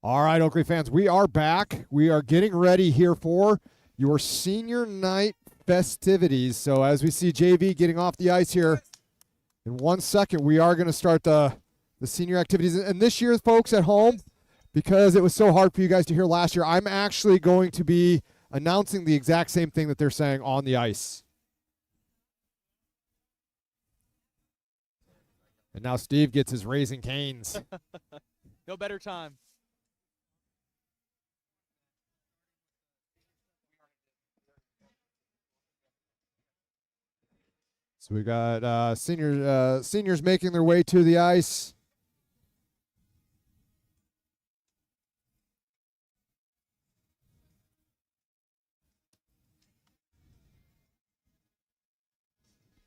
All right, Oakley fans, we are back. We are getting ready here for your senior night festivities. So as we see JV getting off the ice here, in 1 second, we are going to start the senior activities. And this year, folks at home, because it was so hard for you guys to hear last year, I'm actually going to be announcing the exact same thing that they're saying on the ice. And now Steve gets his Raising Canes. No better time. So we got seniors making their way to the ice.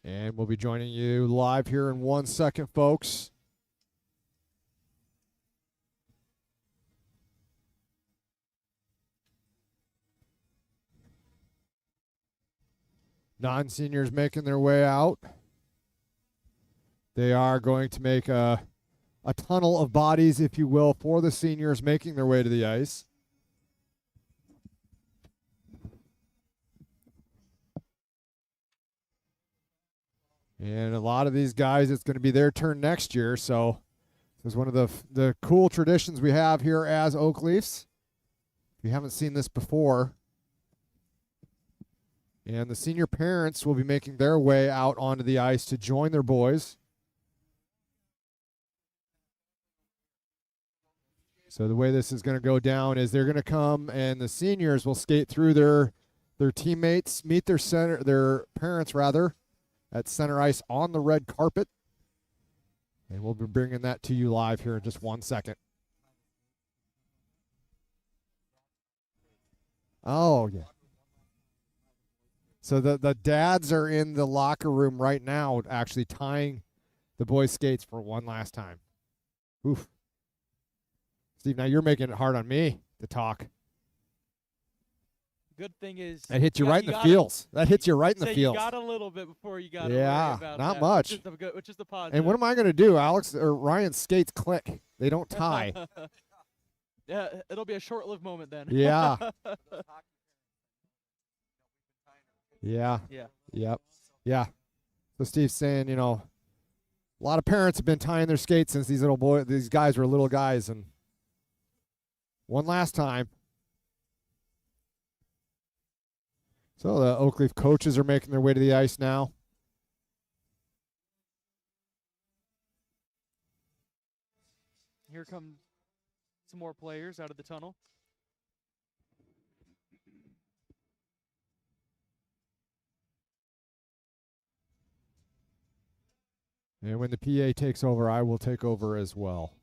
And we'll be joining you live here in 1 second, folks. Non-seniors making their way out. They are going to make a tunnel of bodies, if you will, for the seniors making their way to the ice. And a lot of these guys, it's going to be their turn next year. So this is one of the cool traditions we have here as Oak Leafs. If you haven't seen this before. And the senior parents will be making their way out onto the ice to join their boys. So the way this is going to go down is they're going to come and the seniors will skate through their teammates, meet their parents rather, at center ice on the red carpet. And we'll be bringing that to you live here in just 1 second. Oh, yeah. So the dads are in the locker room right now actually tying the boys' skates for one last time. Oof. Steve, now you're making it hard on me to talk. Good thing is that hits you right in the feels. That hits you right in the feels. You got a little bit before you got yeah, about not that, much. Which is the positive. And what am I going to do? Alex or Ryan's skates click. They don't tie. Yeah, it'll be a short-lived moment then. Yeah. Yeah. Yeah. Yep. Yeah. So Steve's saying, you know, a lot of parents have been tying their skates since these guys were little guys, and one last time. So the Oak Leaf coaches are making their way to the ice now. Here come some more players out of the tunnel. And when the PA takes over, I will take over as well.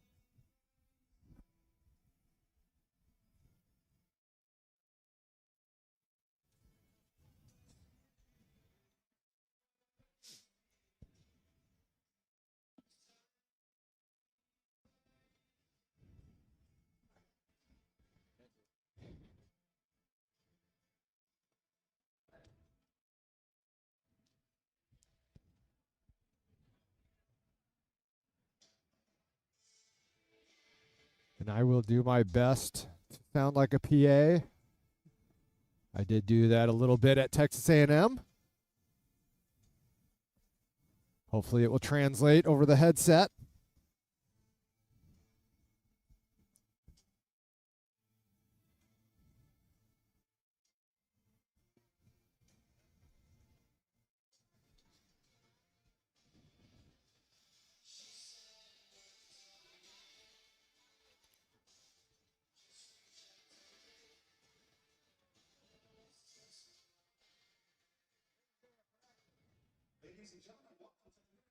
And I will do my best to sound like a PA. I did do that a little bit at Texas A&M. Hopefully it will translate over the headset.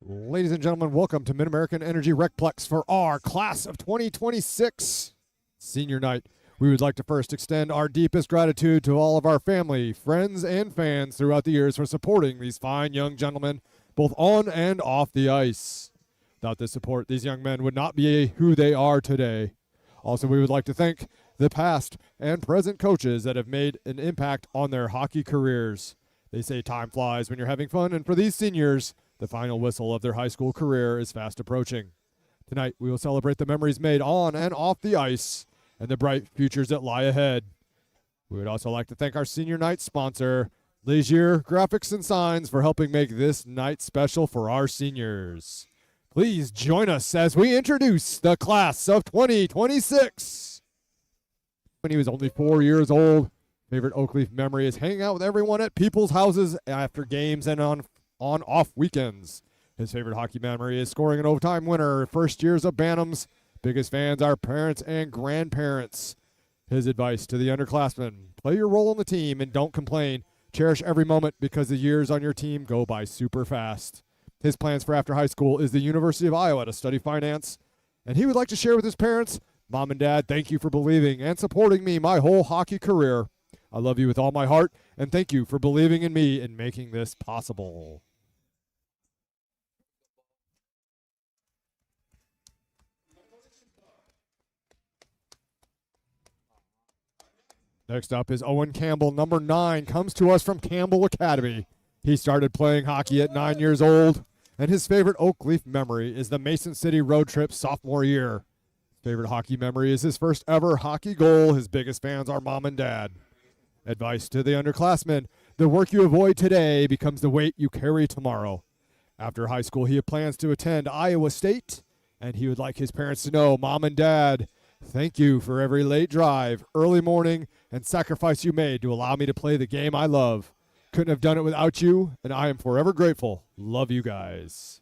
Ladies and gentlemen, welcome to Mid-American Energy Recplex for our class of 2026 senior night. We would like to first extend our deepest gratitude to all of our family, friends, and fans throughout the years for supporting these fine young gentlemen, both on and off the ice. Without this support, these young men would not be who they are today. Also, we would like to thank the past and present coaches that have made an impact on their hockey careers. They say time flies when you're having fun, and for these seniors, the final whistle of their high school career is fast approaching. Tonight, we will celebrate the memories made on and off the ice and the bright futures that lie ahead. We would also like to thank our senior night sponsor, Leisure Graphics and Signs, for helping make this night special for our seniors. Please join us as we introduce the class of 2026. When he was only 4 years old, favorite Oakleaf memory is hanging out with everyone at people's houses after games and on off weekends. His favorite hockey memory is scoring an overtime winner. First years of Bantams. Biggest fans are parents and grandparents. His advice to the underclassmen: play your role in the team and don't complain. Cherish every moment because the years on your team go by super fast. His plans for after high school is the University of Iowa to study finance, and he would like to share with his parents, Mom and Dad, thank you for believing and supporting me my whole hockey career. I love you with all my heart, and thank you for believing in me and making this possible. Next up is Owen Campbell, number 9, comes to us from Campbell Academy. He started playing hockey at 9 years old, and his favorite Oakleaf memory is the Mason City road trip sophomore year. Favorite hockey memory is his first ever hockey goal. His biggest fans are Mom and Dad. Advice to the underclassmen: the work you avoid today becomes the weight you carry tomorrow. After high school, he plans to attend Iowa State, and he would like his parents to know, Mom and Dad, thank you for every late drive, early morning, and sacrifice you made to allow me to play the game I love. Couldn't have done it without you, and I am forever grateful. Love you guys.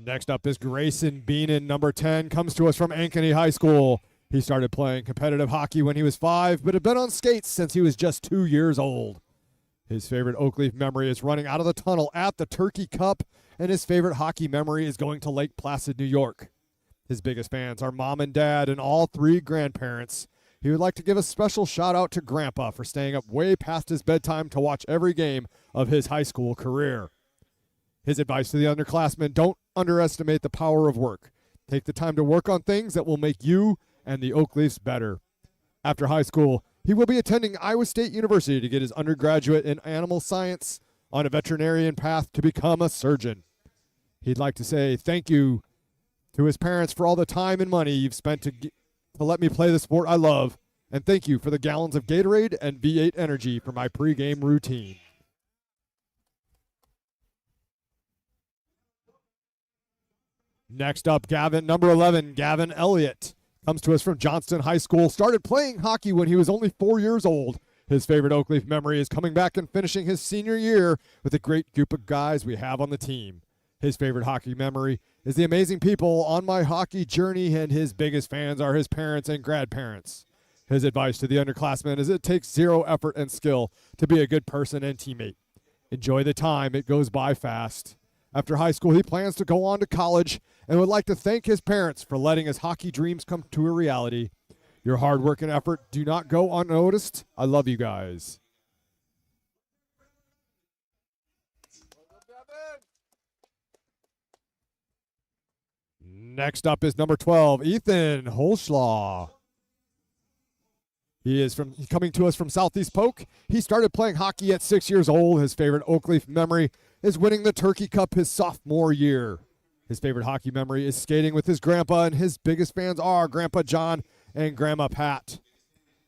Next up is Grayson Beenan, number 10, comes to us from Ankeny High School. He started playing competitive hockey when he was 5, but had been on skates since he was just 2 years old. His favorite Oakleaf memory is running out of the tunnel at the Turkey Cup, and his favorite hockey memory is going to Lake Placid, New York. His biggest fans are Mom and Dad and all 3 grandparents. He would like to give a special shout out to Grandpa for staying up way past his bedtime to watch every game of his high school career. His advice to the underclassmen: don't underestimate the power of work. Take the time to work on things that will make you and the Oakleafs better. After high school, he will be attending Iowa State University to get his undergraduate in animal science on a veterinarian path to become a surgeon. He'd like to say thank you to his parents for all the time and money you've spent to let me play the sport I love, and thank you for the gallons of Gatorade and V8 energy for my pregame routine. Next up, number 11, Gavin Elliott, comes to us from Johnston High School. Started playing hockey when he was only 4 years old. His favorite Oakleaf memory is coming back and finishing his senior year with a great group of guys we have on the team. His favorite hockey memory is the amazing people on my hockey journey, and his biggest fans are his parents and grandparents. His advice to the underclassmen is it takes zero effort and skill to be a good person and teammate. Enjoy the time, it goes by fast. After high school, he plans to go on to college and would like to thank his parents for letting his hockey dreams come to a reality. Your hard work and effort do not go unnoticed. I love you guys. Next up is number 12, Ethan Holschlaw. He's coming to us from Southeast Polk. He started playing hockey at 6 years old. His favorite Oakleaf memory is winning the Turkey Cup his sophomore year. His favorite hockey memory is skating with his grandpa, and his biggest fans are Grandpa John and Grandma Pat.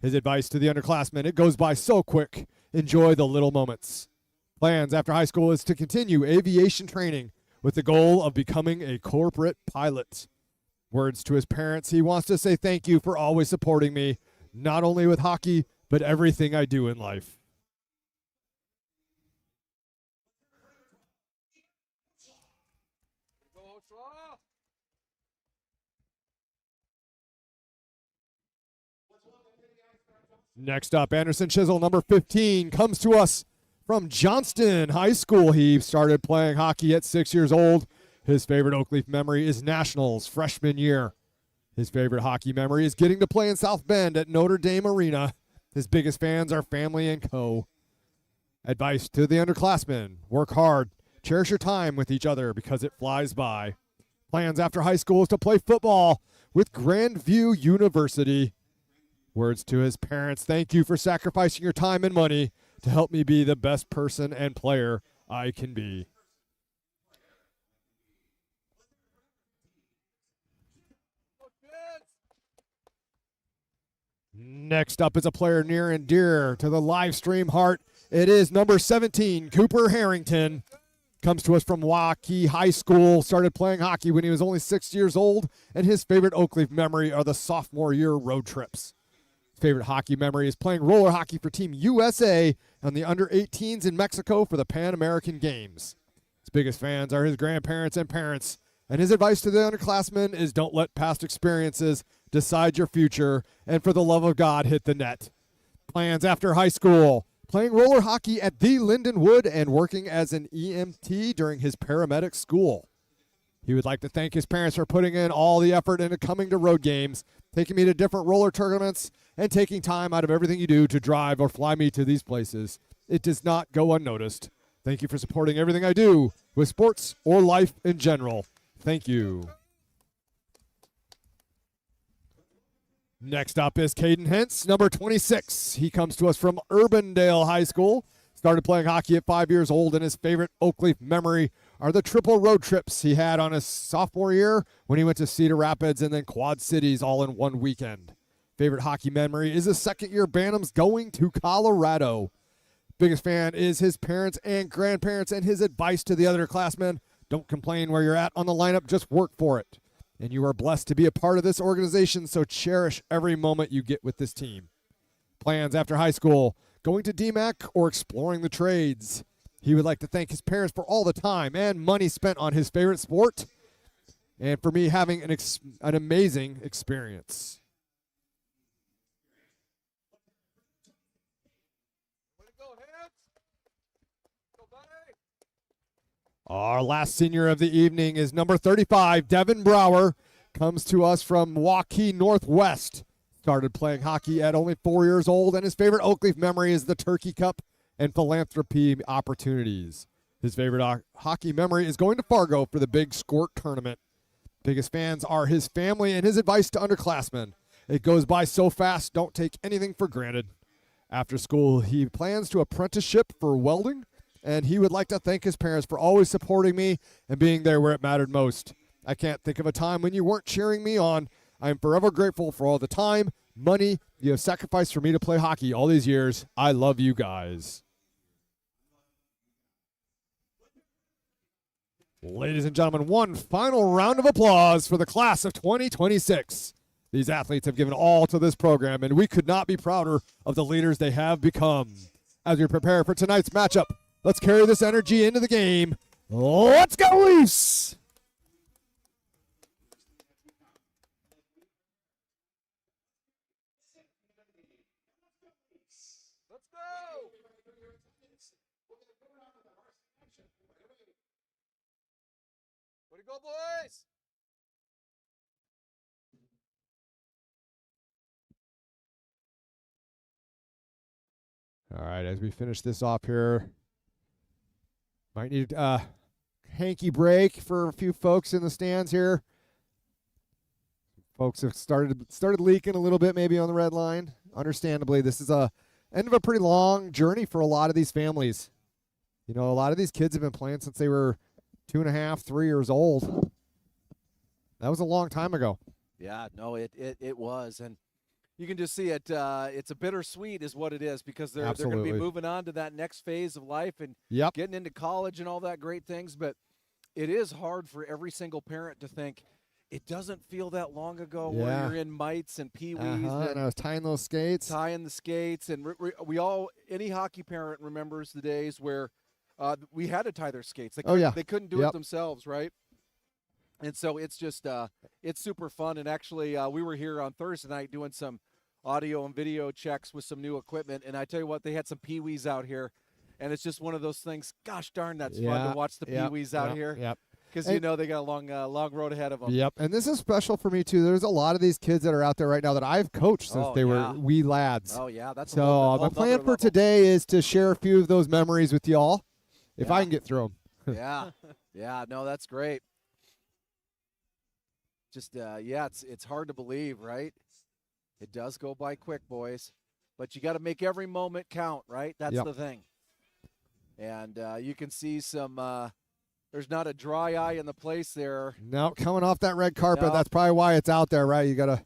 His advice to the underclassmen: it goes by so quick. Enjoy the little moments. Plans after high school is to continue aviation training with the goal of becoming a corporate pilot. Words to his parents: he wants to say thank you for always supporting me, not only with hockey, but everything I do in life. Next up, Anderson Chisel, number 15, comes to us from Johnston High School. He started playing hockey at 6 years old. His favorite Oakleaf memory is Nationals freshman year. His favorite hockey memory is getting to play in South Bend at Notre Dame Arena. His biggest fans are family and co. Advice to the underclassmen: work hard, cherish your time with each other because it flies by. Plans after high school is to play football with Grandview University. Words to his parents: thank you for sacrificing your time and money to help me be the best person and player I can be. Next up is a player near and dear to the live stream heart. It is number 17, Cooper Harrington. Comes to us from Waukee High School. Started playing hockey when he was only 6 years old, and his favorite Oakleaf memory are the sophomore year road trips. His favorite hockey memory is playing roller hockey for Team USA and the under-18s in Mexico for the Pan American Games. His biggest fans are his grandparents and parents, and his advice to the underclassmen is don't let past experiences decide your future, and for the love of God, hit the net. Plans after high school: playing roller hockey at the Lindenwood and working as an EMT during his paramedic school. He would like to thank his parents for putting in all the effort into coming to road games, taking me to different roller tournaments, and taking time out of everything you do to drive or fly me to these places. It does not go unnoticed. Thank you for supporting everything I do with sports or life in general. Thank you. Next up is Caden Hentz, number 26. He comes to us from Urbandale High School. Started playing hockey at 5 years old, and his favorite Oakleaf memory are the triple road trips he had on his sophomore year when he went to Cedar Rapids and then Quad Cities all in one weekend. Favorite hockey memory is his second-year Bantams going to Colorado. Biggest fan is his parents and grandparents, and his advice to the other classmen: don't complain where you're at on the lineup, just work for it. And you are blessed to be a part of this organization, so cherish every moment you get with this team. Plans after high school: going to DMAC or exploring the trades. He would like to thank his parents for all the time and money spent on his favorite sport, and for me having an amazing experience. Our last senior of the evening is number 35, Devin Brower. Comes to us from Waukee Northwest. Started playing hockey at only 4 years old, and his favorite Oakleaf memory is the Turkey Cup and philanthropy opportunities. His favorite hockey memory is going to Fargo for the Big Squirt tournament. Biggest fans are his family and his advice to underclassmen: it goes by so fast, don't take anything for granted. After school, he plans to apprenticeship for welding, and he would like to thank his parents for always supporting me and being there where it mattered most. I can't think of a time when you weren't cheering me on. I am forever grateful for all the time, money you have sacrificed for me to play hockey all these years. I love you guys. Ladies and gentlemen, one final round of applause for the class of 2026. These athletes have given all to this program, and we could not be prouder of the leaders they have become. As we prepare for tonight's matchup, let's carry this energy into the game. Let's go, Leafs! Let's go! Way to go, boys! All right, as we finish this off here, might need a hanky break for a few folks in the stands here. Folks have started leaking a little bit maybe on the red line. Understandably, this is a end of a pretty long journey for a lot of these families. You know, a lot of these kids have been playing since they were 2.5, 3 years old. That was a long time ago. Yeah, no, it was, and you can just see it. It's a bittersweet, is what it is, because they're going to be moving on to that next phase of life and getting into college and all that great things. But it is hard for every single parent to think it doesn't feel that long ago where you're in mites and peewees and I was tying those skates, the skates, and we all, any hockey parent remembers the days where we had to tie their skates. They couldn't do it themselves, right? And so it's just it's super fun. And actually, we were here on Thursday night doing some audio and video checks with some new equipment. And I tell you what, they had some peewees out here. And it's just one of those things, gosh darn, that's fun to watch the peewees out here. Yep. Because, you know, they got a long road ahead of them. Yep. And this is special for me, too. There's a lot of these kids that are out there right now that I've coached since they were wee lads. Oh, yeah. That's so my plan for today is to share a few of those memories with y'all, if I can get through them. Yeah, no, that's great. Just, it's hard to believe, right? It does go by quick, boys. But you got to make every moment count, right? That's the thing. And you can see some there's not a dry eye in the place there. No, coming off that red carpet, that's probably why it's out there, right? You got to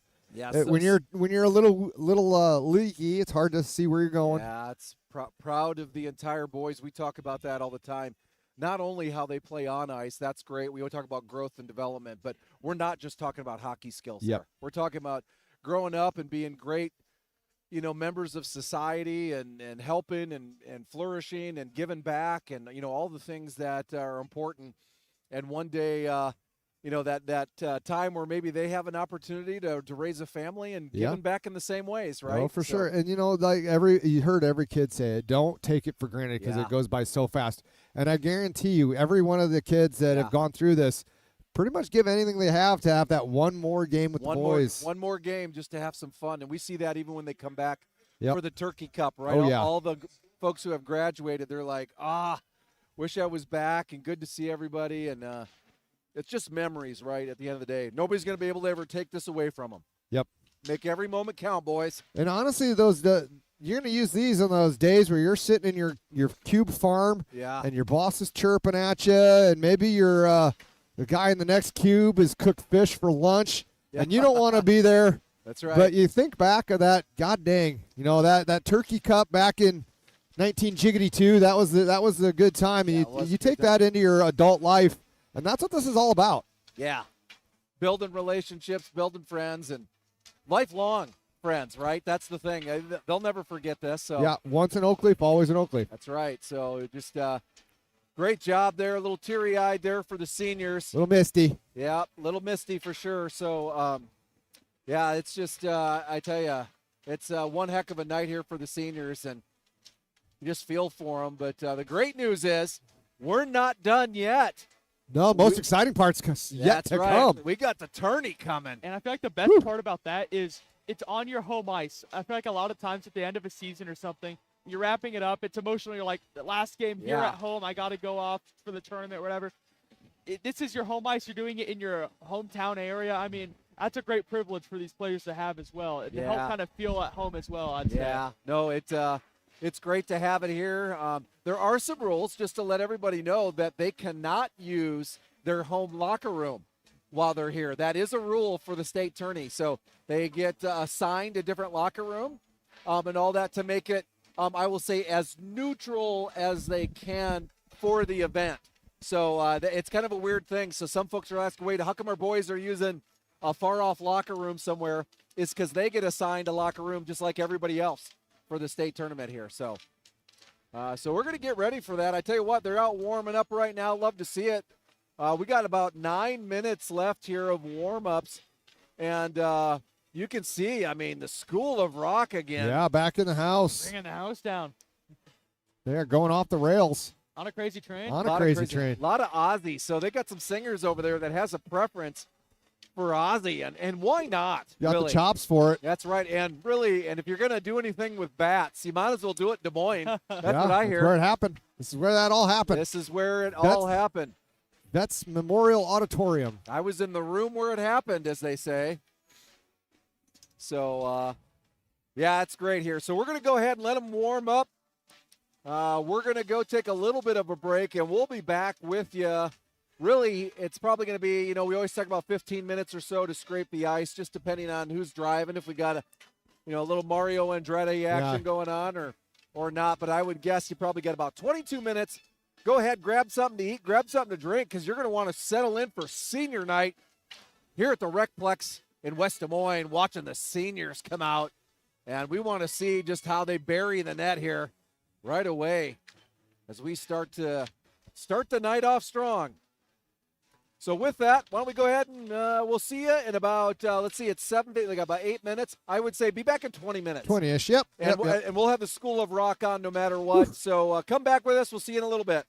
when you're a little leaky, it's hard to see where you're going. Yeah, it's proud of the entire boys. We talk about that all the time. Not only how they play on ice, that's great. We talk about growth and development, but we're not just talking about hockey skills there. We're talking about growing up and being great, members of society and helping and flourishing and giving back and, all the things that are important. And one day, that time where maybe they have an opportunity to raise a family and giving back in the same ways, right? Oh, for sure. And, you heard every kid say it, don't take it for granted because it goes by so fast. And I guarantee you, every one of the kids that have gone through this pretty much give anything they have to have that one more game with the boys. One more game just to have some fun. And we see that even when they come back for the Turkey Cup, right? Oh, all the folks who have graduated, they're like, wish I was back and good to see everybody. And it's just memories, right, at the end of the day. Nobody's going to be able to ever take this away from them. Yep. Make every moment count, boys. And honestly, you're going to use these on those days where you're sitting in your cube farm and your boss is chirping at you and maybe you're the guy in the next cube is cooked fish for lunch, and you don't want to be there. That's right. But you think back of that, god dang, that Turkey Cup back in 19-2, that was a good time. And you take that into your adult life, and that's what this is all about. Yeah. Building relationships, building friends, and lifelong friends, right? That's the thing. They'll never forget this. So. Yeah, once in Oakleaf, always in Oakleaf. That's right. So just great job there. A little teary-eyed there for the seniors. A little misty. Yeah, a little misty for sure. So, it's just, I tell you, it's one heck of a night here for the seniors, and you just feel for them. But the great news is we're not done yet. No, most exciting part's yet to come. We got the tourney coming. And I feel like the best part about that is it's on your home ice. I feel like a lot of times at the end of a season or something, you're wrapping it up. It's emotional. You're like, the last game here at home, I got to go off for the tournament or whatever. This is your home ice. You're doing it in your hometown area. I mean, that's a great privilege for these players to have as well. To help kind of feel at home as well, I'd say. Yeah, no, it's great to have it here. There are some rules just to let everybody know that they cannot use their home locker room while they're here. That is a rule for the state tourney. So they get assigned a different locker room and all that to make it, I will say, as neutral as they can for the event. So it's kind of a weird thing. So some folks are asking, wait, how come our boys are using a far-off locker room somewhere? It's because they get assigned a locker room just like everybody else for the state tournament here. So we're going to get ready for that. I tell you what, they're out warming up right now. Love to see it. We got about 9 minutes left here of warm-ups. And you can see, I mean, the School of Rock again. Yeah, back in the house. Bringing the house down. They're going off the rails. On a crazy train. On a crazy train. A lot of Ozzy. So they got some singers over there that has a preference for Ozzy. And why not? You got the chops for it. That's right. And really, and if you're going to do anything with bats, you might as well do it in Des Moines. That's what I hear. That's where it happened. This is where that all happened. This is where it all happened. That's Memorial Auditorium. I was in the room where it happened, as they say. So, it's great here. So we're going to go ahead and let them warm up. We're going to go take a little bit of a break, and we'll be back with you. Really, it's probably going to be, we always talk about 15 minutes or so to scrape the ice, just depending on who's driving, if we got a little Mario Andretti action going on or not. But I would guess you probably got about 22 minutes. Go ahead, grab something to eat, grab something to drink, because you're going to want to settle in for senior night here at the Recplex in West Des Moines, watching the seniors come out. And we want to see just how they bury the net here right away as we start the night off strong. So with that, why don't we go ahead and we'll see you in about, let's see, it's 7, we got about 8 minutes. I would say be back in 20 minutes. 20-ish, yep. And we'll have the School of Rock on no matter what. So come back with us. We'll see you in a little bit.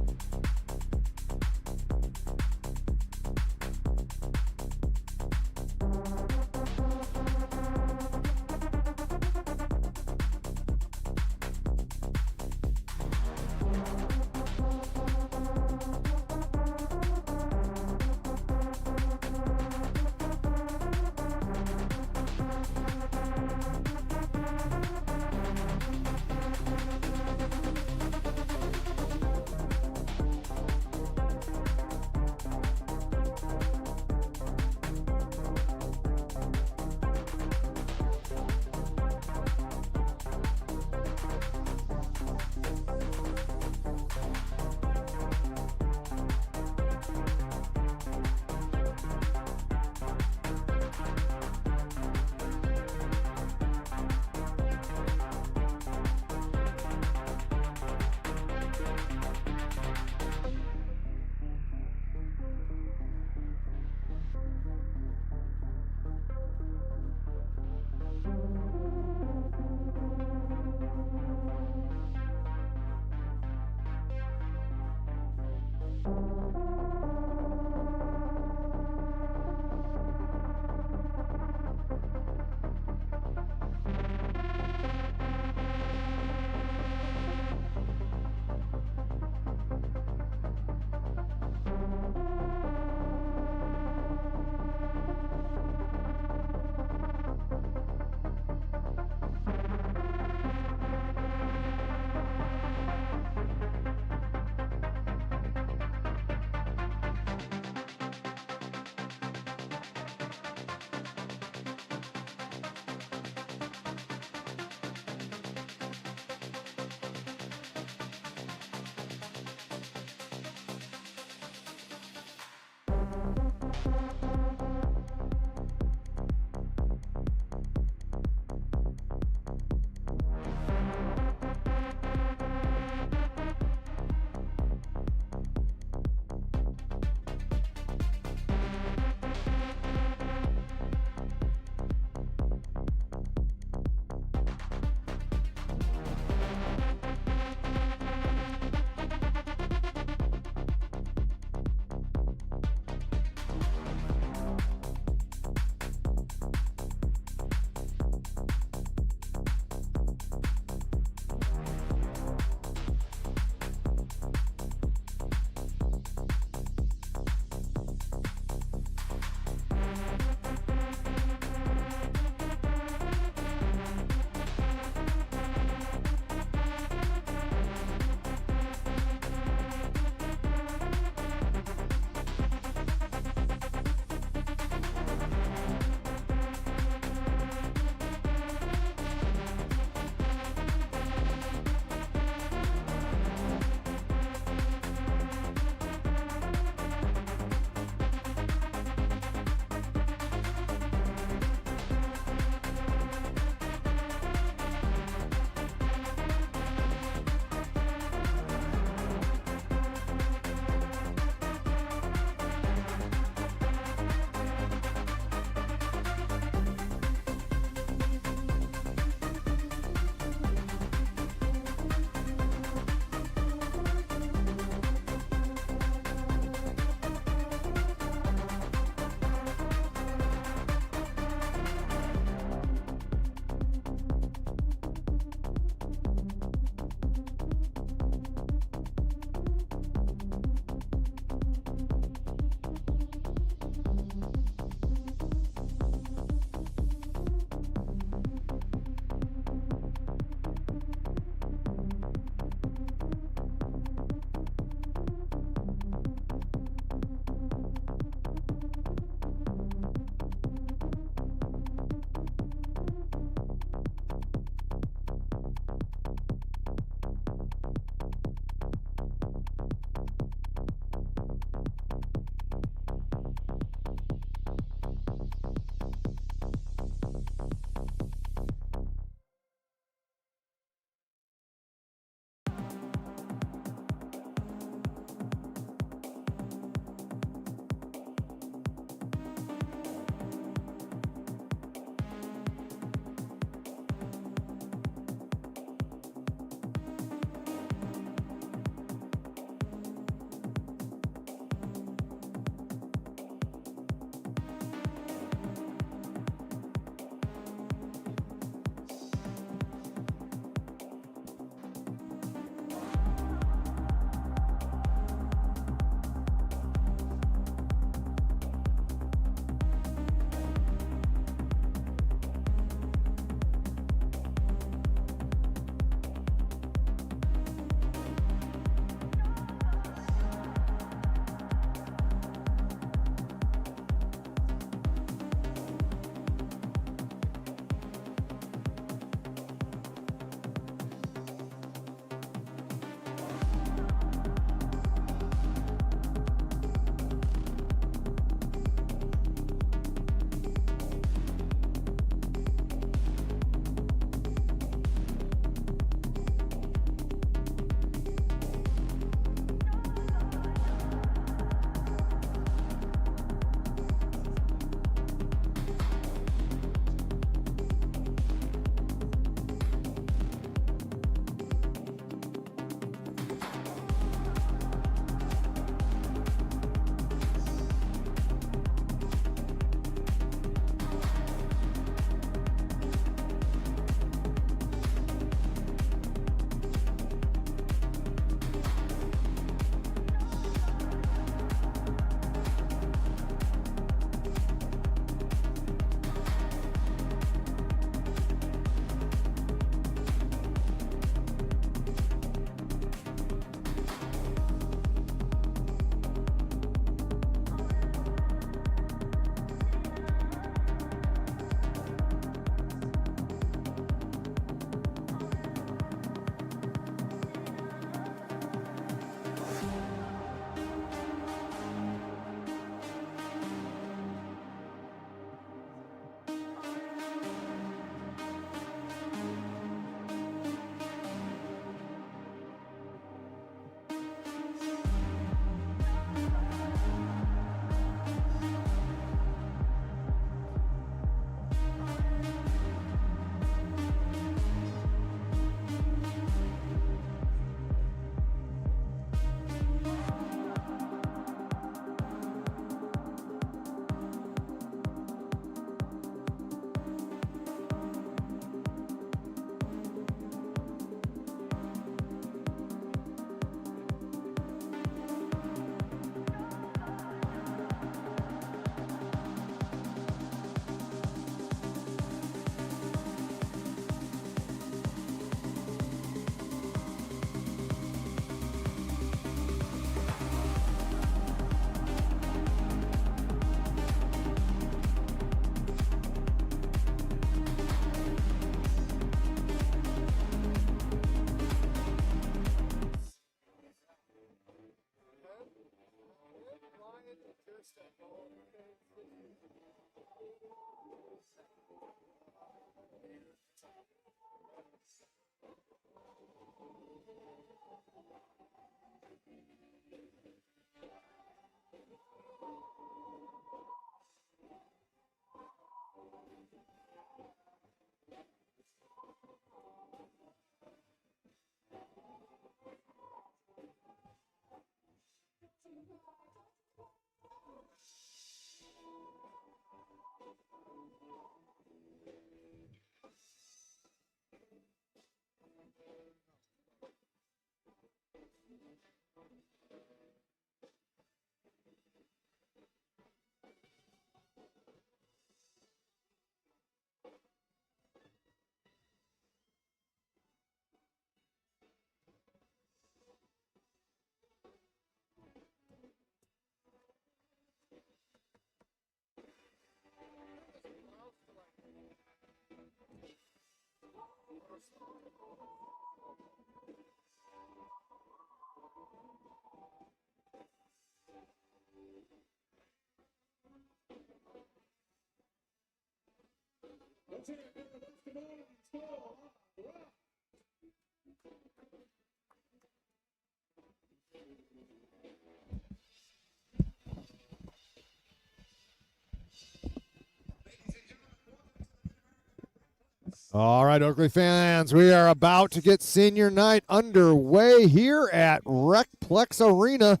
All right, Oakley fans, we are about to get senior night underway here at Recplex Arena.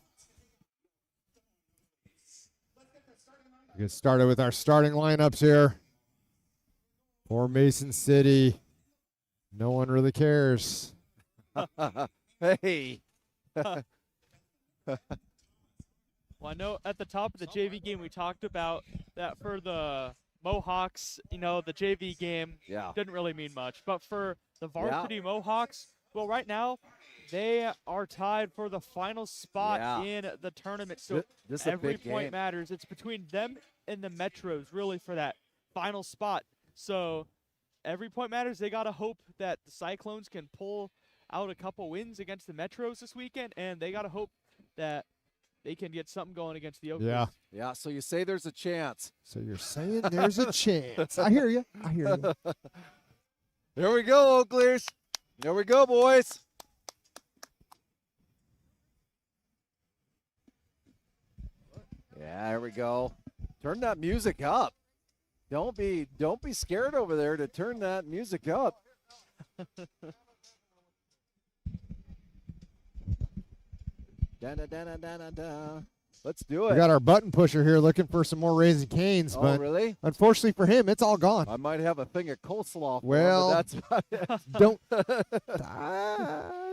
We get started with our starting lineups here. For Mason City, no one really cares. Hey. Well, I know at the top of the JV game we talked about that for the Mohawks, the JV game didn't really mean much. But for the Varsity Mohawks, well, right now they are tied for the final spot in the tournament. So this every point matters. It's between them and the Metros, really, for that final spot. So every point matters. They got to hope that the Cyclones can pull out a couple wins against the Metros this weekend, and they got to hope that they can get something going against the Oakleys. Yeah, so you say there's a chance. So you're saying there's a chance. I hear you. Here we go, Oakleys. Here we go, boys. Yeah, here we go. Turn that music up. Don't be scared over there to turn that music up. Da-da-da-da-da-da. Let's do it. We got our button pusher here looking for some more Raising Canes, but really? Unfortunately for him, it's all gone. I might have a thing of coleslaw. Well, that's about it. I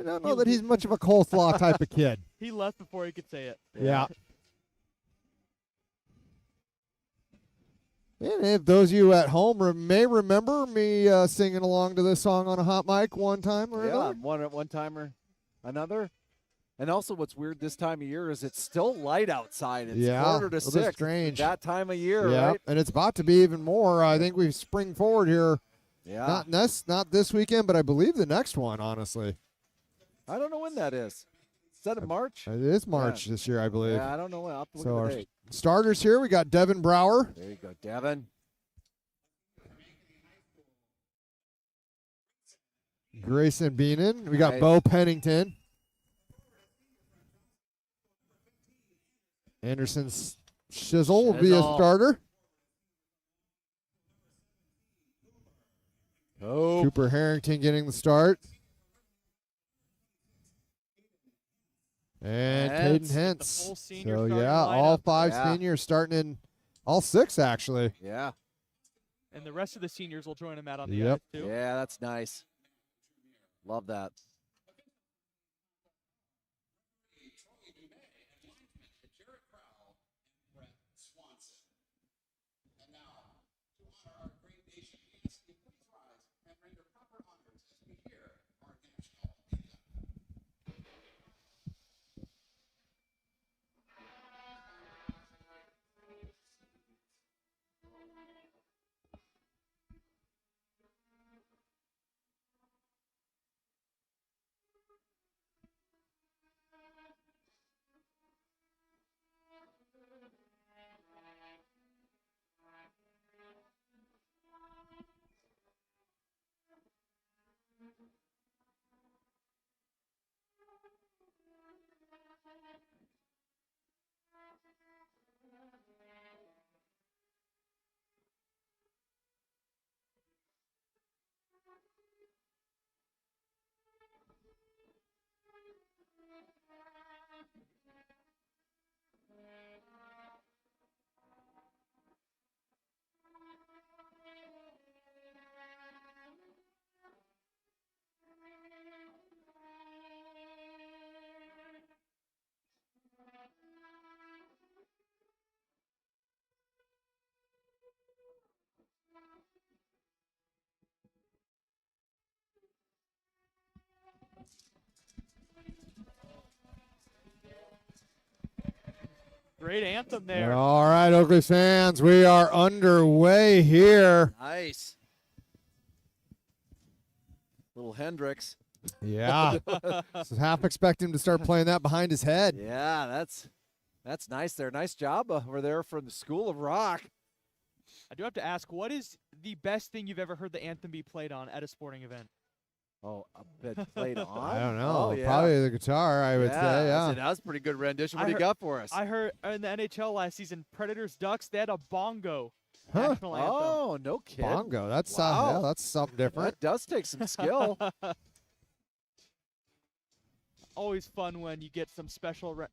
don't know that he's much of a coleslaw type of kid. He left before he could say it. Yeah. And if those of you at home may remember me singing along to this song on a hot mic one time or another. one time or another. And also what's weird this time of year is it's still light outside. It's 5:45. Strange. That time of year, right? And it's about to be even more. I think we spring forward here. Yeah. Not this weekend, but I believe the next one, honestly. I don't know when that is. Is that in March? It is March this year, I believe. Yeah, I don't know when. I'll have to look So at our the date. starters here, we got Devin Brower. There you go, Devin. Grayson Beenan. We got Bo Pennington. Anderson Shizzle will be a starter. Cooper Harrington getting the start. And Caden Hentz. So, all five seniors starting in all six, actually. Yeah. And the rest of the seniors will join him out on the ice, too. Yeah, that's nice. Love that. Great anthem there. All right, Oakley fans, we are underway here. Nice. Little Hendricks. Yeah. So half expect him to start playing that behind his head. Yeah, that's nice there. Nice job over there from the School of Rock. I do have to ask, what is the best thing you've ever heard the anthem be played on at a sporting event? Oh, played on? I don't know. Oh, yeah. Probably the guitar, I would say. Yeah. That was a pretty good rendition. What do you got for us? I heard in the NHL last season, Predators Ducks, they had a bongo Huh. national anthem. Oh, no kidding. Bongo. That's Wow. yeah, that's something different. That does take some skill. Always fun when you get some special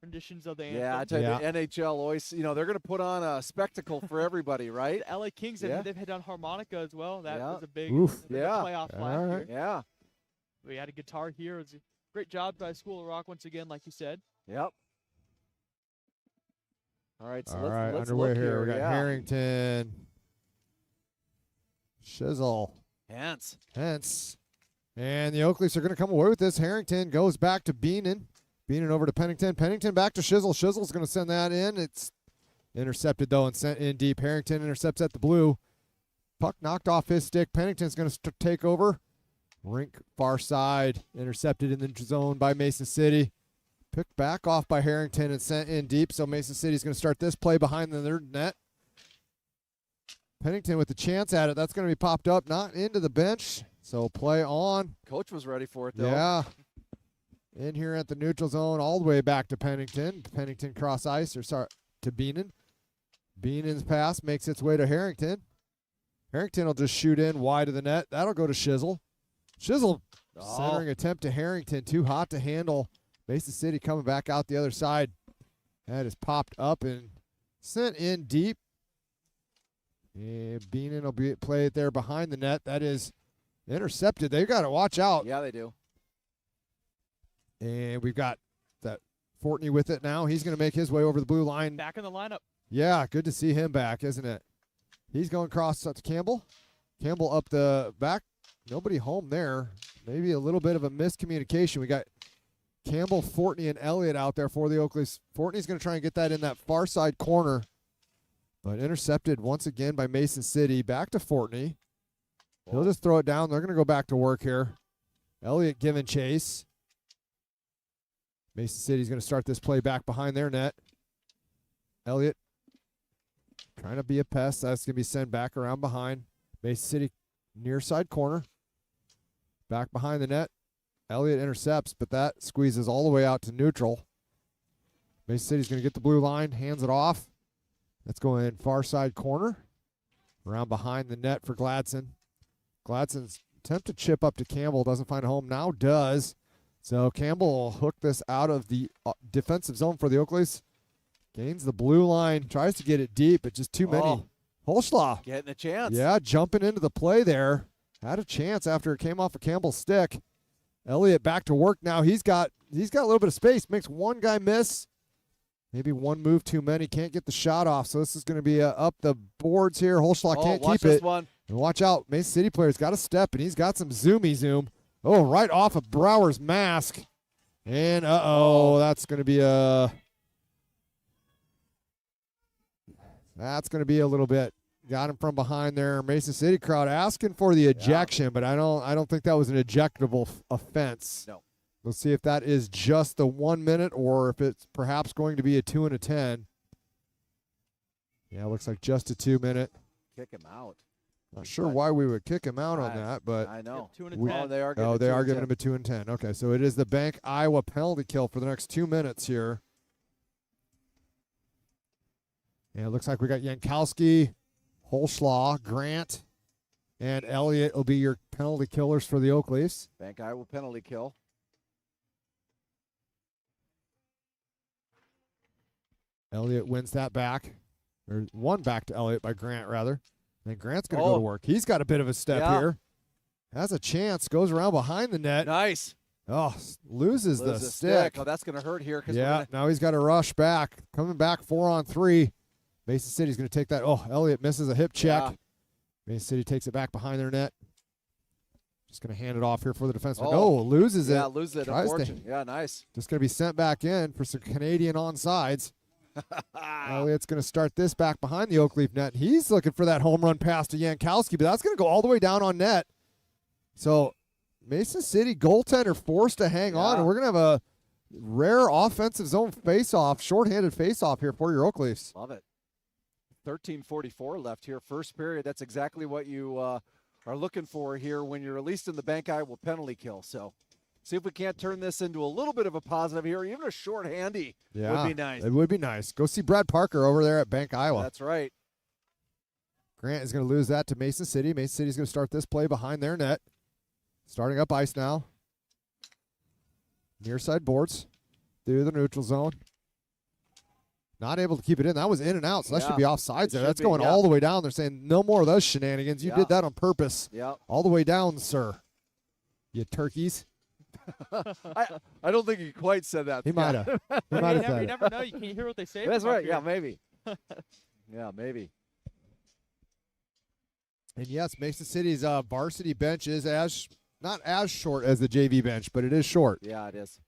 renditions of the anthem. Yeah, I tell you, the NHL always, they're going to put on a spectacle for everybody, right? The LA Kings, they've hit on harmonica as well. That was a big Oof. playoff last year. Yeah. We had a guitar here. It was a great job by School of Rock once again, like you said. Yep. All right, so let's underway look here. We got Harrington, Shizzle, Hence. And the Oakleys are going to come away with this. Harrington goes back to Beenan. Beenan over to Pennington. Pennington back to Shizzle. Shizzle's going to send that in. It's intercepted, though, and sent in deep. Harrington intercepts at the blue. Puck knocked off his stick. Pennington's going to take over. Rink far side. Intercepted in the zone by Mason City. Picked back off by Harrington and sent in deep. So Mason City's going to start this play behind the third net. Pennington with the chance at it. That's going to be popped up, not into the bench. So play on. Coach was ready for it, though. Yeah. In here at the neutral zone, all the way back to Pennington. Pennington cross ice, to Beenan. Beenan's pass makes its way to Harrington. Harrington will just shoot in wide of the net. That'll go to Shizzle. Shizzle, centering attempt to Harrington. Too hot to handle. Mason City coming back out the other side. That is popped up and sent in deep. And Beenan will play it there behind the net. That is intercepted. They've got to watch out. Yeah, they do. And we've got that Fortney with it now. He's going to make his way over the blue line. Back in the lineup. Yeah, good to see him back, isn't it? He's going across to Campbell. Campbell up the back. Nobody home there. Maybe a little bit of a miscommunication. We got Campbell, Fortney, and Elliott out there for the Oakleys. Fortney's going to try and get that in that far side corner. But intercepted once again by Mason City. Back to Fortney. He'll just throw it down. They're going to go back to work here. Elliott giving chase. Mason City's going to start this play back behind their net. Elliott trying to be a pest. That's going to be sent back around behind. Mason City near side corner. Back behind the net. Elliott intercepts, but that squeezes all the way out to neutral. Mason City's going to get the blue line, hands it off. That's going in far side corner. Around behind the net for Gladson. Gladson's attempt to chip up to Campbell. Doesn't find a home. Now does. So Campbell will hook this out of the defensive zone for the Oakleys. Gains the blue line. Tries to get it deep, but just too many. Holschlaw. Getting a chance. Yeah, jumping into the play there. Had a chance after it came off of Campbell's stick. Elliott back to work now. He's got a little bit of space. Makes one guy miss. Maybe one move too many. Can't get the shot off. So this is going to be up the boards here. Holschlaw can't keep this it. One. And watch out. Mason City player's got a step, and he's got some zoomy zoom. Oh, right off of Brower's mask. And, that's going to be that's going to be a little bit. Got him from behind there. Mason City crowd asking for the ejection, but I don't think that was an ejectable offense. No. Let's see if that is just the 1 minute or if it's perhaps going to be a 2 and a 10. Yeah, it looks like just a 2 minute. Kick him out. Not sure why we would kick him out on that, but I know. 2 and a 10. They are giving him a 2 and 10. Okay, so it is the Bank Iowa penalty kill for the next 2 minutes here. Yeah, it looks like we got Yankowski, Holschlaw, Grant, and Elliott will be your penalty killers for the Oakleys. Bank Iowa penalty kill. Elliott wins that back, or one back to Elliott by Grant, rather. And Grant's going to go to work. He's got a bit of a step here. Has a chance, goes around behind the net. Nice. Oh, loses the stick. Oh, that's going to hurt here. Yeah, now he's got to rush back. Coming back 4-on-3. Mason City's going to take that. Oh, Elliott misses a hip check. Yeah. Mason City takes it back behind their net. Just going to hand it off here for the defenseman. Oh, loses it. Yeah, loses it. Unfortunate. Yeah, nice. Just going to be sent back in for some Canadian onsides. Elliott's going to start this back behind the Oakleaf net. He's looking for that home run pass to Yankowski, but that's going to go all the way down on net. So Mason City goaltender forced to hang on, and we're going to have a rare offensive zone face-off, shorthanded face-off here for your Oakleafs. Love it. 13:44 left here, first period. That's exactly what you are looking for here when you're at least in the bank Iowa penalty kill. So see if we can't turn this into a little bit of a positive here. Even a short handy would be nice. It would be nice. Go see Brad Parker over there at Bank Iowa. That's right. Grant is going to lose that to Mason City. Mason City is going to start this play behind their net. Starting up ice now. Near side boards through the neutral zone. Not able to keep it in. That was in and out, so that should be offsides there. That's going all the way down. They're saying no more of those shenanigans. You did that on purpose. All the way down, sir. You turkeys. I don't think he quite said that. He might have. He might have said You never know. You can't hear what they say. That's right. Yeah, maybe. Yeah, maybe. And yes, Mason City's varsity bench is not as short as the JV bench, but it is short. Yeah, it is.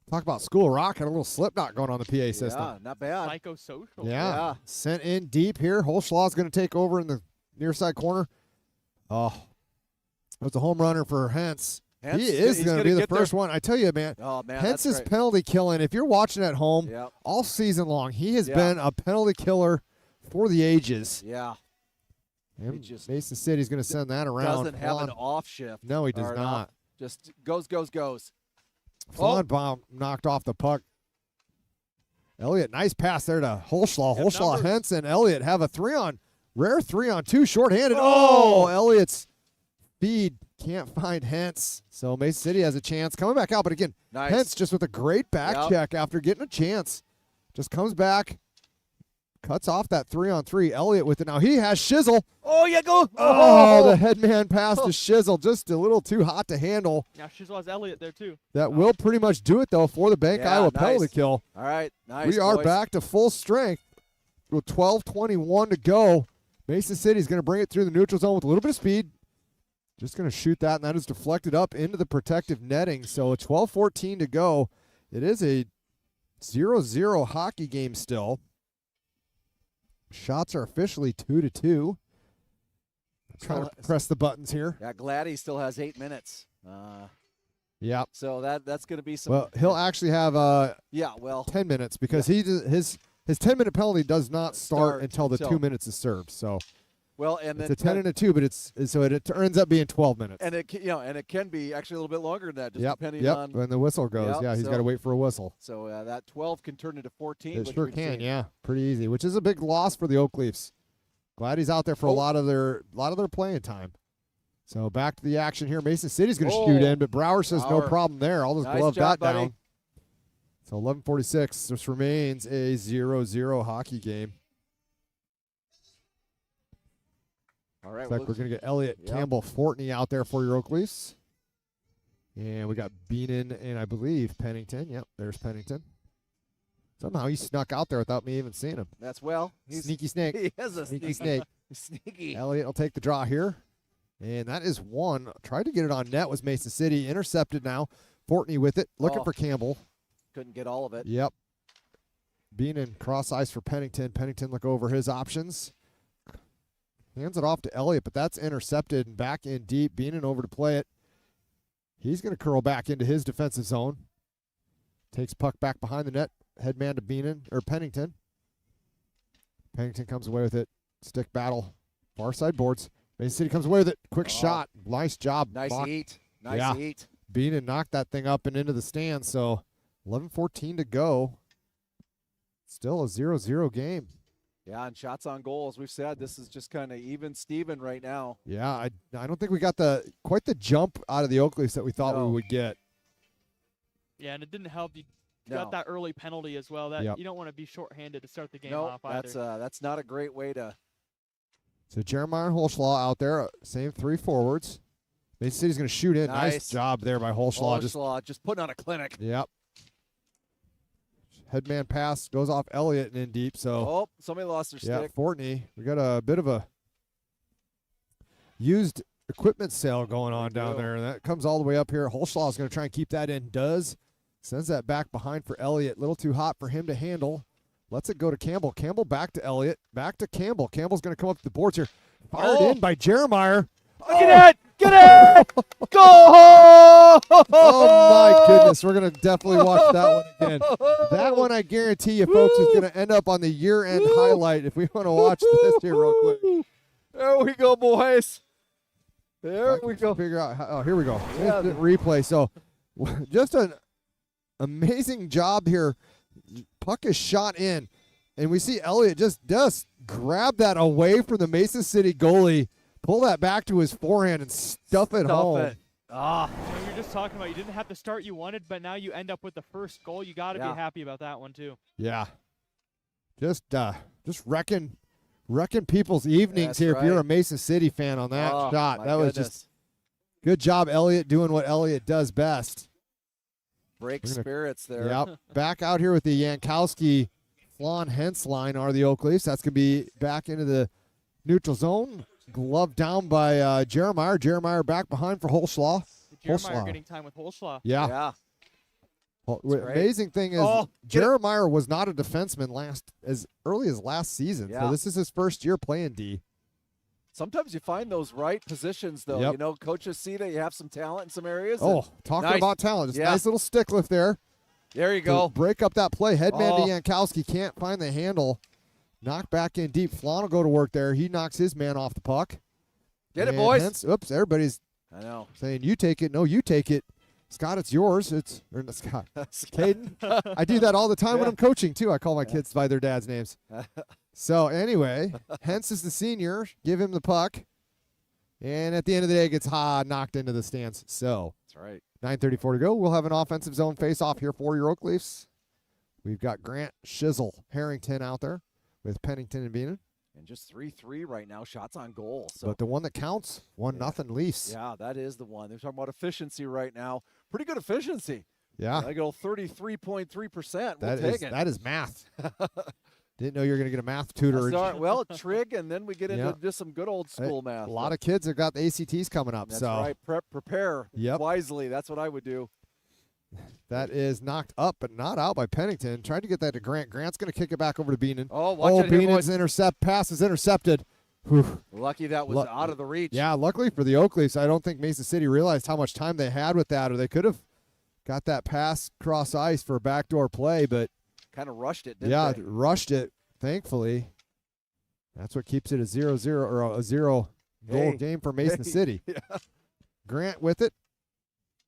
Talk about school rock. Had a little slip knot going on the PA system. Yeah, not bad. Psychosocial. Yeah. Sent in deep here. Holschlaw's going to take over in the near side corner. Oh, it was a home runner for Hentz. He is going to be the first one. I tell you, man. Oh, man, Hentz is penalty killing. If you're watching at home all season long, he has been a penalty killer for the ages. Yeah. Mason City's going to send that around. Doesn't have an off shift. No, he does not. Just goes. Flawnbaum knocked off the puck. Elliott, nice pass there to Holschlaw. Holschlaw, Hentz, and Elliott have a rare 3-on-2 shorthanded. Oh, Elliott's feed can't find Hentz. So Mason City has a chance. Coming back out, but again, Hentz just with a great back check after getting a chance. Just comes back. Cuts off that 3-on-3. Elliott with it. Now he has Shizzle. Oh, yeah, go. Oh, the headman pass to Shizzle. Just a little too hot to handle. Now Shizzle has Elliott there, too. That will pretty much do it, though, for the Bank Iowa penalty kill. All right, nice. We are back to full strength with 12:21 to go. Mason City is going to bring it through the neutral zone with a little bit of speed. Just going to shoot that, and that is deflected up into the protective netting. So 12:14 to go. It is a 0-0 hockey game still. Shots are officially 2-2. Trying to press the buttons here. Yeah, Gladdy still has 8 minutes. Yeah. So that's going to be some. Well, he'll actually have 10 minutes because his 10-minute penalty does not start until the 2 minutes is served. So. Well, and it's a 10 and a 2, but it ends up being 12 minutes. And it can be actually a little bit longer than that, just depending on when the whistle goes. He's got to wait for a whistle. So that 12 can turn into 14. It sure can, pretty easy. Which is a big loss for the Oakleafs. Glad he's out there for a lot of their playing time. So back to the action here. Mason City's going to shoot in, but Brower says no problem there. All those gloves got down. So 11:46. This remains a 0-0 hockey game. All right, looks like we're going to get Elliott, Campbell, Fortney out there for your Oakleafs. And we got Beenan and I believe Pennington. Yep, there's Pennington. Somehow he snuck out there without me even seeing him. He's sneaky snake. He is a sneaky snake. Sneaky. Elliott will take the draw here. And that is one. Tried to get it on net was Mason City. Intercepted now. Fortney with it. Looking for Campbell. Couldn't get all of it. Yep. Beenan cross ice for Pennington. Pennington look over his options. Hands it off to Elliott, but that's intercepted and back in deep. Beenan over to play it. He's going to curl back into his defensive zone. Takes puck back behind the net. Headman to Pennington. Pennington comes away with it. Stick battle. Far side boards. Mason City comes away with it. Quick shot. Nice job. Nice eat. Nice eat. Beenan knocked that thing up and into the stand. So 11:14 to go. Still a 0-0 game. Yeah, and shots on goal, as we've said, this is just kind of even Steven right now. Yeah, I don't think we got quite the jump out of the Oakleafs that we thought we would get. Yeah, and it didn't help. You got that early penalty as well. That you don't want to be shorthanded to start the game off either. That's not a great way to. So Jeremiah Holschlaw out there, same 3 forwards. Mason City's going to shoot in. Nice job there by Holschlaw. Just putting on a clinic. Yep. Headman pass goes off Elliott and in deep. So somebody lost their stick. stick. Fortney. We got a bit of a used equipment sale going on down there. And that comes all the way up here. Holschlaw is going to try and keep that in. Does Sends that back behind for Elliott. Little too hot for him to handle. Lets it go to Campbell. Campbell back to Elliott. Back to Campbell. Campbell's going to come up to the boards here. Fired in by Jeremiah. Look at it! Get it! Go! Oh, my goodness. We're going to definitely watch that one again. That one, I guarantee you, folks, is going to end up on the year-end highlight if we want to watch this here real quick. There we go, boys. There we go. Figure out how, here we go. Yeah. Replay. So just an amazing job here. Puck is shot in, and we see Elliott just grab that away from the Mason City goalie, pull that back to his forehand, and stuff it home. You're just talking about you didn't have the start you wanted, but now you end up with the first goal. You got to be happy about that one too. Yeah, just wrecking people's evenings here. Right. If you're a Mason City fan on that shot, that was just good job, Elliott, doing what Elliott does best. Break spirits there. Yep. Back out here with the Yankowski Flan Hentz line are the Oak Leafs. That's going to be back into the neutral zone. Glove down by Jeremiah. Jeremiah back behind for Holschlaw. Jeremiah getting time with Holschlaw. Yeah. Well, amazing thing is Jeremiah was not a defenseman as early as last season. Yeah. So this is his first year playing D. Sometimes you find those right positions, though. Yep. You know, coaches see that you have some talent in some areas. Talking about talent. Just nice little stick lift there. There you go. Break up that play. Headman to Yankowski. Can't find the handle. Knocked back in deep. Flan will go to work there. He knocks his man off the puck. Get it, boys. Oops, everybody's saying, you take it. No, you take it. Scott, it's yours. Scott. Caden. I do that all the time when I'm coaching, too. I call my kids by their dad's names. So, anyway, Hentz is the senior. Give him the puck. And at the end of the day, it gets knocked into the stands. So, that's right. 9:34 to go. We'll have an offensive zone face-off here for your Oak Leafs. We've got Grant, Shizzle, Harrington out there with Pennington and Beenan. And just 3-3 right now, shots on goal. So. But the one that counts, 1-0 Leafs. Yeah, that is the one. They're talking about efficiency right now. Pretty good efficiency. Yeah. I go 33.3%. That is math. Didn't know you were going to get a math tutor. Well, trig, and then we get into just some good old school math. A lot of kids have got the ACTs coming up. That's right. Prepare wisely. That's what I would do. That is knocked up, but not out by Pennington. Tried to get that to Grant. Grant's going to kick it back over to Beenan. Watch it here, Beenan's pass is intercepted. Whew. Lucky that was out of the reach. Yeah, luckily for the Oak Leafs, I don't think Mason City realized how much time they had with that, or they could have got that pass cross ice for a backdoor play, but kind of rushed it, didn't they? Rushed it, thankfully. That's what keeps it a 0-0 or a 0-goal game for Mason City. Yeah. Grant with it.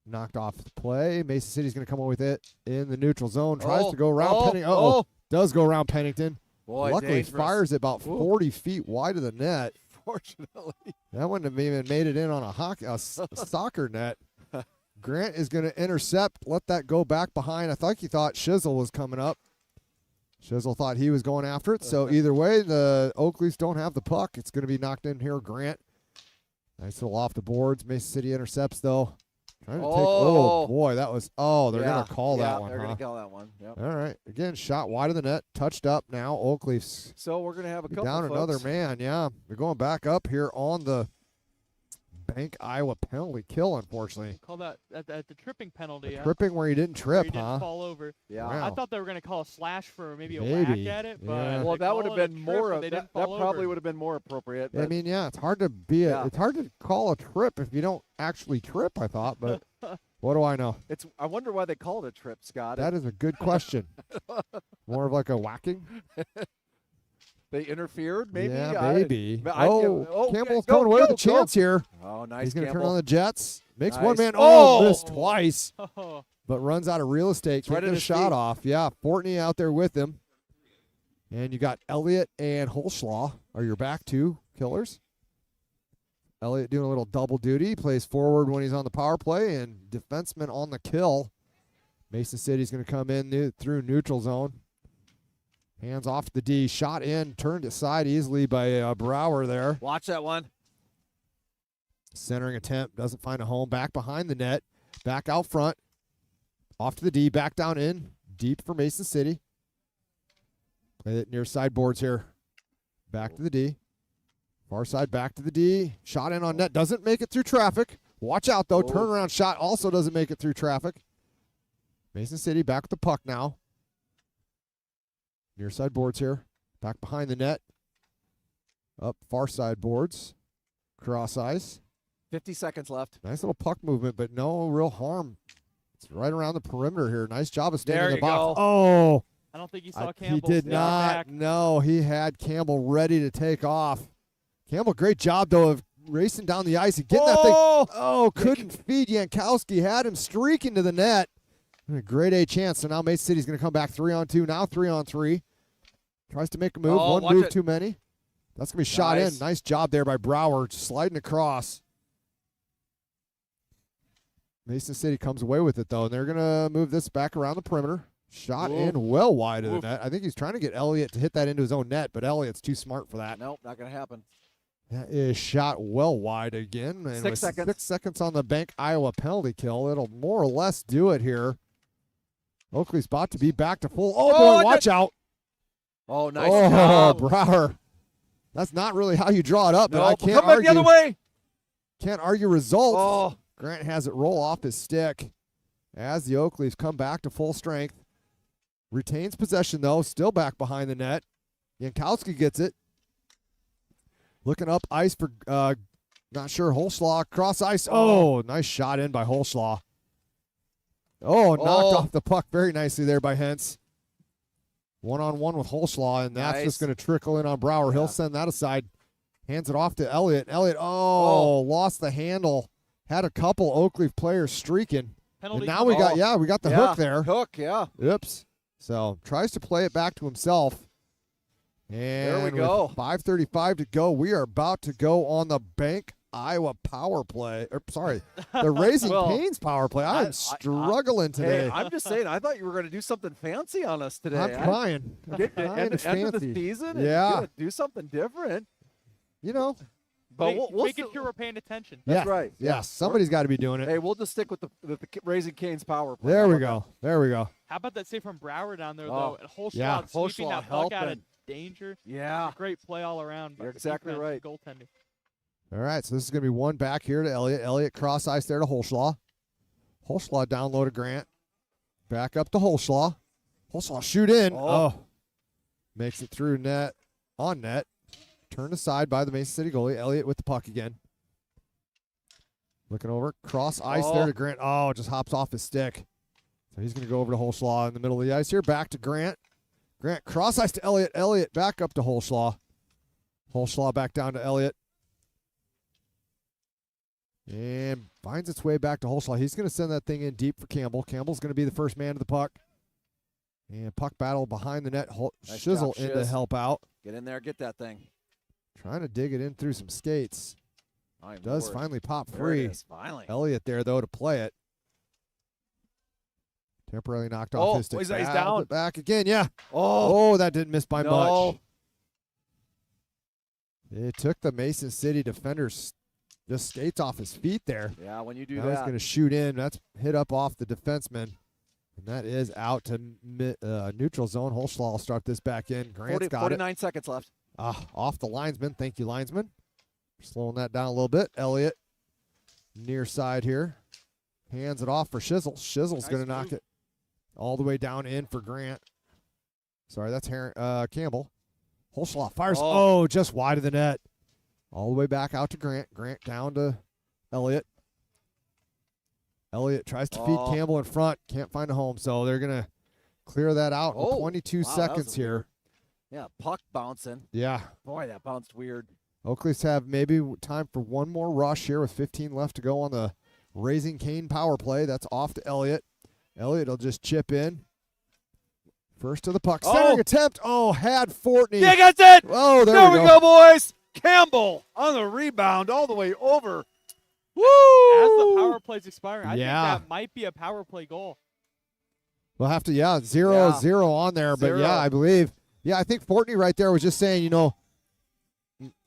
Knocked off the play. Mason City's going to come up with it in the neutral zone. Tries to go around Pennington. Does go around Pennington. Boy, luckily dangerous. fires it about 40 feet wide of the net. Fortunately. That wouldn't have even made it in on a soccer net. Grant is going to intercept, let that go back behind. I think he thought Shizzle was coming up. Shizzle thought he was going after it. So either way, the Oak Leafs don't have the puck. It's going to be knocked in here. Grant. Nice little off the boards. Mason City intercepts, though. Trying to take. Oh, boy. That was. Oh, they're going to call that one. They're going to call that one. Yep. All right. Again, shot wide of the net. Touched up now. Oak Leafs. So we're going to have a couple down folks. Another man. Yeah. We're going back up here on the Bank Iowa penalty kill, unfortunately. Call that at the tripping penalty. Tripping where he didn't trip, he didn't fall over. Yeah. Wow. I thought they were going to call a slash for maybe a whack at it. But well, that would have been more. That probably would have been more appropriate. I mean, it's hard to it's hard to call a trip if you don't actually trip. I thought, but what do I know? I wonder why they call it a trip, Scott. That is a good question. More of like a whacking. They interfered, maybe? Yeah, maybe. Campbell's coming away with a chance here. Oh, nice. He's going to turn on the Jets. Makes nice. one man. Missed twice. But runs out of real estate. Can't get a shot off. Yeah, Fortney out there with him. And you got Elliott and Holschlaw are your back two killers. Elliott doing a little double duty. Plays forward when he's on the power play and defenseman on the kill. Mason City's going to come in through neutral zone. Hands off the D. Shot in. Turned aside easily by Brower there. Watch that one. Centering attempt. Doesn't find a home. Back behind the net. Back out front. Off to the D. Back down in. Deep for Mason City. Play it near sideboards here. Back to the D. Far side back to the D. Shot in on net. Doesn't make it through traffic. Watch out, though. Turnaround shot also doesn't make it through traffic. Mason City back with the puck now. Near side boards here. Back behind the net. Up far side boards. Cross ice. 50 seconds left. Nice little puck movement, but no real harm. It's right around the perimeter here. Nice job of staying There in the you box. go. Oh, I don't think he saw Campbell. he did stay not. back. No, he had Campbell ready to take off. Campbell, great job, though, of racing down the ice and getting that thing. Oh, couldn't feed Jankowski. Had him streaking to the net. And a grade A chance. So now Mason City's going to come back 3-on-2. Now 3-on-3. Tries to make a move. One move too many. That's going to be shot in. Nice job there by Brower, sliding across. Mason City comes away with it, though, and they're going to move this back around the perimeter. Shot in well wide of the net. I think he's trying to get Elliott to hit that into his own net, but Elliott's too smart for that. Nope, not going to happen. That is shot well wide again. And 6 seconds. 6 seconds on the bank Iowa penalty kill, it'll more or less do it here. Oakley's about to be back to full. Oh, boy, watch out. Oh, nice job. Brower. That's not really how you draw it up, but I can't come back the other way. Can't argue results. Oh. Grant has it roll off his stick as the Oakleys come back to full strength. Retains possession, though, still back behind the net. Jankowski gets it. Looking up ice for, not sure, Holschlaw. Cross ice. Oh, nice shot in by Holschlaw. Oh, knocked off the puck very nicely there by Hentz. One-on-one with Holschlaw, and that's just going to trickle in on Brower. He'll send that aside. Hands it off to Elliott. Elliott, lost the handle. Had a couple Oakley players streaking. Penalty. And now we got the hook there. Hook, yeah. Oops. So tries to play it back to himself. And there we go. With 5:35 to go, we are about to go on the Bank Iowa power play. The Raising Cane's power play. I'm struggling today. Hey, I'm just saying, I thought you were going to do something fancy on us today. I'm trying. End of the season? Yeah. Do something different. You know. But making sure we're paying attention. That's right. Yes, somebody's got to be doing it. Hey, we'll just stick with the Raising Cane's power play. There we go. There we go. How about that save from Brower down there, though? And Holschlaw sweeping that puck out of danger. Yeah. Great play all around. You're exactly right. Goaltending. All right, so this is going to be one back here to Elliott. Elliott cross ice there to Holschlaw. Holschlaw down low to Grant. Back up to Holschlaw. Holschlaw shoot in. Makes it through net. On net. Turned aside by the Mason City goalie. Elliott with the puck again. Looking over. Cross ice there to Grant. Oh, just hops off his stick. So he's going to go over to Holschlaw in the middle of the ice here. Back to Grant. Grant cross ice to Elliott. Elliott back up to Holschlaw. Holschlaw back down to Elliott. And finds its way back to Holschlaw. He's going to send that thing in deep for Campbell. Campbell's going to be the first man to the puck. And puck battle behind the net. Nice Shizzle job, in to help out. Get in there, get that thing. Trying to dig it in through some skates. Does finally pop free. There it is, finally. Elliott there, though, to play it. Temporarily knocked off his stick. He's down. Back again, yeah. Oh, that didn't miss by much. It took the Mason City defenders just skates off his feet there. Yeah, when you do now that. He's going to shoot in. That's hit up off the defenseman. And that is out to neutral zone. Holschlaw will start this back in. Grant's got 49 seconds left. Off the linesman. Thank you, linesman. Slowing that down a little bit. Elliott near side here. Hands it off for Shizzle. Shizzle's going to knock it all the way down in for Grant. Sorry, that's Campbell. Holschlaw fires. Just wide of the net. All the way back out to Grant. Grant down to Elliott. Elliott tries to feed Campbell in front. Can't find a home, so they're going to clear that out in 22 seconds here. Yeah, puck bouncing. Yeah. Boy, that bounced weird. Oakleys have maybe time for one more rush here with 15 left to go on the Raising Cane power play. That's off to Elliott. Elliott will just chip in. First to the puck. Centering attempt. Had Fortney. Yeah, that's it. Oh, there we go, boys. Campbell on the rebound all the way over. Woo! As the power play's expiring, I think that might be a power play goal. We'll have to, 0-0 on there. But, I believe. Yeah, I think Fortney right there was just saying,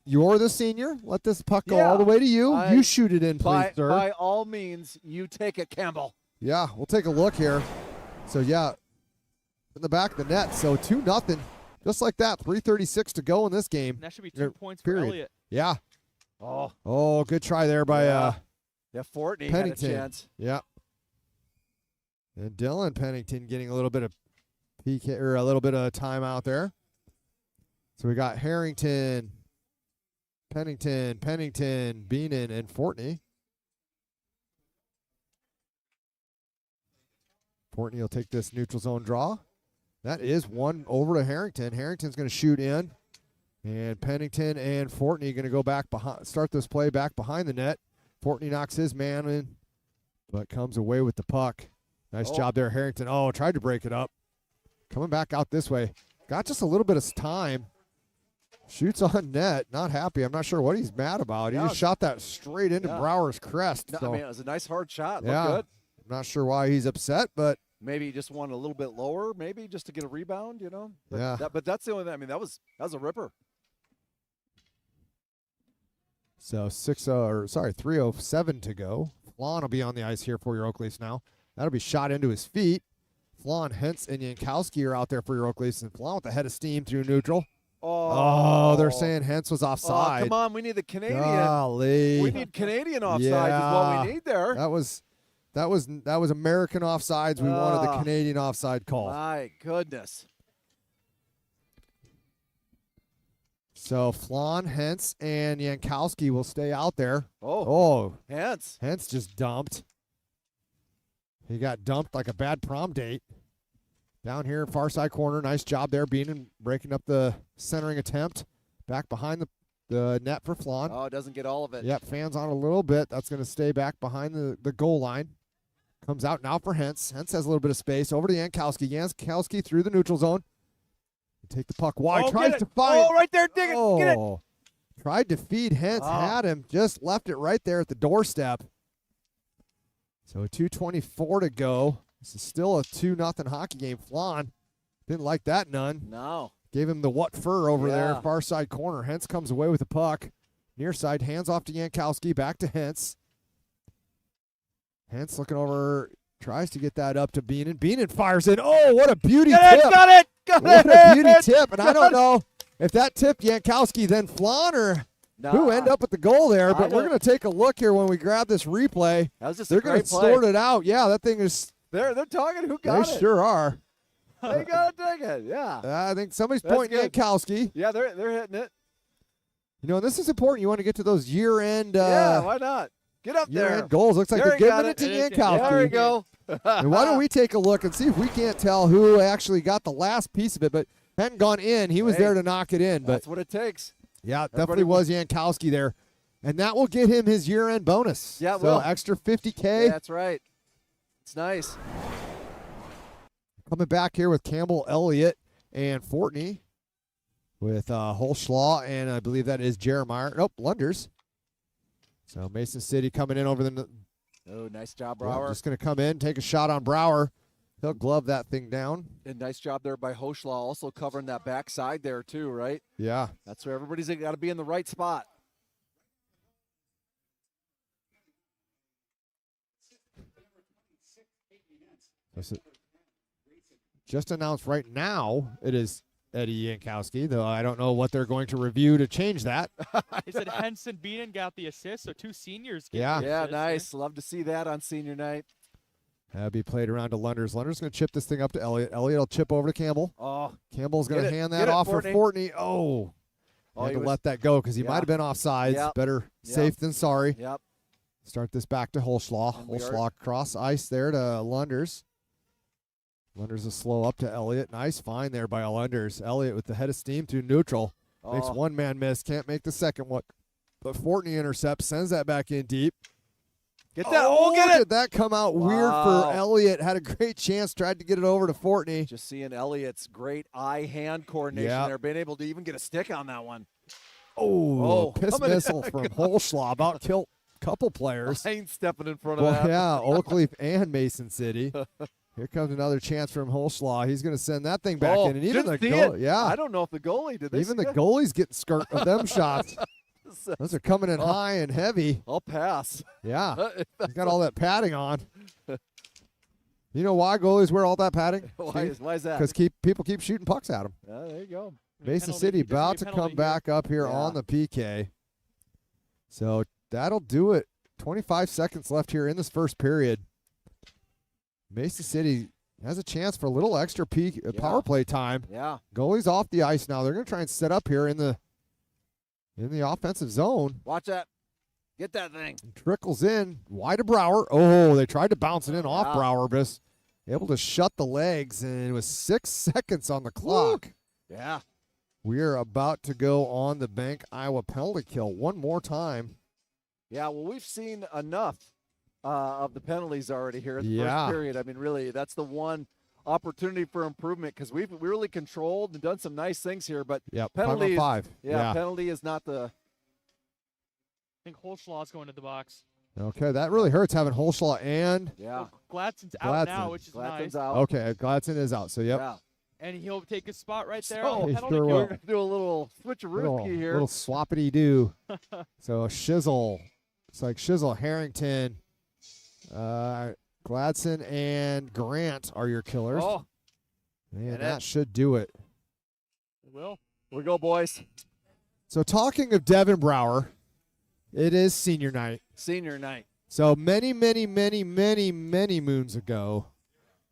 you're the senior. Let this puck go all the way to you. You shoot it in, please, sir. By all means, you take it, Campbell. Yeah, we'll take a look here. So, in the back of the net. So, 2-0. Just like that. 3:36 to go in this game. And that should be 2 points for Elliott. Yeah. Oh, good try there by Fortney Pennington. had a chance. Yeah. And Dylan Pennington getting a little bit of PK or a little bit of time out there. So we got Harrington, Pennington, Beenan, and Fortney. Fortney will take this neutral zone draw. That is one over to Harrington. Harrington's going to shoot in. And Pennington and Fortney going to go back behind, start this play back behind the net. Fortney knocks his man in, but comes away with the puck. Nice job there, Harrington. Oh, tried to break it up. Coming back out this way. Got just a little bit of time. Shoots on net. Not happy. I'm not sure what he's mad about. He just shot that straight into Brower's crest. No, so. I mean, it was a nice hard shot. Yeah. Looked good. I'm not sure why he's upset, but. Maybe he just wanted a little bit lower, maybe just to get a rebound, you know? But yeah. But that's the only thing. I mean, that was a ripper. So 3:07 to go. Flan will be on the ice here for your Oak Leafs now. That'll be shot into his feet. Flan, Hentz, and Yankowski are out there for your Oak Leafs. And Flan with the head of steam through neutral. Oh, they're saying Hentz was offside. Oh, come on, we need the Canadian. Golly. We need Canadian offside is what we need there. That was American offsides. We wanted the Canadian offside call. My goodness. So Flan, Hentz, and Yankowski will stay out there. Hentz. Hentz just dumped. He got dumped like a bad prom date. Down here, far side corner. Nice job there, breaking up the centering attempt. Back behind the net for Flan. Oh, it doesn't get all of it. Yep, fans on a little bit. That's going to stay back behind the goal line. Comes out now for Hentz. Hentz has a little bit of space. Over to Yankowski. Yankowski through the neutral zone. Take the puck wide. Tries to find. Oh, right there. Dig it. Get it. Tried to feed Hentz. Had him. Just left it right there at the doorstep. So 2:24 to go. This is still a 2-0 hockey game. Flan didn't like that none. No. Gave him the what fur over there, far side corner. Hentz comes away with the puck. Near side, hands off to Yankowski. Back to Hentz. Hentz looking over, tries to get that up to Beenan. Beenan fires in. Oh, what a beauty tip. Got it. What a beauty tip. And I don't know if that tipped Yankowski, then Flan, or who end up with the goal there. But we're going to take a look here when we grab this replay. That was just They're going to sort it out. Yeah, that thing is. They're talking who got it. They sure are. They got to take it, yeah. I think somebody's pointing Yankowski. Yeah, they're hitting it. You know, and this is important. You want to get to those year-end. Yeah, why not? Get up there. Year-end goals. Looks like they're giving it to Yankowski. There we go. And why don't we take a look and see if we can't tell who actually got the last piece of it, but hadn't gone in. He was there to knock it in. But that's what it takes. Yeah, definitely was Yankowski there. And that will get him his year-end bonus. Yeah, so extra $50K. Yeah, that's right. It's nice. Coming back here with Campbell, Elliott, and Fortney. With Holschlaw, and I believe that is Jeremiah. Nope, Lunders. So Mason City coming in over the. Oh, nice job, Brower. Just going to come in, take a shot on Brower. He'll glove that thing down. And nice job there by Holschlaw, also covering that backside there too, right? Yeah. That's where everybody's got to be in the right spot. Just announced right now, it is Eddie Yankowski, though I don't know what they're going to review to change that. They said Henson Beenan got the assist, so two seniors get the assist. Nice. Love to see that on senior night. Abby played around to Lunders. Lunders going to chip this thing up to Elliott. Elliott will chip over to Campbell. Oh, Campbell's going to hand that off for Fortney. Oh, had to let that go because he might have been offsides. Yep. Better safe than sorry. Yep. Start this back to Holschlaw. Holschlaw cross ice there to Lunders. Lunders is slow up to Elliott. Nice find there by Lunders. Elliott with the head of steam through neutral. Makes one man miss. Can't make the second one. But Fortney intercepts. Sends that back in deep. Get that. Oh, get it. Did that come out weird for Elliott? Had a great chance. Tried to get it over to Fortney. Just seeing Elliott's great eye-hand coordination there. Being able to even get a stick on that one. Piss missile from Holschlaw. About killed a couple players. I ain't stepping in front of that. Yeah, Oakleaf and Mason City. Here comes another chance from Holschlaw. He's going to send that thing back in. And even the goalie, I don't know if the goalie did. Even the goalie's getting skirt of them shots. Those are coming in high and heavy. I'll pass. Yeah. He's got all that padding on. You know why goalies wear all that padding? Why is that? Because people keep shooting pucks at them. There you go. Mason City about to come back up here on the PK. So that'll do it. 25 seconds left here in this first period. Mesa City has a chance for a little extra power play time. Yeah. Goalie's off the ice now. They're going to try and set up here in the offensive zone. Watch that. Get that thing. Trickles in. Wide to Brower. Oh, they tried to bounce it in off Brower, but able to shut the legs, and it was 6 seconds on the clock. Woo. Yeah. We are about to go on the Bank Iowa penalty kill one more time. Yeah, well, we've seen enough of the penalties already here in the first period. I mean, really, that's the one opportunity for improvement because we really controlled and done some nice things here. But penalty, 5-on-5. Yeah, penalty is not the. I think Holschlaw's going to the box. Okay, that really hurts having Holschlaw and Gladson's out now, which is nice. Out. Okay, Gladson is out. So Yeah. And he'll take his spot right there. Oh, on the penalty kill. We're going to do a little switcheroo here. Little swappity-doo. So Shizzle. It's like Shizzle, Harrington, Gladson, and Grant are your killers. Oh. Man, that should do it. It will. Here we go, boys. So talking of Devin Brower, it is senior night. Senior night. So many, many, many, many, many moons ago,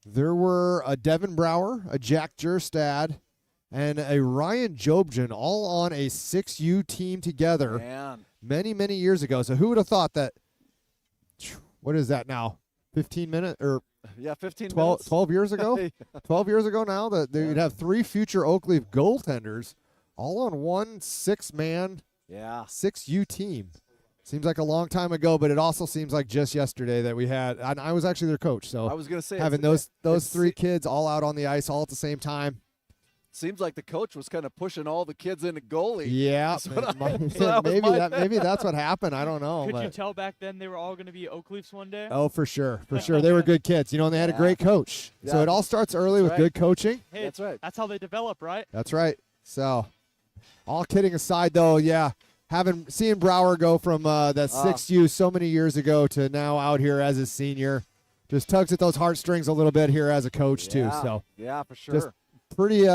there were a Devin Brower, a Jack Jerstad, and a Ryan Jobjan all on a 6U team together. Man. Many, many years ago. So who would have thought that, what is that now, 15 minutes or 15 12, minutes. 12 years ago? 12 years ago now that they'd have 3 future Oakleaf goaltenders all on one 6-man 6U team. Seems like a long time ago, but it also seems like just yesterday that we had, and I was actually their coach. So I was going to say having those 3 kids all out on the ice all at the same time. Seems like the coach was kind of pushing all the kids into goalie. Yeah, maybe that's what happened. I don't know. Could you tell back then they were all going to be Oakleafs one day? Oh, for sure. They were good kids, and they had a great coach. Yeah. So it all starts early with good coaching. Hey, that's right. That's how they develop, right? That's right. So, all kidding aside, though, seeing Brower go from that 6U so many years ago to now out here as a senior, just tugs at those heartstrings a little bit here as a coach too. So yeah, for sure. Just pretty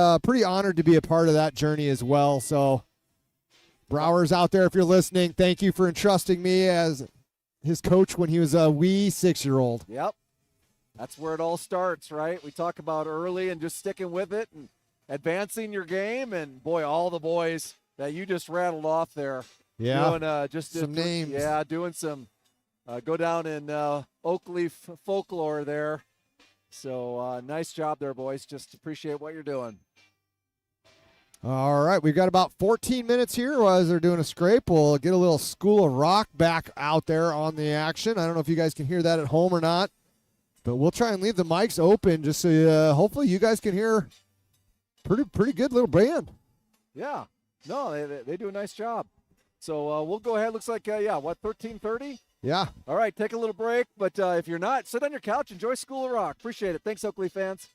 honored to be a part of that journey as well. So Brower's out there, if you're listening, thank you for entrusting me as his coach when he was a wee 6-year-old. Yep, that's where it all starts, right? We talk about early and just sticking with it and advancing your game, and boy, all the boys that you just rattled off there. Yeah. Doing some names. Yeah, doing some go down in Oakleaf folklore there. So nice job there, boys. Just appreciate what you're doing. All right, we've got about 14 minutes here as they're doing a scrape. We'll get a little School of Rock back out there on the action. I don't know if you guys can hear that at home or not, but we'll try and leave the mics open just so hopefully you guys can hear pretty good little band. Yeah. No, they do a nice job. So we'll go ahead. Looks like, 13:30? Yeah. All right, take a little break. But if you're not, sit on your couch, enjoy School of Rock. Appreciate it. Thanks, Oakley fans.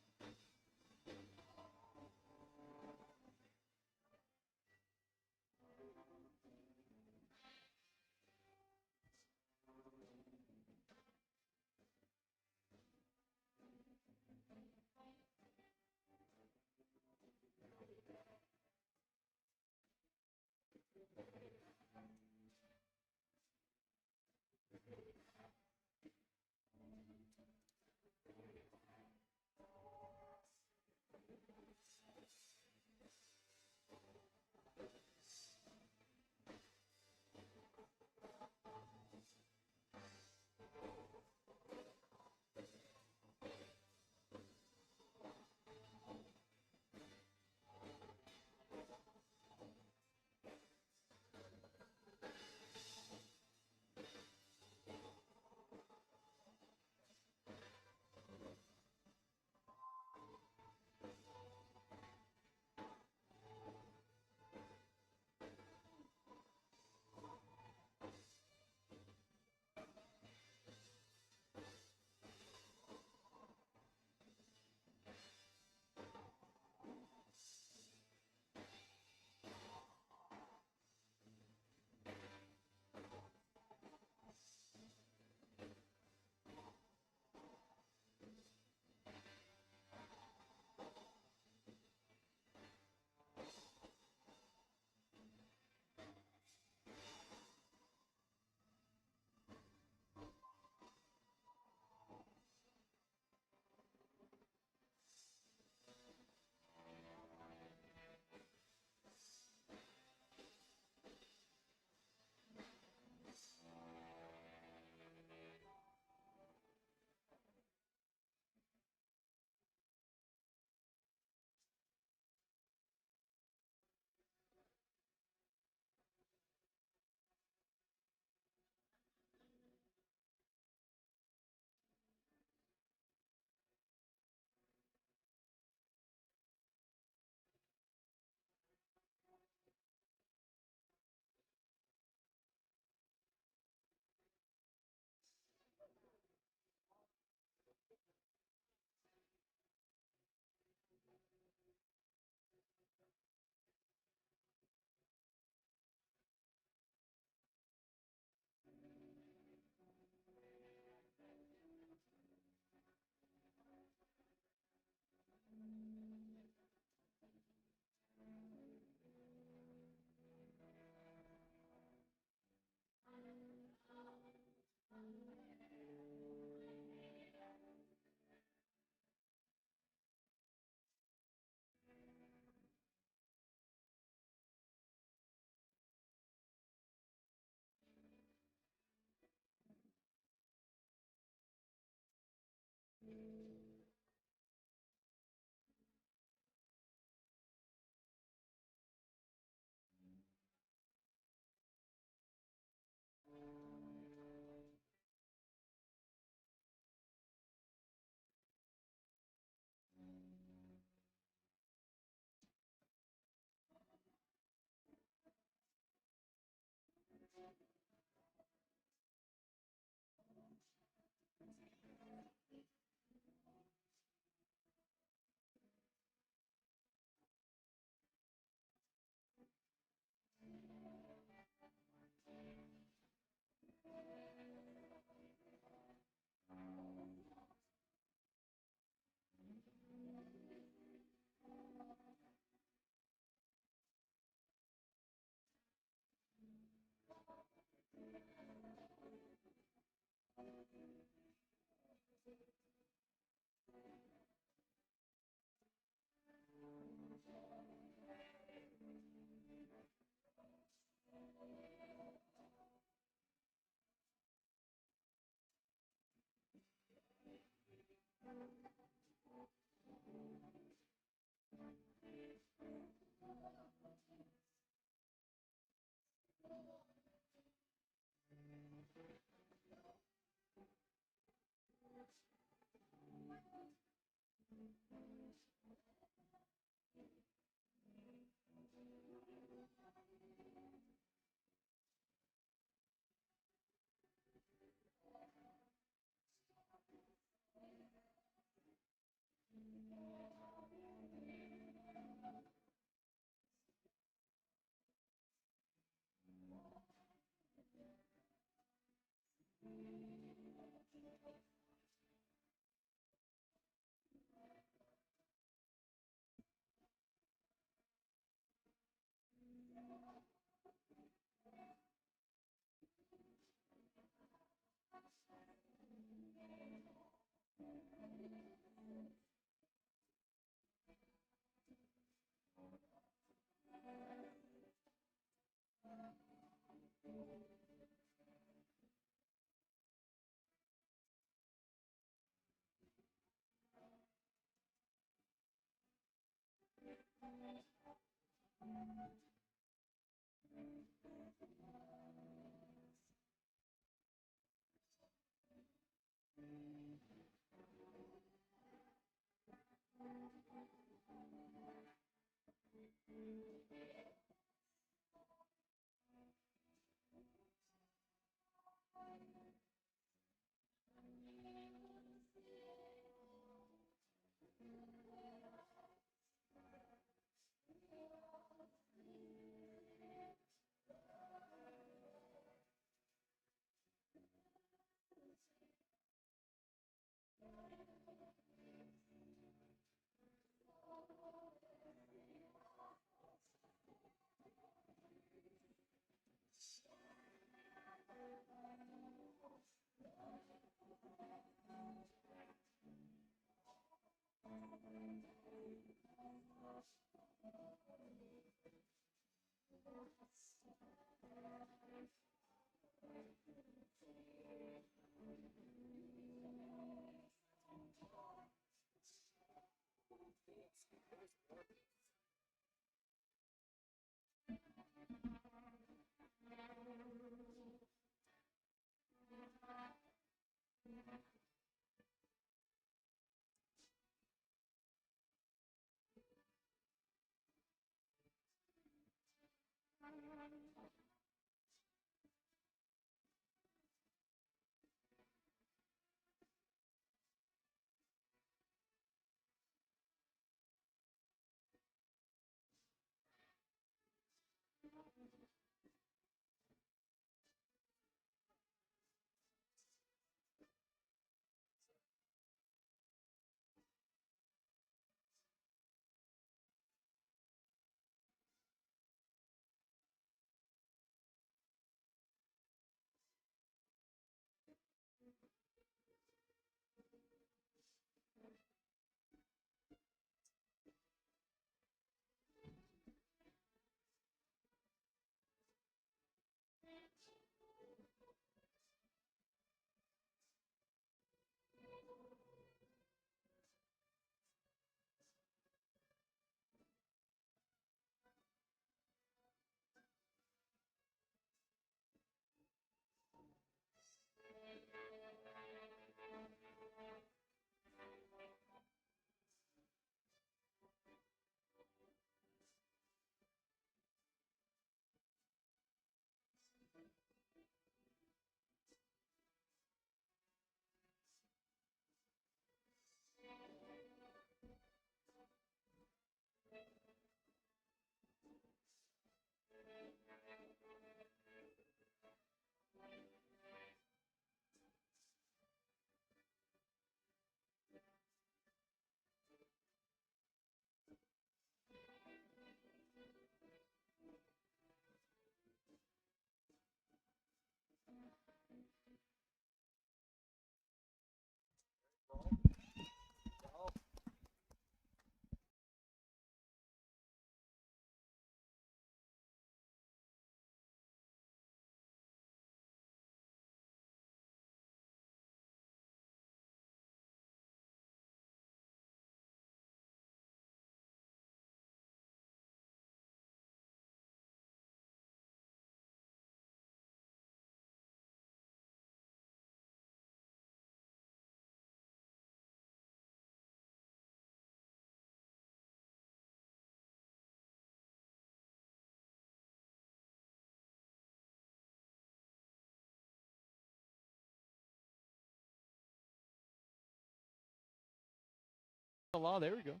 the law. There we go.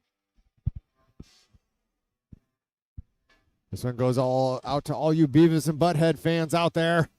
This one goes all out to all you Beavis and Butthead fans out there.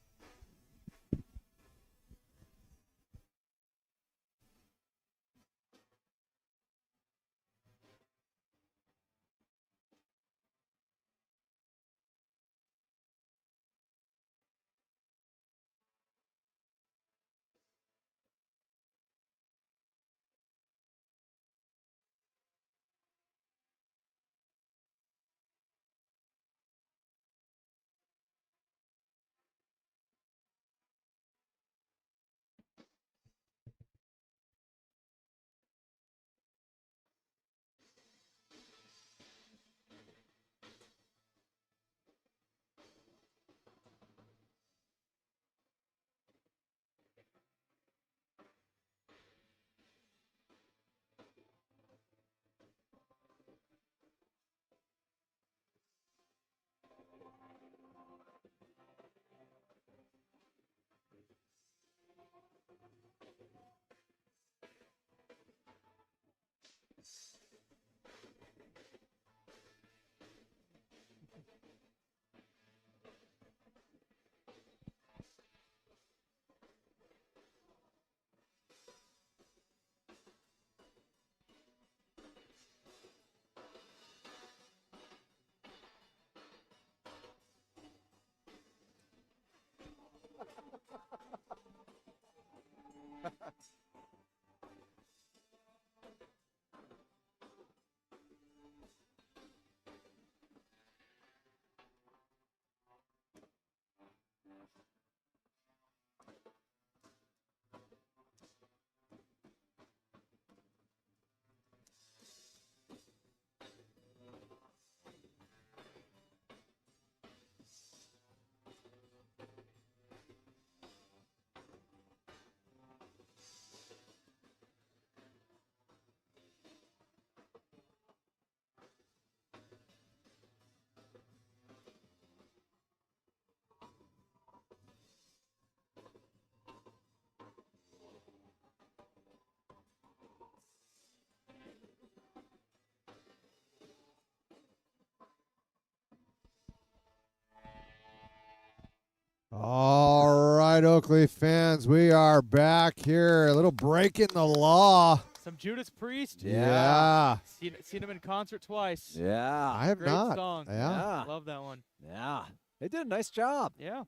All right, Oakley fans, we are back here. A little break in the law. Some Judas Priest. Yeah. Seen him in concert twice. Yeah. I have Great not. song. Yeah. Love that one. Yeah. They did a nice job. Yeah.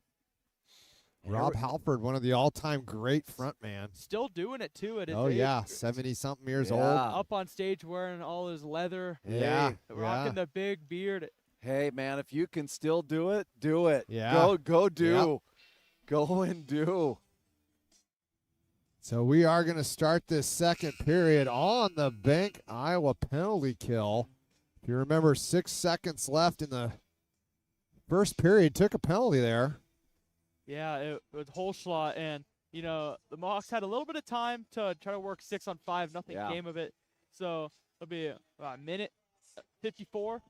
Rob Halford, one of the all-time great frontman. Still doing it, too, at his Oh, age. yeah, 70-something years old. Up on stage wearing all his leather. Yeah. Rocking the big beard. Hey, man, if you can still do it, do it. Yeah. Go do. Yep. Go and do. So we are going to start this second period on the Bank Iowa penalty kill. If you remember, 6 seconds left in the first period, took a penalty there. Yeah, it was Holschlaw, and, you know, the Mohawks had a little bit of time to try to work 6 on 5. Nothing came of it. So it'll be about a minute 54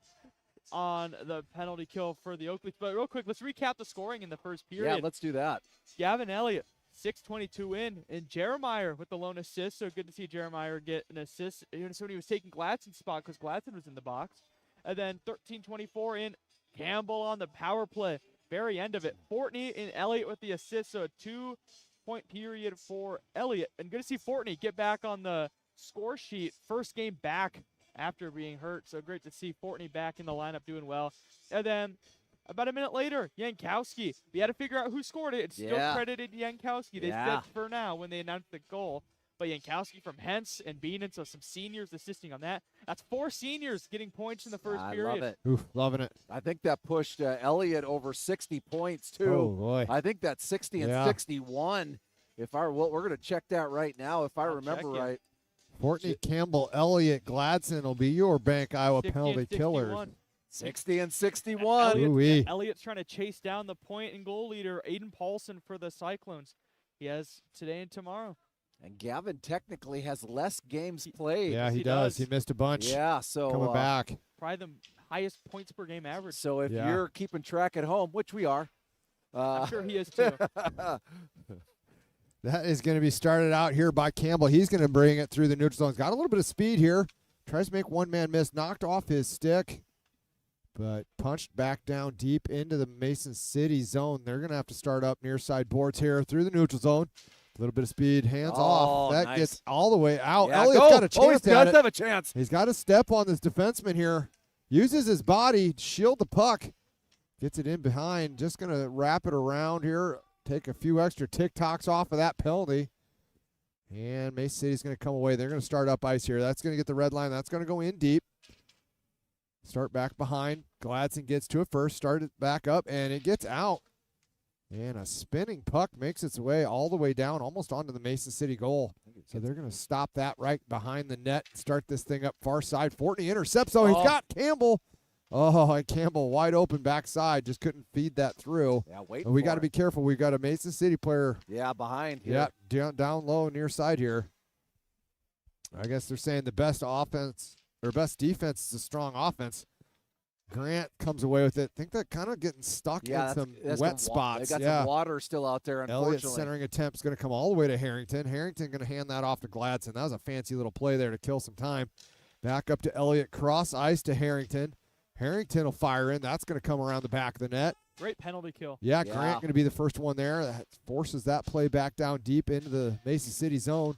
on the penalty kill for the Oakleys. But real quick, let's recap the scoring in the first period. Yeah, let's do that. Gavin Elliott, 6:22 in, and Jeremiah with the lone assist. So good to see Jeremiah get an assist. Even so, he was taking Gladson's spot because Gladson was in the box. And then 13:24 in, Campbell on the power play. Very end of it. Fortney and Elliott with the assist. So a 2-point period for Elliott. And good to see Fortney get back on the score sheet. First game back after being hurt. So great to see Fortney back in the lineup doing well. And then about a minute later, Yankowski. We had to figure out who scored it. It's still credited Yankowski. They said for now when they announced the goal. But Yankowski from Hentz and Beenan, so some seniors assisting on that. That's 4 seniors getting points in the first period. I love it. Oof, loving it. I think that pushed Elliott over 60 points, too. Oh, boy. I think that's 60 and 61. We're going to check that right now if I remember right. Fortney, Campbell, Elliott, Gladson will be your Bank Iowa penalty killers. 60 and 61. Elliott's trying to chase down the point and goal leader, Aiden Paulson, for the Cyclones. He has today and tomorrow. And Gavin technically has less games played. Yeah, he does. He missed a bunch. Yeah, so coming back. Probably the highest points per game average. So if you're keeping track at home, which we are. I'm sure he is too. That is going to be started out here by Campbell. He's going to bring it through the neutral zone. He's got a little bit of speed here. Tries to make one man miss. Knocked off his stick, but punched back down deep into the Mason City zone. They're going to have to start up near side boards here through the neutral zone. A little bit of speed, hands off. That gets all the way out. Yeah, Elliott's got a chance he at does it. have a chance. He's got to step on this defenseman here. Uses his body to shield the puck. Gets it in behind. Just going to wrap it around here. Take a few extra TikToks off of that penalty. And Mason City's going to come away. They're going to start up ice here. That's going to get the red line. That's going to go in deep. Start back behind. Gladson gets to it first. Start it back up, and it gets out. And a spinning puck makes its way all the way down, almost onto the Mason City goal. So they're going to stop that right behind the net, start this thing up far side. Fortney intercepts, so he's got Campbell. Oh, and Campbell wide open backside. Just couldn't feed that through. Yeah, wait. We got to be careful. We've got a Mason City player. Yeah, behind here. Yeah, down low near side here. I guess they're saying the best offense or best defense is a strong offense. Grant comes away with it. I think they're kind of getting stuck in some wet spots. They got some water still out there, unfortunately. Elliott's centering attempt is going to come all the way to Harrington. Harrington going to hand that off to Gladson. That was a fancy little play there to kill some time. Back up to Elliott. Cross ice to Harrington. Harrington will fire in. That's going to come around the back of the net. Great penalty kill. Yeah, Grant going to be the first one there. That forces that play back down deep into the Mason City zone.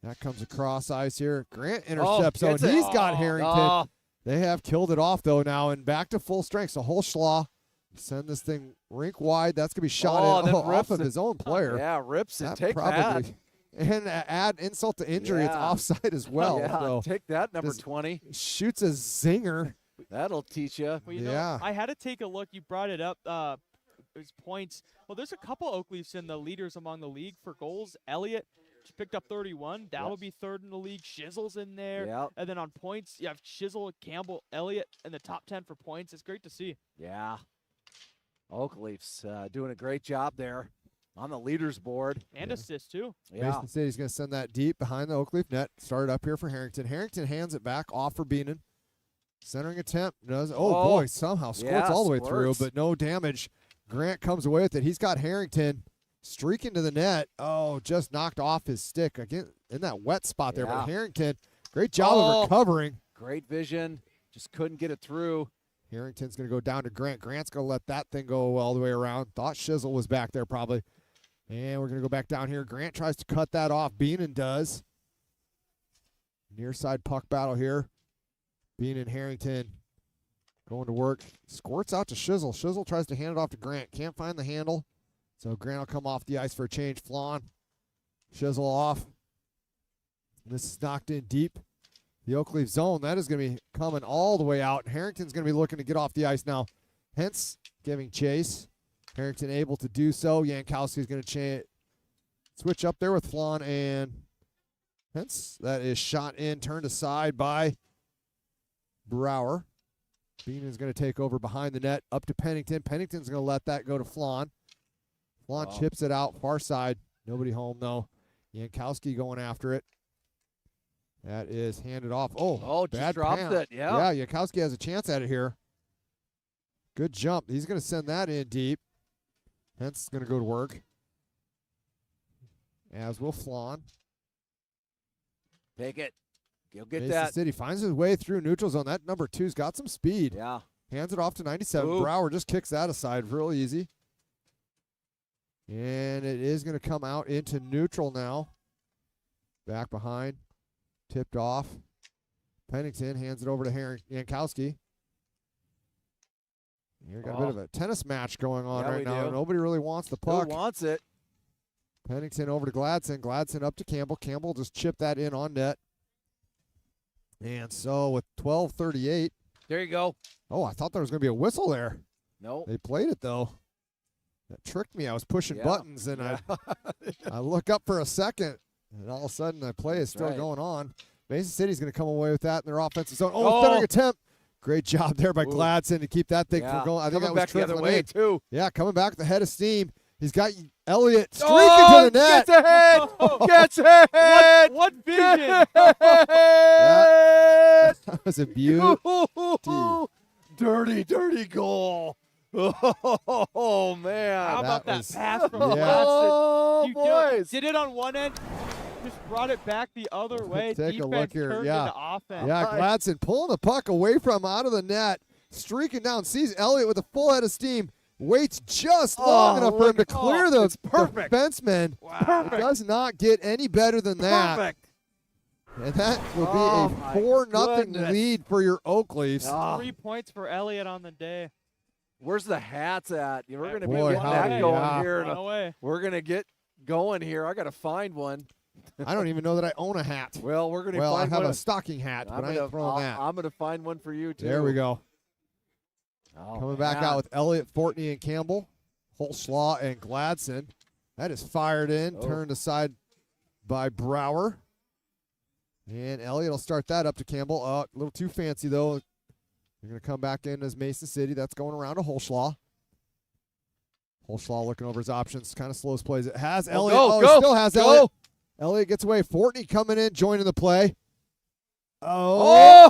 That comes across ice here. Grant intercepts. He's got Harrington. They have killed it off, though, now, and back to full strength. So Holschlaw send this thing rink wide. That's going to be shot off of his own player. Yeah, rips it. Take that. And add insult to injury, it's offside as well. So take that, number 20. Shoots a zinger. That'll teach you. Well, you know, I had to take a look. You brought it up. His points. Well, there's a couple Oakleafs in the leaders among the league for goals. Elliott just picked up 31. That'll be third in the league. Shizzle's in there. Yep. And then on points, you have Shizzle, Campbell, Elliott in the top 10 for points. It's great to see. Yeah. Oakleafs doing a great job there on the leaders board. And assists, too. Yeah. Mason City's going to send that deep behind the Oakleaf net. Start up here for Harrington. Harrington hands it back off for Beenan. Centering attempt. Boy, somehow squirts all the way through, but no damage. Grant comes away with it. He's got Harrington streaking to the net. Oh, just knocked off his stick. Again, in that wet spot there. But Harrington, great job of recovering. Great vision. Just couldn't get it through. Harrington's going to go down to Grant. Grant's going to let that thing go all the way around. Thought Shizzle was back there probably. And we're going to go back down here. Grant tries to cut that off. Beenan does. Near side puck battle here. Beenan, Harrington going to work. Squirts out to Shizzle. Shizzle tries to hand it off to Grant. Can't find the handle. So Grant will come off the ice for a change. Flan. Shizzle off. This is knocked in deep. The Oakleaf zone. That is going to be coming all the way out. Harrington's going to be looking to get off the ice now. Hence giving chase. Harrington able to do so. Yankowski's going to switch up there with Flan and Hence that is shot in, turned aside by Brower. Beenan's going to take over behind the net, up to Pennington. Pennington's going to let that go to Flan. Flan chips it out, far side. Nobody home, though. Yankowski going after it. That is handed off. Just dropped it, Yeah, Yankowski has a chance at it here. Good jump. He's going to send that in deep. Hence is going to go to work. As will Flan. Take it. Go get Mason that. City finds his way through neutral zone. That number 2's got some speed. Yeah. Hands it off to 97. Ooh. Brower just kicks that aside real easy. And it is going to come out into neutral now. Back behind. Tipped off. Pennington hands it over to Yankowski. You've got a bit of a tennis match going on right now. Do. Nobody really wants the puck. Who wants it? Pennington over to Gladson. Gladson up to Campbell. Campbell just chipped that in on net. And so with 12:38. There you go. Oh, I thought there was going to be a whistle there. No. They played it, though. That tricked me. I was pushing buttons, and I look up for a second, and all of a sudden the play is still going on. Mason City's going to come away with that in their offensive zone. Centering attempt. Great job there by Gladson to keep that thing from going. I think that was back the other way, too. Yeah, coming back with the head of steam. He's got Elliott streaking to the net. Gets ahead! Gets ahead! What vision! That was a beauty. Dirty, dirty goal. Oh, man. How about that pass from Yeah. Gladson? Oh, boys. Did it on one end, just brought it back the other way. Take a Defense look here. turned Yeah. into offense. Yeah, Gladson pulling the puck away from out of the net, streaking down, sees Elliott with a full head of steam, waits just long enough for him to clear the defenseman. Wow. It does not get any better than that. Perfect. And that will be a 4-0 lead for your Oak Leafs. 3 points for Elliott on the day. Where's the hats at? We're going to be Boy, getting that howdy, going here. Run away. We're going to get going here. I got to find one. I don't even know that I own a hat. Well, we're going to Well, I find have one. a stocking hat, but I ain't throwing that. I'm going to find one for you, too. There we go. Oh, Coming back out with Elliott, Fortney, and Campbell. Holslaw and Gladson. That is fired in, turned aside by Brower. And Elliott will start that up to Campbell. A little too fancy, though. They're going to come back in as Mason City. That's going around to Holslaw. Holslaw looking over his options. Kind of slows plays. It has Elliott. Go, he still has go. Elliott. Elliott gets away. Fortney coming in, joining the play. Oh!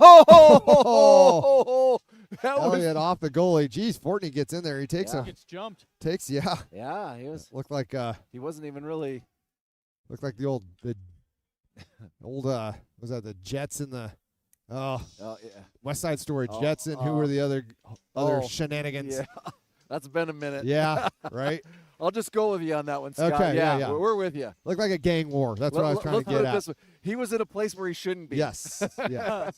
Elliott off the goalie. Jeez, Fortney gets in there. He takes Gets jumped. Yeah, he was. Looked like He wasn't even really. looked like the old was that the Jets and the Yeah. West Side Story Jets and who were the other shenanigans? Yeah, that's been a minute. Yeah, right. I'll just go with you on that one, Scott. Okay, yeah. We're with you. Looked like a gang war. That's what I was trying to get at. He was in a place where he shouldn't be. Yes. Yeah.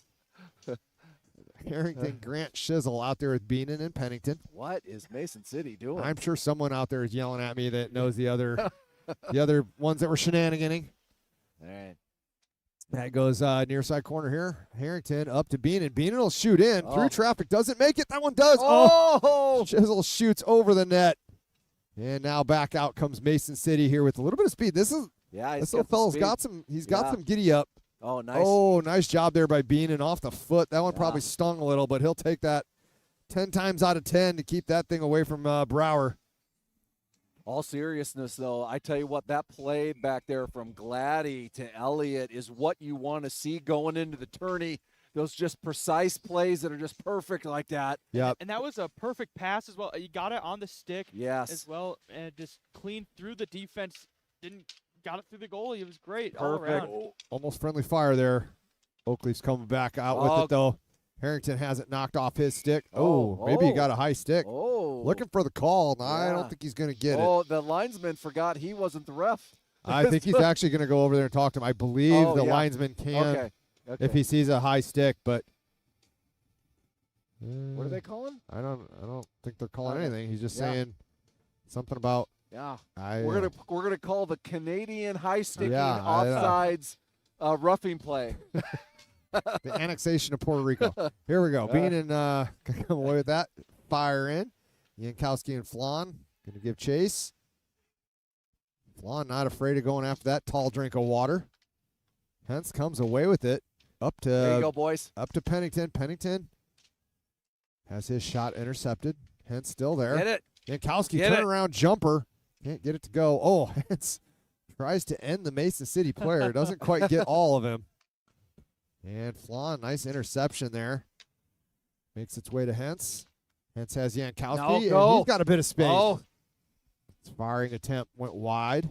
Harrington, Grant, Shizzle out there with Beenan and Pennington. What is Mason City doing? I'm sure someone out there is yelling at me that knows the other ones that were shenaniganing. All right. That goes near side corner here. Harrington up to Beenan. Beenan will shoot in through traffic. Doesn't make it. That one does. Oh! Shizzle shoots over the net. And now back out comes Mason City here with a little bit of speed. This little fella's got some. He's got some giddy up. Oh, nice. Oh, nice job there by Beenan off the foot. That one probably stung a little, but he'll take that 10 times out of 10 to keep that thing away from Brower. All seriousness, though, I tell you what, that play back there from Gladdy to Elliott is what you want to see going into the tourney. Those just precise plays that are just perfect like that. Yep. And that was a perfect pass as well. You got it on the stick as well, and just clean through the defense. Got it through the goalie. It was great all around. Almost friendly fire there. Oakley's coming back out with it, though. Harrington has it knocked off his stick. Maybe he got a high stick. Looking for the call. No, I don't think he's going to get it. The linesman forgot he wasn't the ref. I think he's actually going to go over there and talk to him. I believe the linesman can if he sees a high stick, but what are they calling? I don't think they're calling anything. He's just saying something about we're gonna call the Canadian high sticking offsides roughing play. The annexation of Puerto Rico. Here we go. Beenan come away with that. Fire in. Yankowski and Flan going to give chase. Flan not afraid of going after that tall drink of water. Hence comes away with it. There you go, boys. Up to Pennington. Pennington has his shot intercepted. Hence still there. Get it. Yankowski turnaround jumper. Can't get it to go. Oh, Hence tries to end the Mason City player. Doesn't quite get all of him. And Flan, nice interception there. Makes its way to Hence. Hence has Yankowski. And he's got a bit of space. His firing attempt went wide.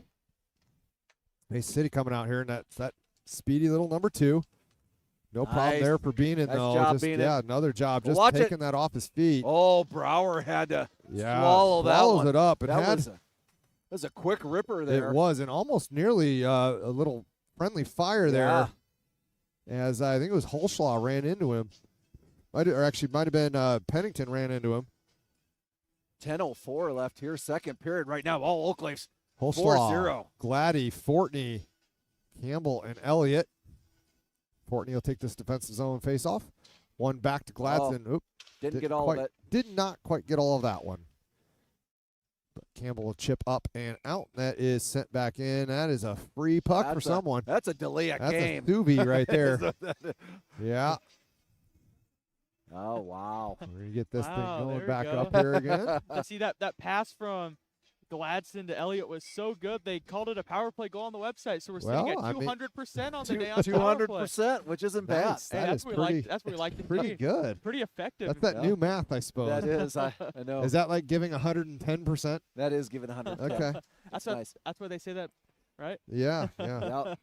Mason City coming out here, and that speedy little number 2. No problem there for Beenan, though. Another job. Just taking that off his feet. Oh, Brower had to swallow that one. Swallows it up. That was a quick ripper there. It was, and almost nearly a little friendly fire there. As I think it was Holslaw ran into him. Might have been Pennington ran into him. 10:04 left here, second period right now. All Oak Leafs. Holslaw, 4-0. Gladdy, Fortney, Campbell, and Elliott. Fortney will take this defensive zone face-off. One back to Gladson. Didn't get all of it. Did not quite get all of that one. But Campbell will chip up and out. That is sent back in. That is a free puck for someone. That's a delay of game. That's a Thuby right there. Yeah. Oh, wow. We're going to get this thing going back up here again. See, that pass from Gladson to Elliott was so good, they called it a power play goal on the website. So we're sitting at 200% on the day on 200%, which isn't bad. That's what we like to pretty see. good. Pretty effective. That's that new math, I suppose. That is, I know. Is that like giving 110%? That is giving 100. Okay. That's what they say that right? Yeah, yeah.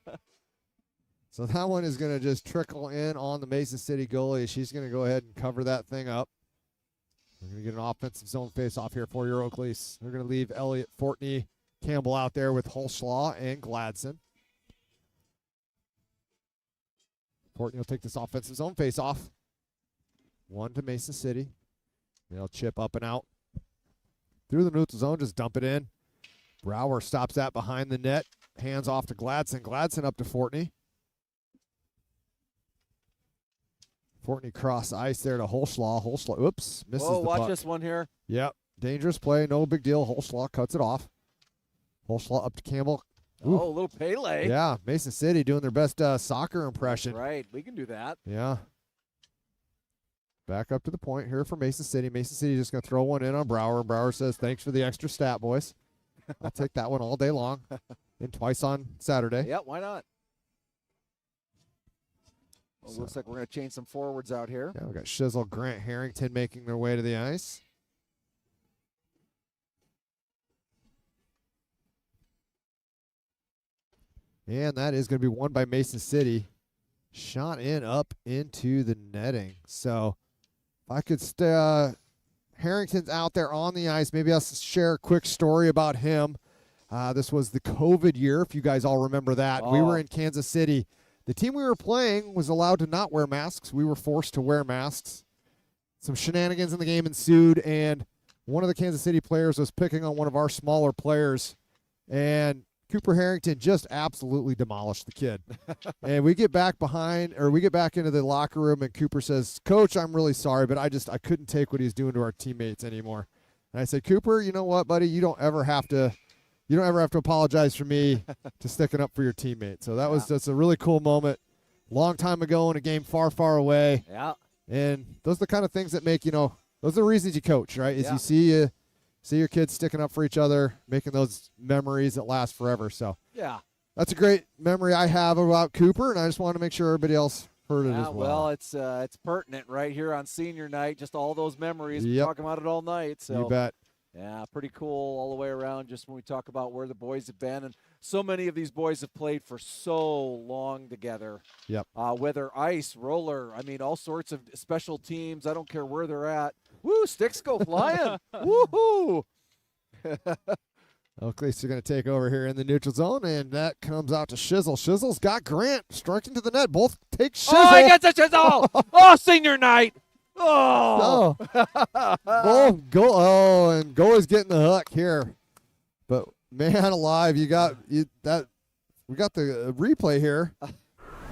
So that one is going to just trickle in on the Mason City goalie. She's going to go ahead and cover that thing up. We're going to get an offensive zone face-off here for your Oakleys. They're going to leave Elliott, Fortney, Campbell out there with Holschlaw and Gladson. Fortney will take this offensive zone face-off. One to Mason City. They'll chip up and out. Through the neutral zone, just dump it in. Brower stops that behind the net. Hands off to Gladson. Gladson up to Fortney. Fortney cross ice there to Holschlaw. Holschlaw, oops, misses the puck. Watch this one here. Yep, dangerous play, no big deal. Holschlaw cuts it off. Holschlaw up to Campbell. Ooh. Oh, a little Pele. Yeah, Mason City doing their best soccer impression. Right, we can do that. Yeah. Back up to the point here for Mason City. Mason City just going to throw one in on Brower. Brower says, thanks for the extra stat, boys. I'll take that one all day long and twice on Saturday. Yeah, why not? Well, looks like we're going to change some forwards out here. Yeah, we got Shizzle, Grant, Harrington making their way to the ice. And that is going to be won by Mason City. Shot in up into the netting. So if I could Harrington's out there on the ice. Maybe I'll share a quick story about him. This was the COVID year, if you guys all remember that. We were in Kansas City. The team we were playing was allowed to not wear masks. We were forced to wear masks. Some shenanigans in the game ensued, and one of the Kansas City players was picking on one of our smaller players, and Cooper Harrington just absolutely demolished the kid. And we get back into the locker room, and Cooper says, Coach, I'm really sorry, but I couldn't take what he's doing to our teammates anymore. And I said, Cooper, you know what, buddy? You don't ever have to apologize for me to sticking up for your teammate. So that was just a really cool moment. Long time ago in a game far, far away. Yeah. And those are the kind of things that make, those are the reasons you coach, right? Is you see your kids sticking up for each other, making those memories that last forever. So yeah, that's a great memory I have about Cooper, and I just want to make sure everybody else heard it as well. Well, it's pertinent right here on senior night, just all those memories. We're talking about it all night. So you bet. Yeah, pretty cool all the way around, just when we talk about where the boys have been. And so many of these boys have played for so long together. Yep. Whether ice, roller, all sorts of special teams. I don't care where they're at. Woo, sticks go flying. Woohoo! Oakleys are going to take over here in the neutral zone, and that comes out to Shizzle. Shizzle's got Grant striking to the net. Both take Shizzle. Oh, he gets a Shizzle! Oh, senior night! Oh! Both go. Oh, and goalie's getting the hook here. But man alive, we got the replay here.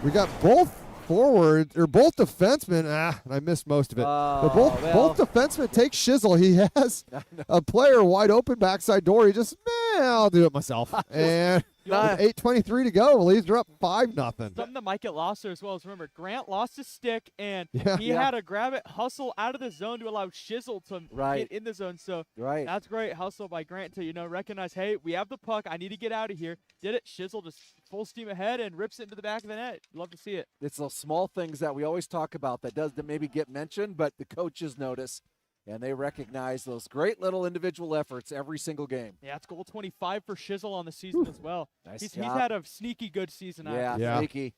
We got both forward or both defensemen. I missed most of it. But both defensemen take Shizzle. He has a player wide open backside door. He just, I'll do it myself. And with 8:23 to go, Leaves are up 5-0. Something that might get lost there as well is, remember, Grant lost his stick, and he had to grab it, hustle out of the zone to allow Shizzle to get in the zone. So that's great hustle by Grant to, recognize, hey, we have the puck. I need to get out of here. Did it. Shizzle just full steam ahead and rips it into the back of the net. Love to see it. It's those small things that we always talk about that maybe get mentioned, but the coaches notice. And they recognize those great little individual efforts every single game. Yeah, it's goal 25 for Shizzle on the season as well. Nice He's had a sneaky good season. Sneaky.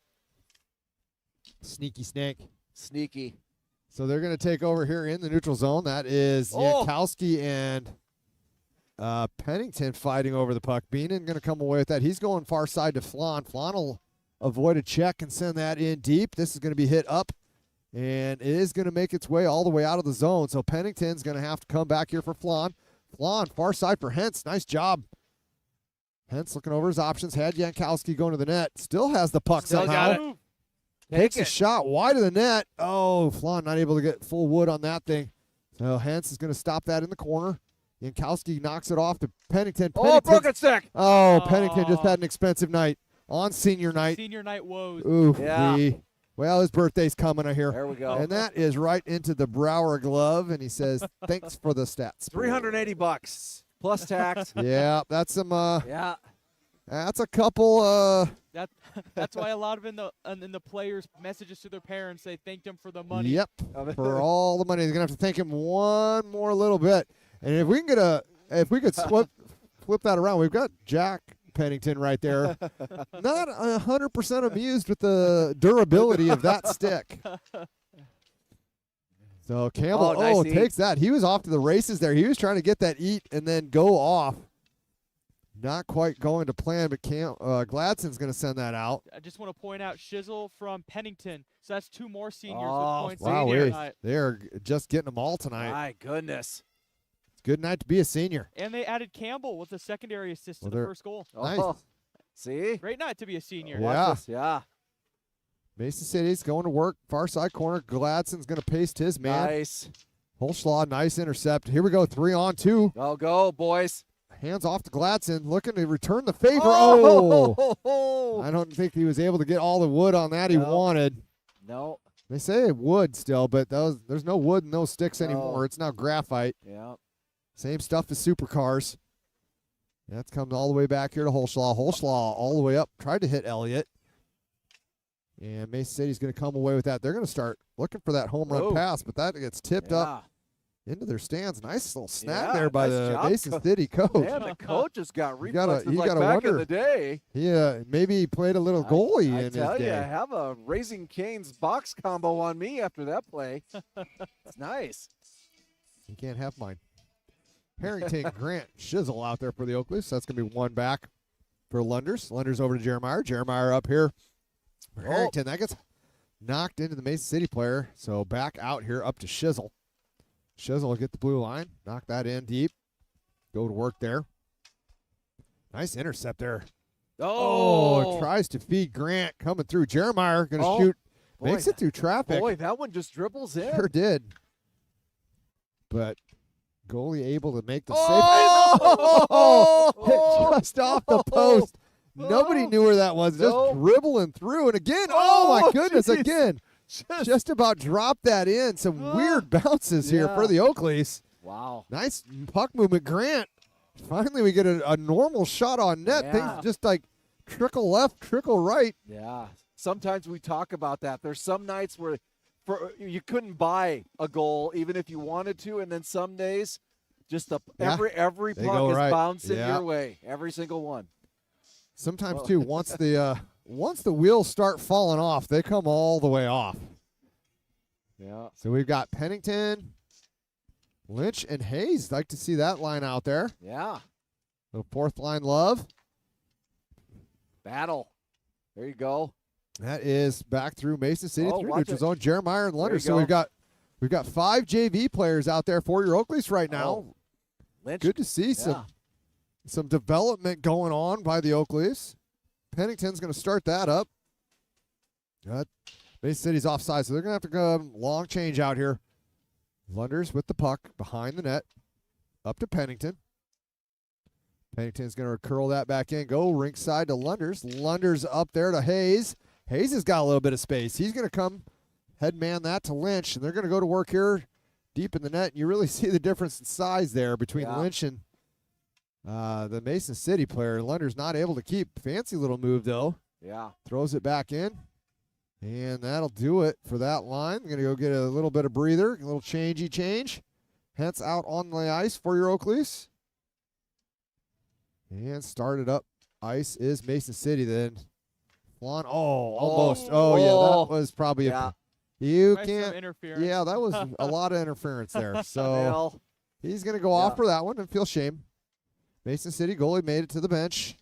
Sneaky snake. Sneaky. So they're going to take over here in the neutral zone. That is Yankowski and Pennington fighting over the puck. Beenan going to come away with that. He's going far side to Flan. Flan will avoid a check and send that in deep. This is going to be hit up. And it is going to make its way all the way out of the zone. So Pennington's going to have to come back here for Flan. Flan, far side for Hentz. Nice job. Hentz looking over his options. Had Yankowski going to the net. Still has the puck somehow. Takes a shot wide of the net. Oh, Flan not able to get full wood on that thing. So Hentz is going to stop that in the corner. Yankowski knocks it off to Pennington. Broken stick. Pennington just had an expensive night on senior night. Senior night woes. Ooh, well, his birthday's coming, I hear. There we go. And that is right into the Brower glove, and he says, thanks for the stats. $380 plus tax. Yeah, that's some that's a couple that's why a lot of in the players' messages to their parents, they thanked them for the money. Yep. For all the money. They're gonna have to thank him one more little bit. And if we could flip that around, we've got Jack Pennington right there. Not 100% amused with the durability of that stick. So Campbell, takes that. He was off to the races there. He was trying to get that eat and then go off. Not quite going to plan, but Gladson's going to send that out. I just want to point out Shizzle from Pennington. So that's 2 more seniors with points. Wow, they're just getting them all tonight. My goodness. It's a good night to be a senior. And they added Campbell with a secondary assist to the first goal. Nice. See? Great night to be a senior. Yeah. Mason City's going to work. Far side corner. Gladson's going to paste his man. Nice. Holschlaw, nice intercept. Here we go, 3-on-2. Go, boys. Hands off to Gladson, looking to return the favor. I don't think he was able to get all the wood on that he wanted. No. They say wood still, but there's no wood in those sticks anymore. It's now graphite. Yeah. Same stuff as supercars. That's coming all the way back here to Holschlaw. Holschlaw all the way up. Tried to hit Elliott. And Mason City's going to come away with that. They're going to start looking for that home run pass, but that gets tipped up into their stands. Nice little snap there by the Mason City coach. Man, the coach has got reflexes like back in the day. Yeah, maybe he played a little goalie in his day. I tell you, I have a Raising Cane's box combo on me after that play. It's nice. You can't have mine. Harrington, Grant, Shizzle out there for the Oak Leafs. That's going to be 1 back for Lunders. Lunders over to Jeremiah. Jeremiah up here. Harrington, that gets knocked into the Mason City player. So back out here up to Shizzle. Shizzle will get the blue line. Knock that in deep. Go to work there. Nice intercept there. Tries to feed Grant coming through. Jeremiah going to shoot. Makes it through traffic. Boy, that one just dribbles in. Sure did. But goalie able to make the save. Hit just off the post. Nobody knew where that was. Just dribbling through. And again, my goodness, again. Just about dropped that in. Some weird bounces here for the Oak Leafs. Wow. Nice puck movement. Grant. Finally, we get a normal shot on net. Yeah. Things just like trickle left, trickle right. Yeah. Sometimes we talk about that. There's some nights where you couldn't buy a goal even if you wanted to, and then some days just every puck is bouncing your way. Every single one. Sometimes too, once the wheels start falling off, they come all the way off. Yeah. So we've got Pennington, Lynch, and Hayes. Like to see that line out there. Yeah. The 4th line love. Battle. There you go. That is back through Mason City through neutral zone. Jeremiah and Lunder. So go. we've got 5 JV players out there for your Oak Leafs right now. Lynch. Good to see some development going on by the Oak Leafs. Pennington's going to start that up. Mason City's offside, so they're going to have to go long change out here. Lunders with the puck behind the net. Up to Pennington. Pennington's going to curl that back in. Go rink side to Lunders. Lunders up there to Hayes. Hayes has got a little bit of space. He's going to come head man that to Lynch, and they're going to go to work here deep in the net. You really see the difference in size there between Lynch and the Mason City player. Lunder's not able to keep. Fancy little move, though. Yeah. Throws it back in. And that'll do it for that line. Going to go get a little bit of breather, a little change. Hence out on the ice for your Oak Leafs. And started up ice is Mason City then. Almost. Yeah, that was probably you can't. Interference. Yeah, that was a lot of interference there. So he's going to go off for that one and feel shame. Mason City goalie made it to the bench.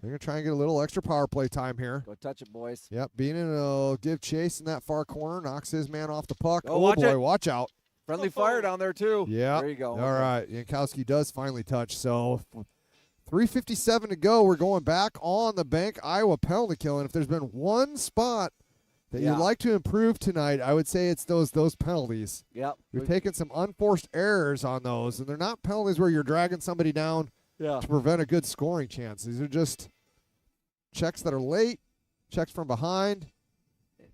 They're going to try and get a little extra power play time here. Go touch it, boys. Yep, Beanon will give chase in that far corner. Knocks his man off the puck. Watch out. Friendly fire down there, too. Yeah. There you go. All right. Yankowski does finally touch. So 3:57 to go. We're going back on the bank. Iowa penalty kill. And if there's been one spot that you'd like to improve tonight, I would say it's those penalties. Yep. We've taken some unforced errors on those, and they're not penalties where you're dragging somebody down to prevent a good scoring chance. These are just checks that are late, checks from behind.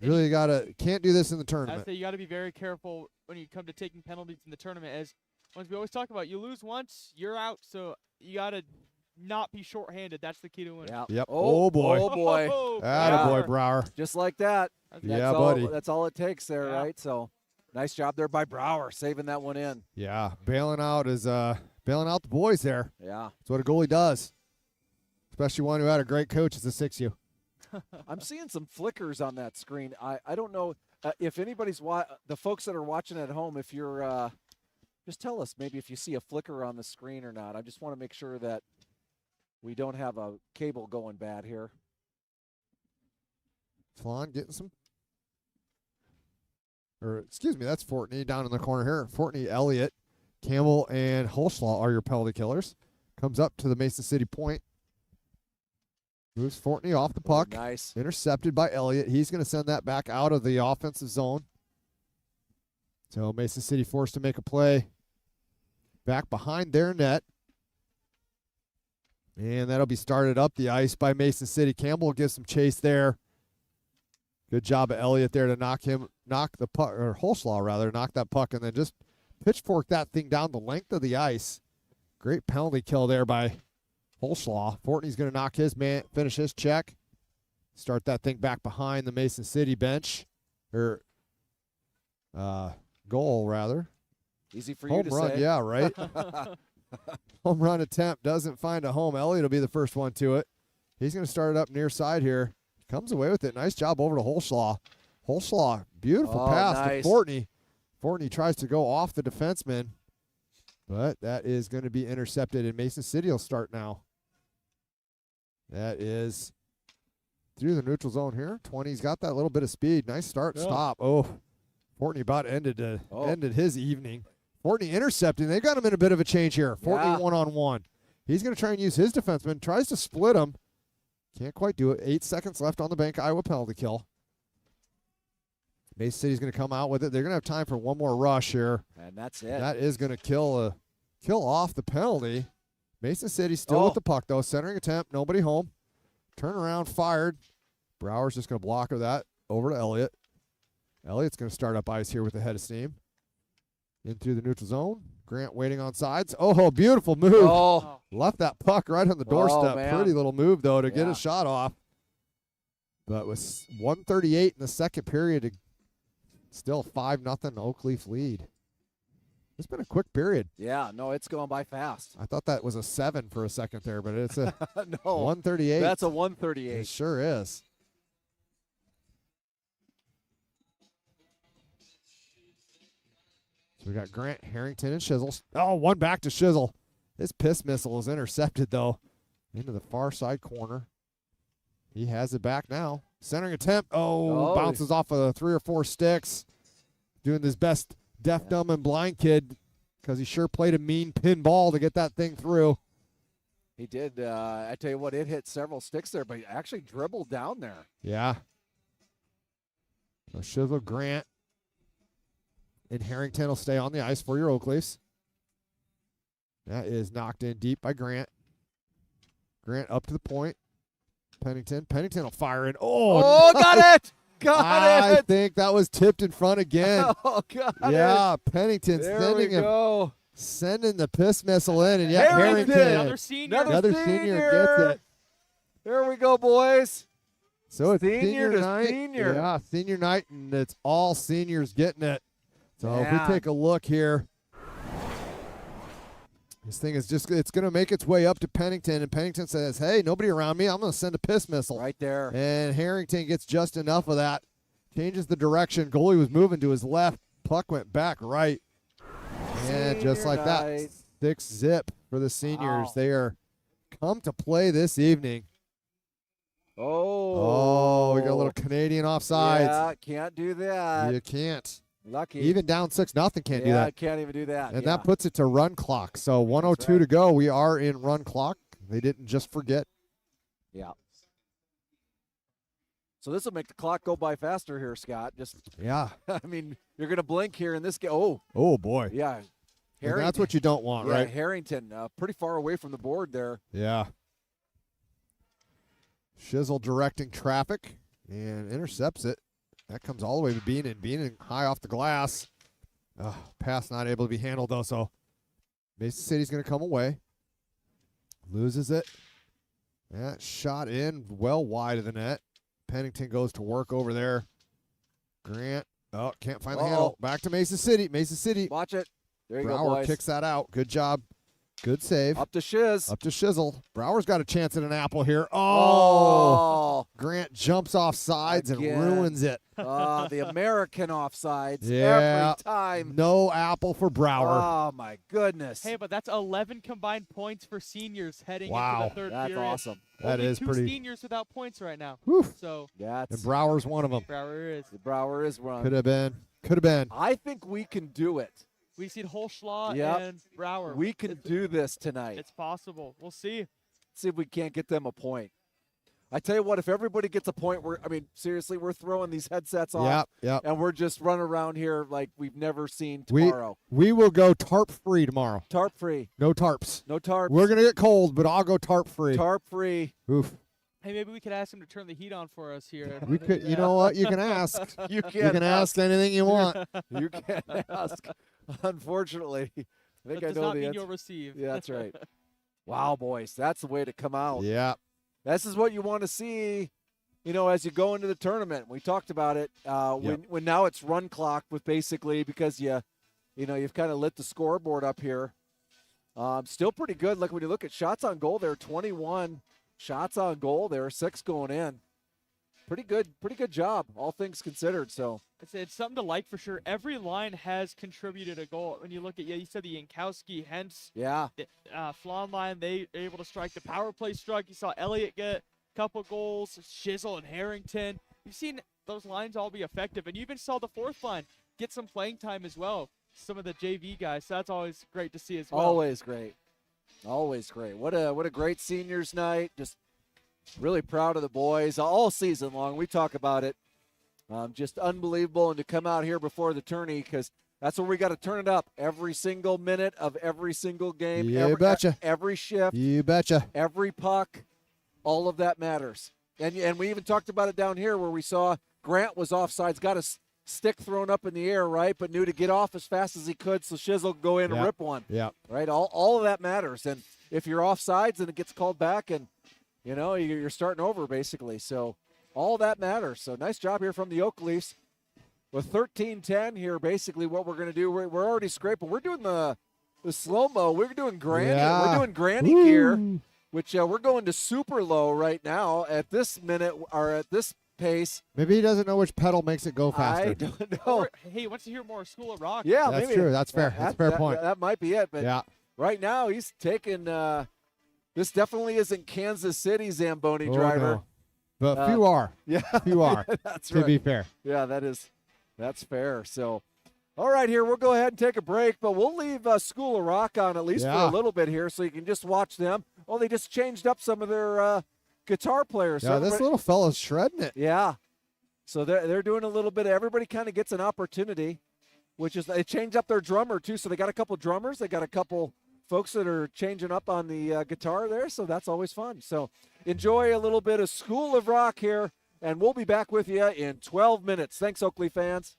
Really can't do this in the tournament. I say you got to be very careful when you come to taking penalties in the tournament. As we always talk about, you lose once, you're out. So you got to not be shorthanded. That's the key to winning. Yep. Oh boy. Attaboy, Brower. Just like that. Buddy. That's all it takes there, right? So nice job there by Brower, saving that one in. Yeah, bailing out the boys there. Yeah. That's what a goalie does. especially one who had a great coach as a 6U. I'm seeing some flickers on that screen. I don't know if anybody's the folks that are watching at home, if you're just tell us maybe if you see a flicker on the screen or not. I just want to make sure that we don't have a cable going bad here. Flan getting some, that's Fortney down in the corner here. Fortney, Elliott, Campbell, and Holschlaw are your penalty killers. Comes up to the Mason City point. Moves Fortney off the puck. Nice. Intercepted by Elliott. He's going to send that back out of the offensive zone. So Mason City forced to make a play back behind their net. And that'll be started up the ice by Mason City. Campbell gives some chase there. Good job of Elliott there to knock the puck, or Holschlaw rather, knock that puck and then just pitchfork that thing down the length of the ice. Great penalty kill there by Holschlaw. Fortney's going to knock his man, finish his check. Start that thing back behind the Mason City bench. Or goal, rather. Easy for you to say. Home run, yeah, right? Home run attempt doesn't find a home. Elliott will be the first one to it. He's going to start it up near side here. Comes away with it. Nice job over to Holschlaw. Holschlaw, beautiful pass to Fortney. Fortney tries to go off the defenseman, but that is going to be intercepted, and Mason City will start now. That is through the neutral zone here. 20's got that little bit of speed. Nice start, stop. Oh, Fortney about ended his evening. Fortney intercepting. They got him in a bit of a change here. Fortney one-on-one. He's going to try and use his defenseman. Tries to split him. Can't quite do it. 8 seconds left on the bank. Iowa penalty kill. Mason City's going to come out with it. They're going to have time for one more rush here. And that's it. That is going to kill off the penalty. Mason City still with the puck, though. Centering attempt. Nobody home. Turnaround, fired. Brower's just going to block that over to Elliott. Elliott's going to start up ice here with the head of steam. In through the neutral zone. Grant waiting on sides. Oh, beautiful move. Oh. Left that puck right on the doorstep. Man. Pretty little move, though, to get a shot off. But with 1:38 in the second period, still 5-0 Oakleaf lead. It's been a quick period. Yeah, no, it's going by fast. I thought that was a 7 for a second there, but it's a no, 1:38. That's a 1:38. It sure is. So we got Grant, Harrington, and Shizzle. Oh, one back to Shizzle. His piss missile is intercepted, though, into the far side corner. He has it back now. Centering attempt. Oh, bounces off of 3 or 4 sticks. Doing his best deaf, dumb, and blind kid because he sure played a mean pinball to get that thing through. He did. I tell you what, it hit several sticks there, but he actually dribbled down there. Yeah. So Shizzle, Grant, and Harrington will stay on the ice for your Oakleafs. That is knocked in deep by Grant. Grant up to the point. Pennington will fire in. Oh, got it! Got it! I think that was tipped in front again. Oh, got it! Yeah, Pennington sending the piss missile in, and yet Harrington, another senior gets it. There we go, boys. So it's senior night. Senior. Yeah, senior night, and it's all seniors getting it. So if we take a look here, this thing is it's going to make its way up to Pennington, and Pennington says, hey, nobody around me. I'm going to send a piss missile. Right there. And Harrington gets just enough of that. Changes the direction. Goalie was moving to his left. Puck went back right. And just like that, 6-0 for the seniors. Wow. They are come to play this evening. Oh, we got a little Canadian offsides. Yeah, can't do that. You can't. Lucky. Even down 6-0 can't do that. Yeah, can't even do that. And that puts it to run clock. So 1:02 to go. We are in run clock. They didn't just forget. Yeah. So this will make the clock go by faster here, Scott. Yeah. I mean, you're going to blink here in this game. Oh, boy. Yeah. And that's what you don't want, right? Harrington, pretty far away from the board there. Yeah. Shizzle directing traffic and intercepts it. That comes all the way to Beanon. Beanon high off the glass. Pass not able to be handled, though, so Mason City's going to come away. Loses it. That shot in well wide of the net. Pennington goes to work over there. Grant. Can't find the handle. Back to Mason City. Mason City. Watch it. There you go, Brower boys. kicks that out. Good job. Good save. Up to Shiz. Up to Shizzle. Brower's got a chance at an apple here. Oh! Grant jumps off sides and ruins it. The American offsides every time. No apple for Brower. Oh, my goodness. Hey, but that's 11 combined points for seniors heading into the third That's period. Awesome. That Only is two pretty. seniors without points right now. Whew. So and Brower's one of them. Brower is one. Could have been. Could have been. I think we can do it. We see Holschlaw and Brower. We can do this tonight. It's possible. We'll see. See if we can't get them a point. I tell you what, if everybody gets a point, seriously, we're throwing these headsets off, and we're just running around here like we've never seen tomorrow. We will go tarp-free tomorrow. Tarp-free. No tarps. No tarps. We're going to get cold, but I'll go tarp-free. Tarp-free. Oof. Hey, maybe we could ask him to turn the heat on for us here. We could. You know what? You can ask. You can ask anything you want. You can ask. Unfortunately, I think that I does know not the mean answer. you'll receive. Yeah, that's right. Wow, boys, that's the way to come out. Yeah. This is what you want to see, as you go into the tournament. We talked about it when now it's run clock with basically because you've kind of lit the scoreboard up here. Still pretty good. Like when you look at shots on goal, there are 21 shots on goal. There are 6 going in. Pretty good job, all things considered. So it's something to like for sure. Every line has contributed a goal. When you look at, you said the Yankowski, Hentz, Flan line, they are able to strike. The power play struck. You saw Elliott get a couple goals, Shizzle and Harrington. You've seen those lines all be effective, and you even saw the fourth line get some playing time as well. Some of the JV guys. So that's always great to see as well. Always great. Always great. What a great seniors night. Just really proud of the boys all season long. We talk about it. Just unbelievable. And to come out here before the tourney, because that's where we got to turn it up every single minute of every single game. You betcha. Every shift. You betcha. Every puck. All of that matters. And we even talked about it down here where we saw Grant was offsides, got a stick thrown up in the air, right, but knew to get off as fast as he could so Shizzle could go in and rip one. Yeah. Right? All of that matters. And if you're offsides and it gets called back and you're starting over, basically. So all that matters. So nice job here from the Oak Leafs. With 13-10 here, basically what we're going to do, we're already scraping. We're doing the slow-mo. We're doing granny. Yeah. We're doing granny gear, which we're going to super low right now at this minute or at this pace. Maybe he doesn't know which pedal makes it go faster. I don't know. Hey, he wants to hear more School of Rock. Yeah, that's maybe. True. That's fair. That's a fair point. That might be it. But right now he's taking this definitely isn't Kansas City Zamboni driver. No. But few are. Yeah. Few are. That's to be fair. Yeah, that's fair. So, all right, here, we'll go ahead and take a break, but we'll leave School of Rock on at least for a little bit here so you can just watch them. Oh, they just changed up some of their guitar players. Yeah, this little fella's shredding it. Yeah. So they're doing a little bit. Everybody kind of gets an opportunity, which is they changed up their drummer, too. So they got a couple drummers. They got a couple folks that are changing up on the guitar there, so that's always fun. So enjoy a little bit of School of Rock here, and we'll be back with you in 12 minutes. Thanks, Oakley fans.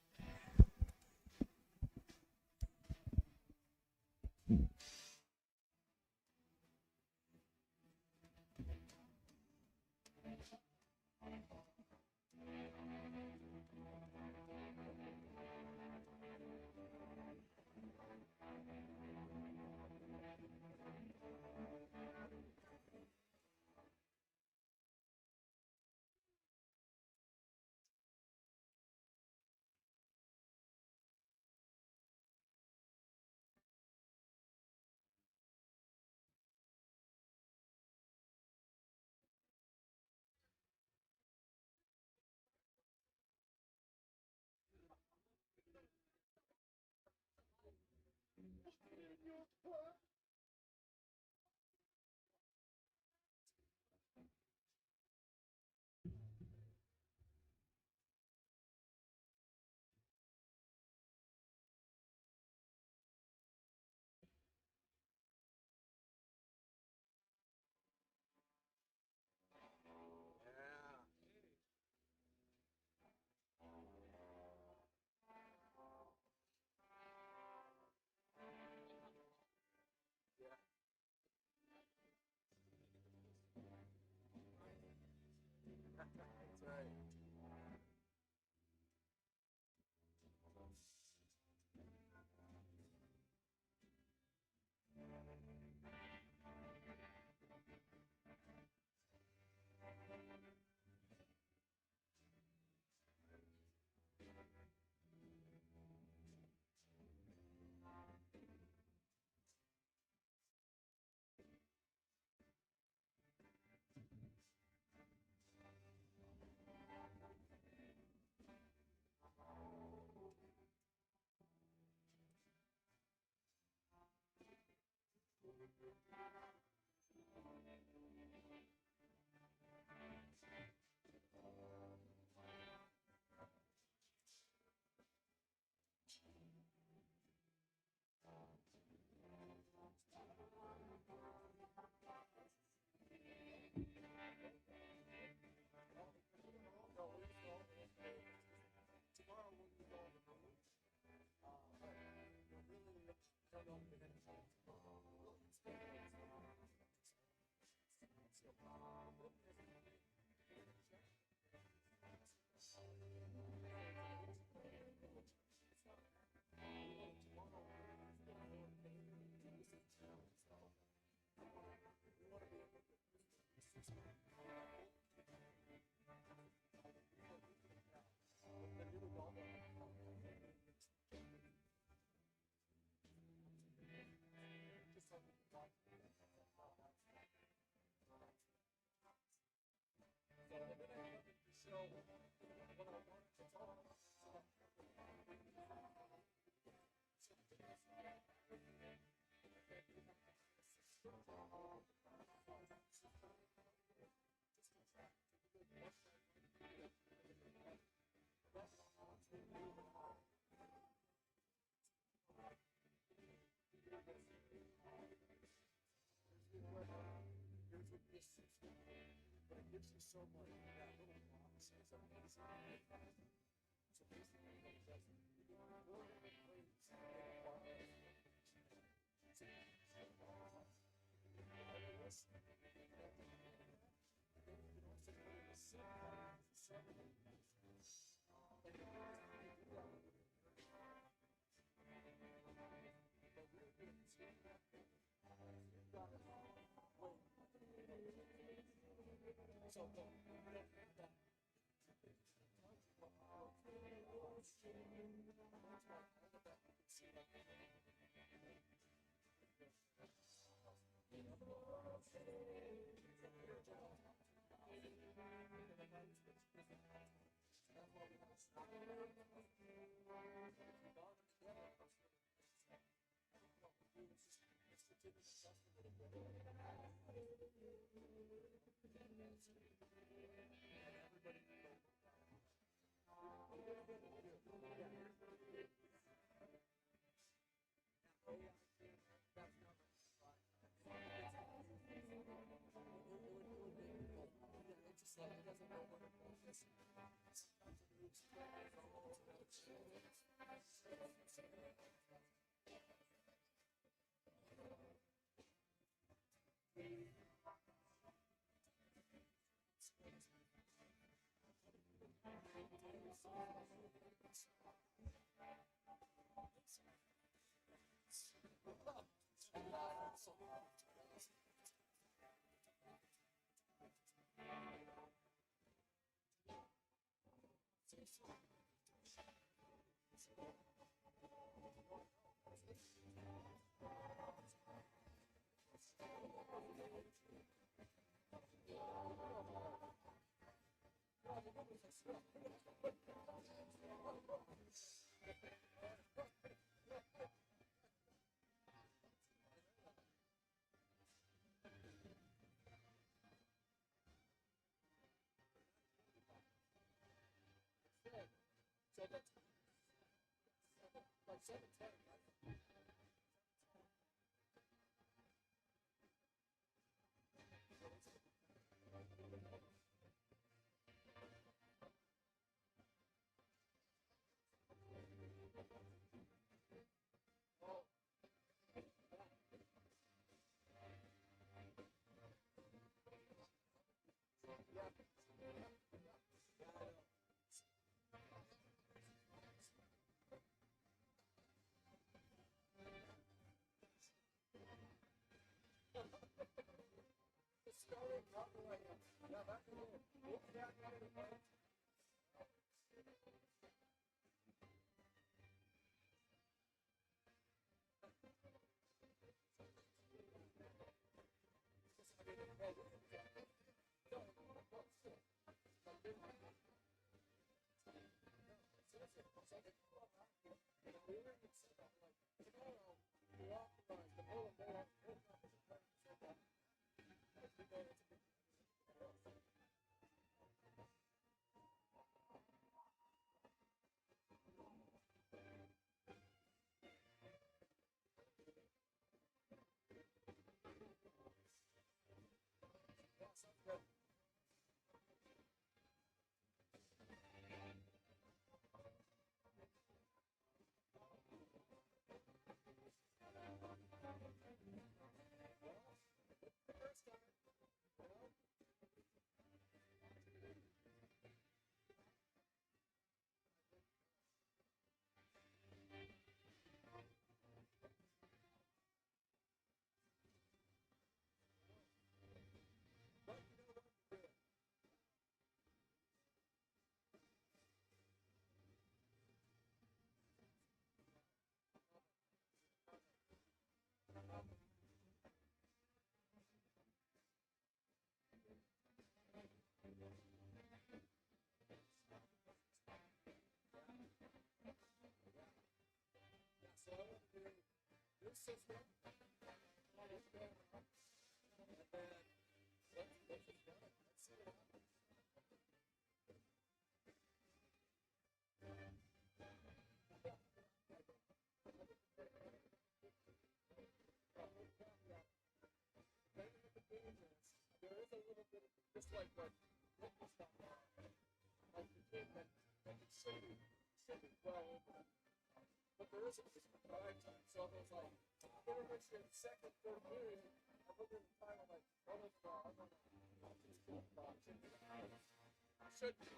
But it gives you so much. That little box is amazing. So basically, what it does is you get more plates in the box. So this, and then you can also put in a sub box. And you can do that. But we're doing this. You've got it. So don't that. So that's like 7:10, right? Starting not the way. Yeah, back in there. Look down into the right. So I want to do this system. Just like what was not like the team that should be well, but there isn't just time. So it was like, pretty much the second, third period, I look at the time, I'm like, what is wrong? I'm like, should be.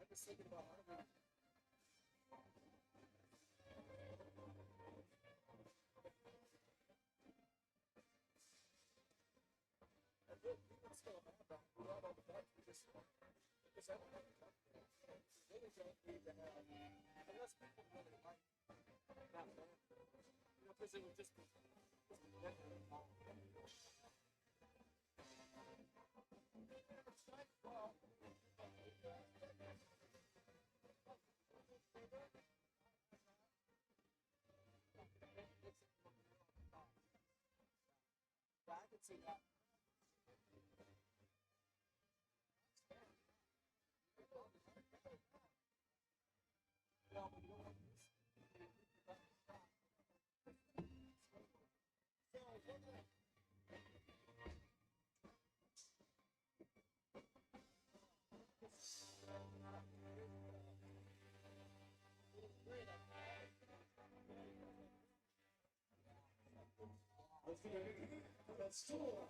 I'm just thinking about how unless people really like that band, because it would just be I can see that. That's cool.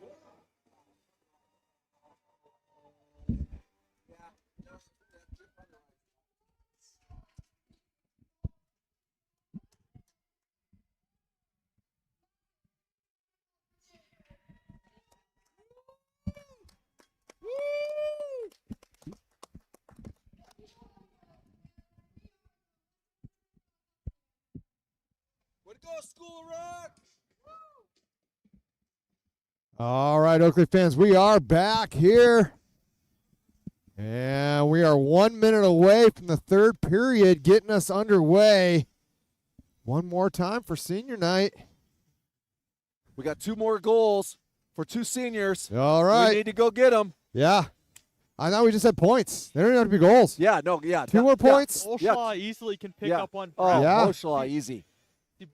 Way to go, School of Rock! All right, Oakley fans, we are back here. And we are 1 minute away from the third period getting us underway. One more time for senior night. We got 2 more goals for 2 seniors. All right. We need to go get them. Yeah. I thought we just had points. They don't have to be goals. Yeah, no, yeah. 2 more points. Olshaw easily can pick up one. Oh, yeah. Olshaw, easy.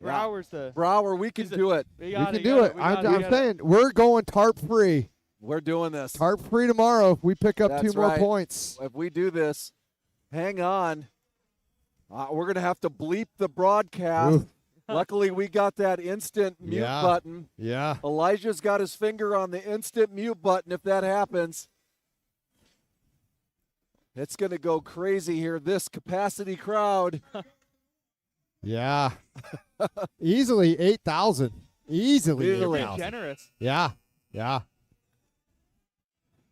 Brower's the Brower, we can do it. We can do it. I'm saying we're going tarp free. We're doing this. Tarp free tomorrow if we pick up That's 2 more right. points. If we do this, hang on. We're going to have to bleep the broadcast. Oof. Luckily, we got that instant mute button. Yeah. Elijah's got his finger on the instant mute button if that happens. It's going to go crazy here, this capacity crowd. Yeah. Easily 8,000. Easily. Really 8,000. generous. Yeah. Yeah.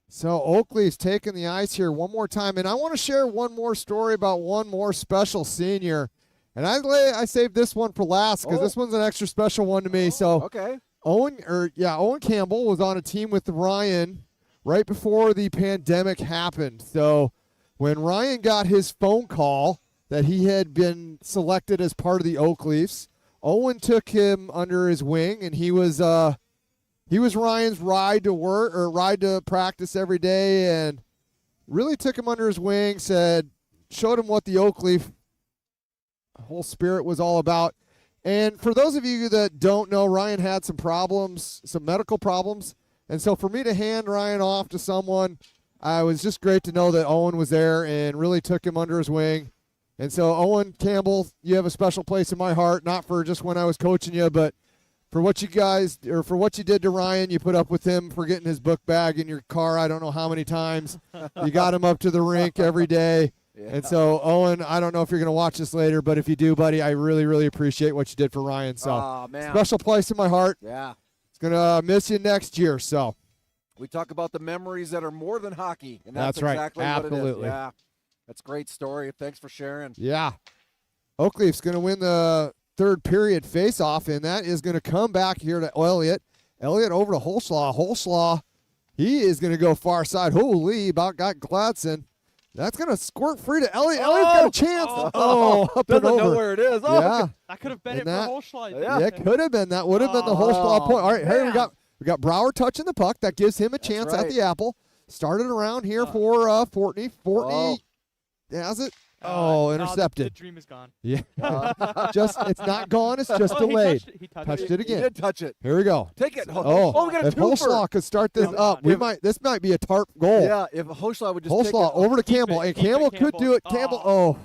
So Oakley's taking the ice here one more time. And I want to share one more story about one more special senior. And I saved this one for last because this one's an extra special one to me. So okay. Owen Campbell was on a team with Ryan right before the pandemic happened. So when Ryan got his phone call that he had been selected as part of the Oak Leafs, Owen took him under his wing, and he was Ryan's ride to work or ride to practice every day, and really took him under his wing, showed him what the Oak Leaf whole spirit was all about. And for those of you that don't know, Ryan had some problems, some medical problems, and so for me to hand Ryan off to someone, it was just great to know that Owen was there and really took him under his wing. And so, Owen Campbell, you have a special place in my heart, not for just when I was coaching you, but for what you did to Ryan. You put up with him for getting his book bag in your car I don't know how many times. You got him up to the rink every day. Yeah. And so, Owen, I don't know if you're going to watch this later, but if you do, buddy, I really, really appreciate what you did for Ryan. So, man. special place in my heart. Yeah. It's going to miss you next year. So, we talk about the memories that are more than hockey, and that's exactly right. what Absolutely. it is. Yeah. That's a great story. Thanks for sharing. Yeah. Oakleaf's going to win the third period face-off, and that is going to come back here to Elliott. Elliott over to Holslaw. Holslaw, he is going to go far side. Holy, about got Gladson. That's going to squirt free to Elliott. Elliott's got a chance. Up doesn't and over. know where it is. Oh, yeah. That could have been And it that- for Holschlag. Yeah, it could have been. That would have been the Holslaw point. All right, here we got Brower touching the puck. That gives him a chance at the apple. Started around here for Fortney. Fortney has it. Intercepted. The dream is gone. Yeah. It's not gone. It's just delayed. He touched it again. He did touch it. Here we go. Take it. We got a if twofer. Holslaw could start this up, this might be a tarp goal. Yeah, if Holslaw would just take Holslaw it. over to Campbell, and Keep it, Campbell could do it. Campbell. Campbell,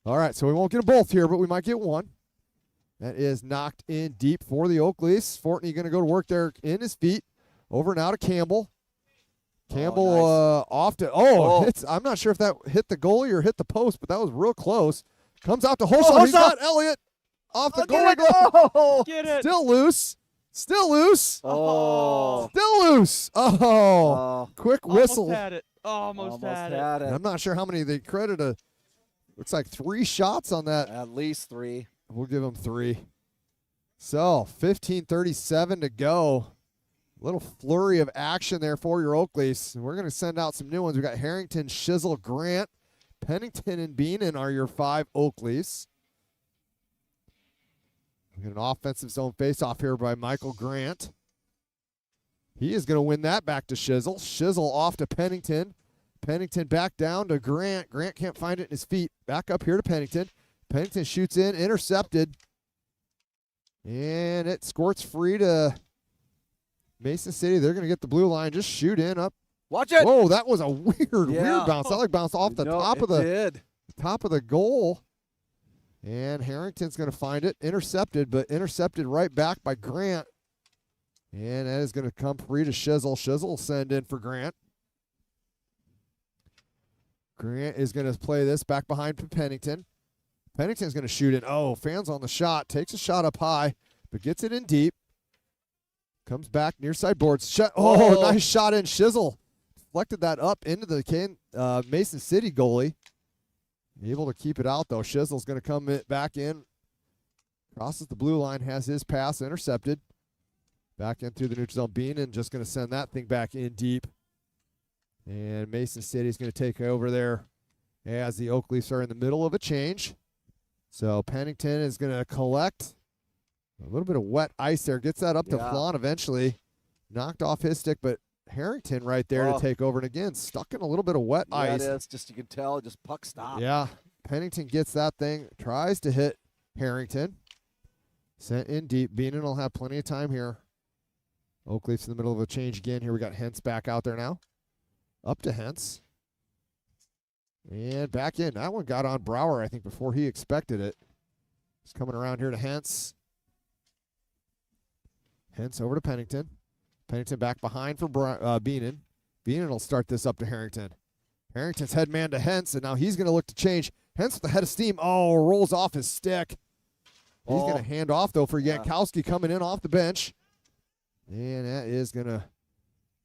all right, so we won't get them both here, but we might get one. That is knocked in deep for the Oakleafs. Fortney going to go to work there in his feet. Over now to Campbell. Campbell nice. Off to I'm not sure if that hit the goalie or hit the post, but that was real close. Comes out to Holslaw. He's got Elliott off the goalie glove. Get it. Still loose. Still loose. Oh. Still loose. Quick whistle. Almost had it. Almost had it. And I'm not sure how many they credit. Looks like 3 shots on that. At least 3. We'll give them 3. So 15:37 to go. Little flurry of action there for your Oakleafs. And we're going to send out some new ones. We got Harrington, Shizzle, Grant, Pennington, and Beenan are your 5 Oakleafs. We got an offensive zone faceoff here by Michael Grant. He is going to win that back to Shizzle. Shizzle off to Pennington. Pennington back down to Grant. Grant can't find it in his feet. Back up here to Pennington. Pennington shoots in, intercepted. And it squirts free to Mason City. They're going to get the blue line. Just shoot in up. Watch it. Whoa, that was a weird bounce. That bounced off the top of the goal. And Harrington's going to find it. Intercepted, but intercepted right back by Grant. And that is going to come free to Shizzle. Shizzle will send in for Grant. Grant is going to play this back behind Pennington. Pennington's going to shoot it. Fans on the shot. Takes a shot up high, but gets it in deep. Comes back near side boards. Nice shot in. Shizzle deflected that up into the Mason City goalie. Able to keep it out, though. Shizzle's going to come back in. Crosses the blue line. Has his pass intercepted. Back in through the neutral zone. Beenan just going to send that thing back in deep. And Mason City's going to take over there as the Oakleafs are in the middle of a change. So Pennington is going to collect. A little bit of wet ice there. Gets that up to Flan eventually. Knocked off his stick, but Harrington right there to take over. And again, stuck in a little bit of wet ice. Yeah, it is. Just you can tell, just puck stop. Yeah. Pennington gets that thing. Tries to hit Harrington. Sent in deep. Beenan will have plenty of time here. Oakleafs in the middle of a change again. Here we got Hentz back out there now. Up to Hentz. And back in. That one got on Brower, I think, before he expected it. He's coming around here to Hentz. Hentz over to Pennington. Pennington back behind for Beenan. Beenan will start this up to Harrington. Harrington's head man to Hentz, and now he's going to look to change. Hentz with the head of steam. Rolls off his stick. He's going to hand off, though, for Yankowski coming in off the bench. And that is going to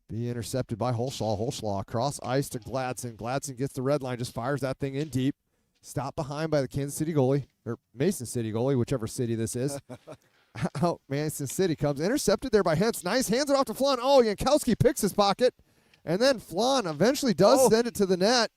be intercepted by Holslaw. Holslaw across ice to Gladson. Gladson gets the red line, just fires that thing in deep. Stopped behind by the Kansas City goalie, or Mason City goalie, whichever city this is. Out, Mason City comes. Intercepted there by Hentz. Nice. Hands it off to Flan. Yankowski picks his pocket. And then Flan eventually does send it to the net.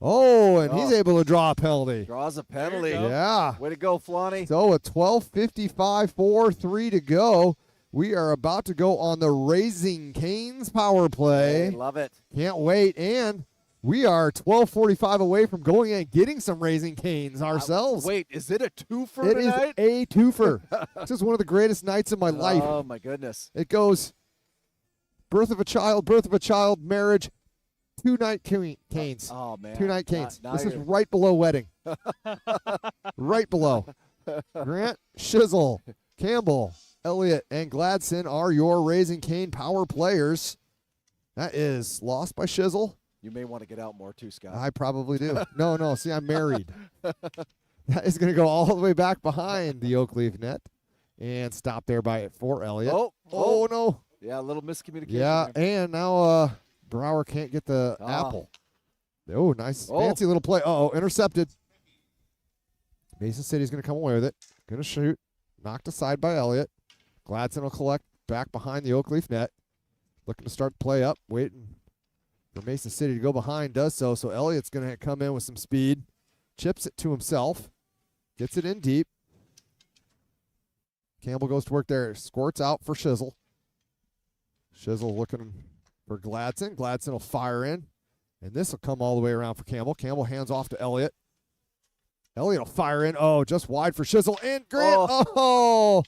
He's able to draw a penalty. Draws a penalty. Yeah. Way to go, Flanny. So a 12:55, 4-3 to go. We are about to go on the Raising Canes power play. Hey, love it. Can't wait. And we are 12:45 away from going and getting some Raising Canes ourselves. Wait, is it a twofer tonight? It is a twofer. This is one of the greatest nights of my life. Oh, my goodness. It goes birth of a child, marriage, 2-night canes. Oh, man. 2-night canes. Now This is right below wedding. Right below. Grant, Shizzle, Campbell, Elliott, and Gladson are your Raising Cane power players. That is lost by Shizzle. You may want to get out more too, Scott. I probably do. No. See, I'm married. That is going to go all the way back behind the Oakleaf net and stop there for Elliott. Oh, no. Yeah, a little miscommunication. Yeah, and now Brower can't get the apple. Oh, nice. Fancy little play. Intercepted. Mason City's going to come away with it. Going to shoot. Knocked aside by Elliott. Gladson will collect back behind the Oakleaf net. Looking to start the play up. Waiting for Mason City to go behind. Does so. So Elliott's going to come in with some speed. Chips it to himself. Gets it in deep. Campbell goes to work there. Squirts out for Shizzle. Shizzle looking for Gladson. Gladson will fire in. And this will come all the way around for Campbell. Campbell hands off to Elliott. Elliott will fire in. Oh, just wide for Shizzle. And Grant.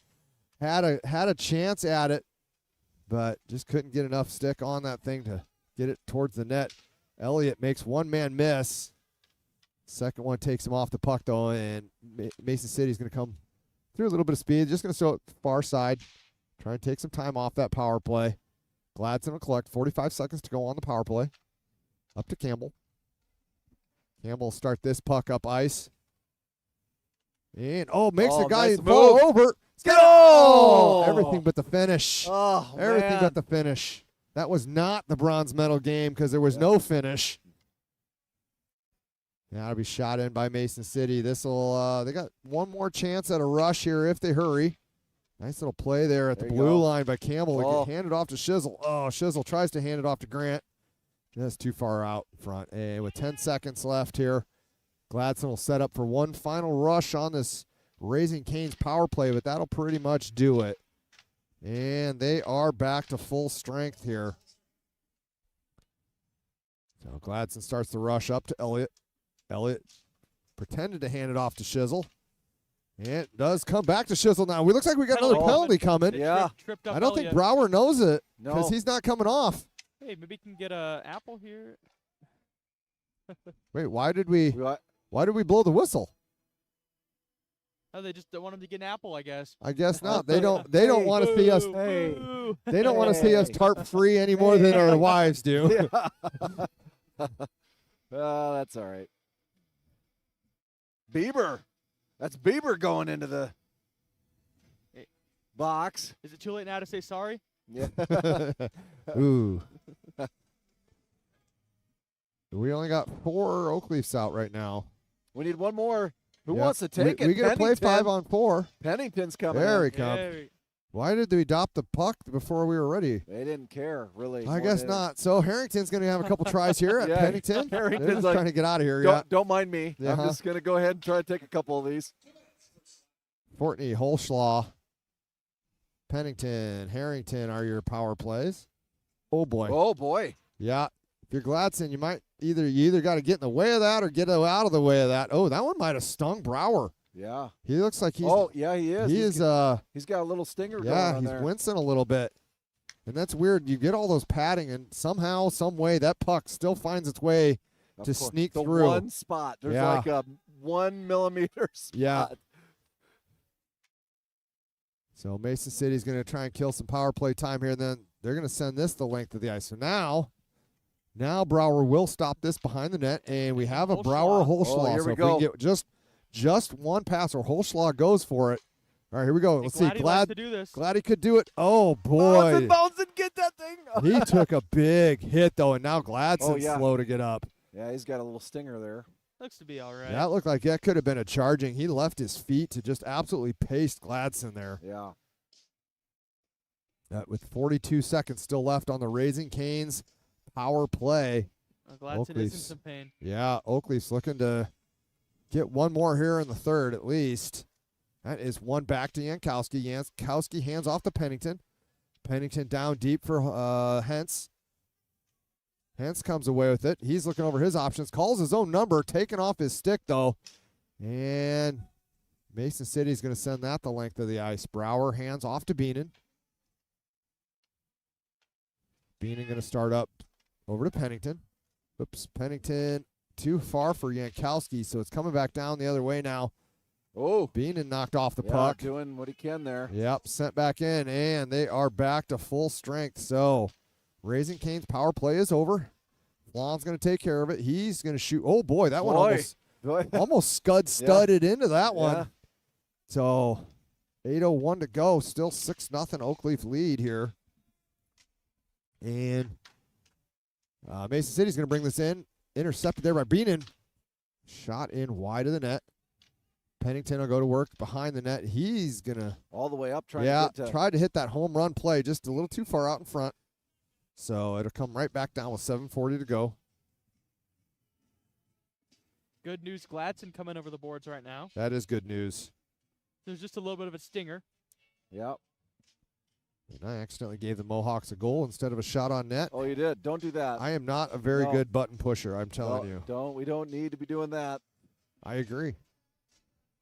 Had a chance at it, but just couldn't get enough stick on that thing to get it towards the net. Elliott makes one-man miss. Second one takes him off the puck, though, and Mason City's going to come through a little bit of speed. Just going to throw it far side. Try and take some time off that power play. Gladson will collect. 45 seconds to go on the power play. Up to Campbell. Campbell will start this puck up ice. And, makes the guy fall over. Go! Everything but the finish. Everything but the finish. That was not the bronze medal game because there was no finish. Now it'll be shot in by Mason City. This'll they got one more chance at a rush here if they hurry. Nice little play there at the blue line by Campbell. Hand it off to Shizzle. Shizzle tries to hand it off to Grant. That's too far out front. And with 10 seconds left here, Gladson will set up for one final rush on this Raising Cane's power play, but that'll pretty much do it. And they are back to full strength here. So Gladson starts the rush up to Elliott. Elliott pretended to hand it off to Shizzle. And it does come back to Shizzle now. Looks like we got another penalty coming. Yeah. I don't think Brower knows it because he's not coming off. Hey, maybe we can get an apple here. Wait, why did we blow the whistle? Oh, they just don't want him to get an apple, I guess. I guess not. They don't want to see us. They don't want to see us tarp free any more than our wives do. Oh, that's all right. Bieber. That's Bieber going into the box. Is it too late now to say sorry? Yeah. Ooh. We only got 4 Oakleafs out right now. We need one more. Who wants to take it? We get to play 5-on-4. Pennington's coming. There he comes. Why did we adopt the puck before we were ready? They didn't care, really. I guess not. So Harrington's going to have a couple tries here at Pennington. Harrington's trying to get out of here. Don't mind me. I'm just going to go ahead and try to take a couple of these. Fortney, Holschlaw, Pennington, Harrington are your power plays. Oh, boy. Oh, boy. Yeah. If you're Gladson, you either got to get in the way of that or get out of the way of that. Oh, that one might have stung Brower. Yeah. He looks like he's. Oh, yeah, he is. He's got a little stinger going Yeah, on he's wincing a little bit. And that's weird. You get all those padding, and somehow, some way, that puck still finds its way to sneak through. The one spot. There's like a 1 millimeter spot. Yeah. So Mason City's going to try and kill some power play time here, and then they're going to send this the length of the ice. So now Brower will stop this behind the net, and we have a Brower Holschlaw. Here so we go. We can get just one pass, or Holschlaw goes for it. All right, here we go. Let's see. Glad he could do it. Oh, boy. Bounce and get that thing. He took a big hit, though, and now Gladson's slow to get up. Yeah, he's got a little stinger there. Looks to be all right. That looked like that could have been a charging. He left his feet to just absolutely paste Gladson there. Yeah. With 42 seconds still left on the Raising Cane's power play. Gladson is in some pain. Yeah, Oakleaf's looking to get one more here in the third at least. That is one back to Jankowski. Jankowski hands off to Pennington. Pennington down deep for Hentz. Hentz comes away with it. He's looking over his options. Calls his own number. Taken off his stick, though. And Mason City's going to send that the length of the ice. Brower hands off to Beenan. Beenan going to start up over to Pennington. Oops, Pennington too far for Jankowski, so it's coming back down the other way now. Oh. Beenan knocked off the puck. Doing what he can there. Yep, sent back in, and they are back to full strength. So Raising Cane's power play is over. Flan's going to take care of it. He's going to shoot. Oh, boy, that one almost studded into that one. Yeah. So 8:01 to go. Still 6-0 Oakleaf lead here. And Mason City's going to bring this in. Intercepted there by Beenan. Shot in wide of the net. Pennington will go to work behind the net. He's going to. All the way up. Tried to hit that home run play just a little too far out in front. So it'll come right back down with 7:40 to go. Good news, Gladson coming over the boards right now. That is good news. There's just a little bit of a stinger. Yep. And I accidentally gave the Mohawks a goal instead of a shot on net. Oh, you did. Don't do that. I am not a very good button pusher, I'm telling you. We don't need to be doing that. I agree.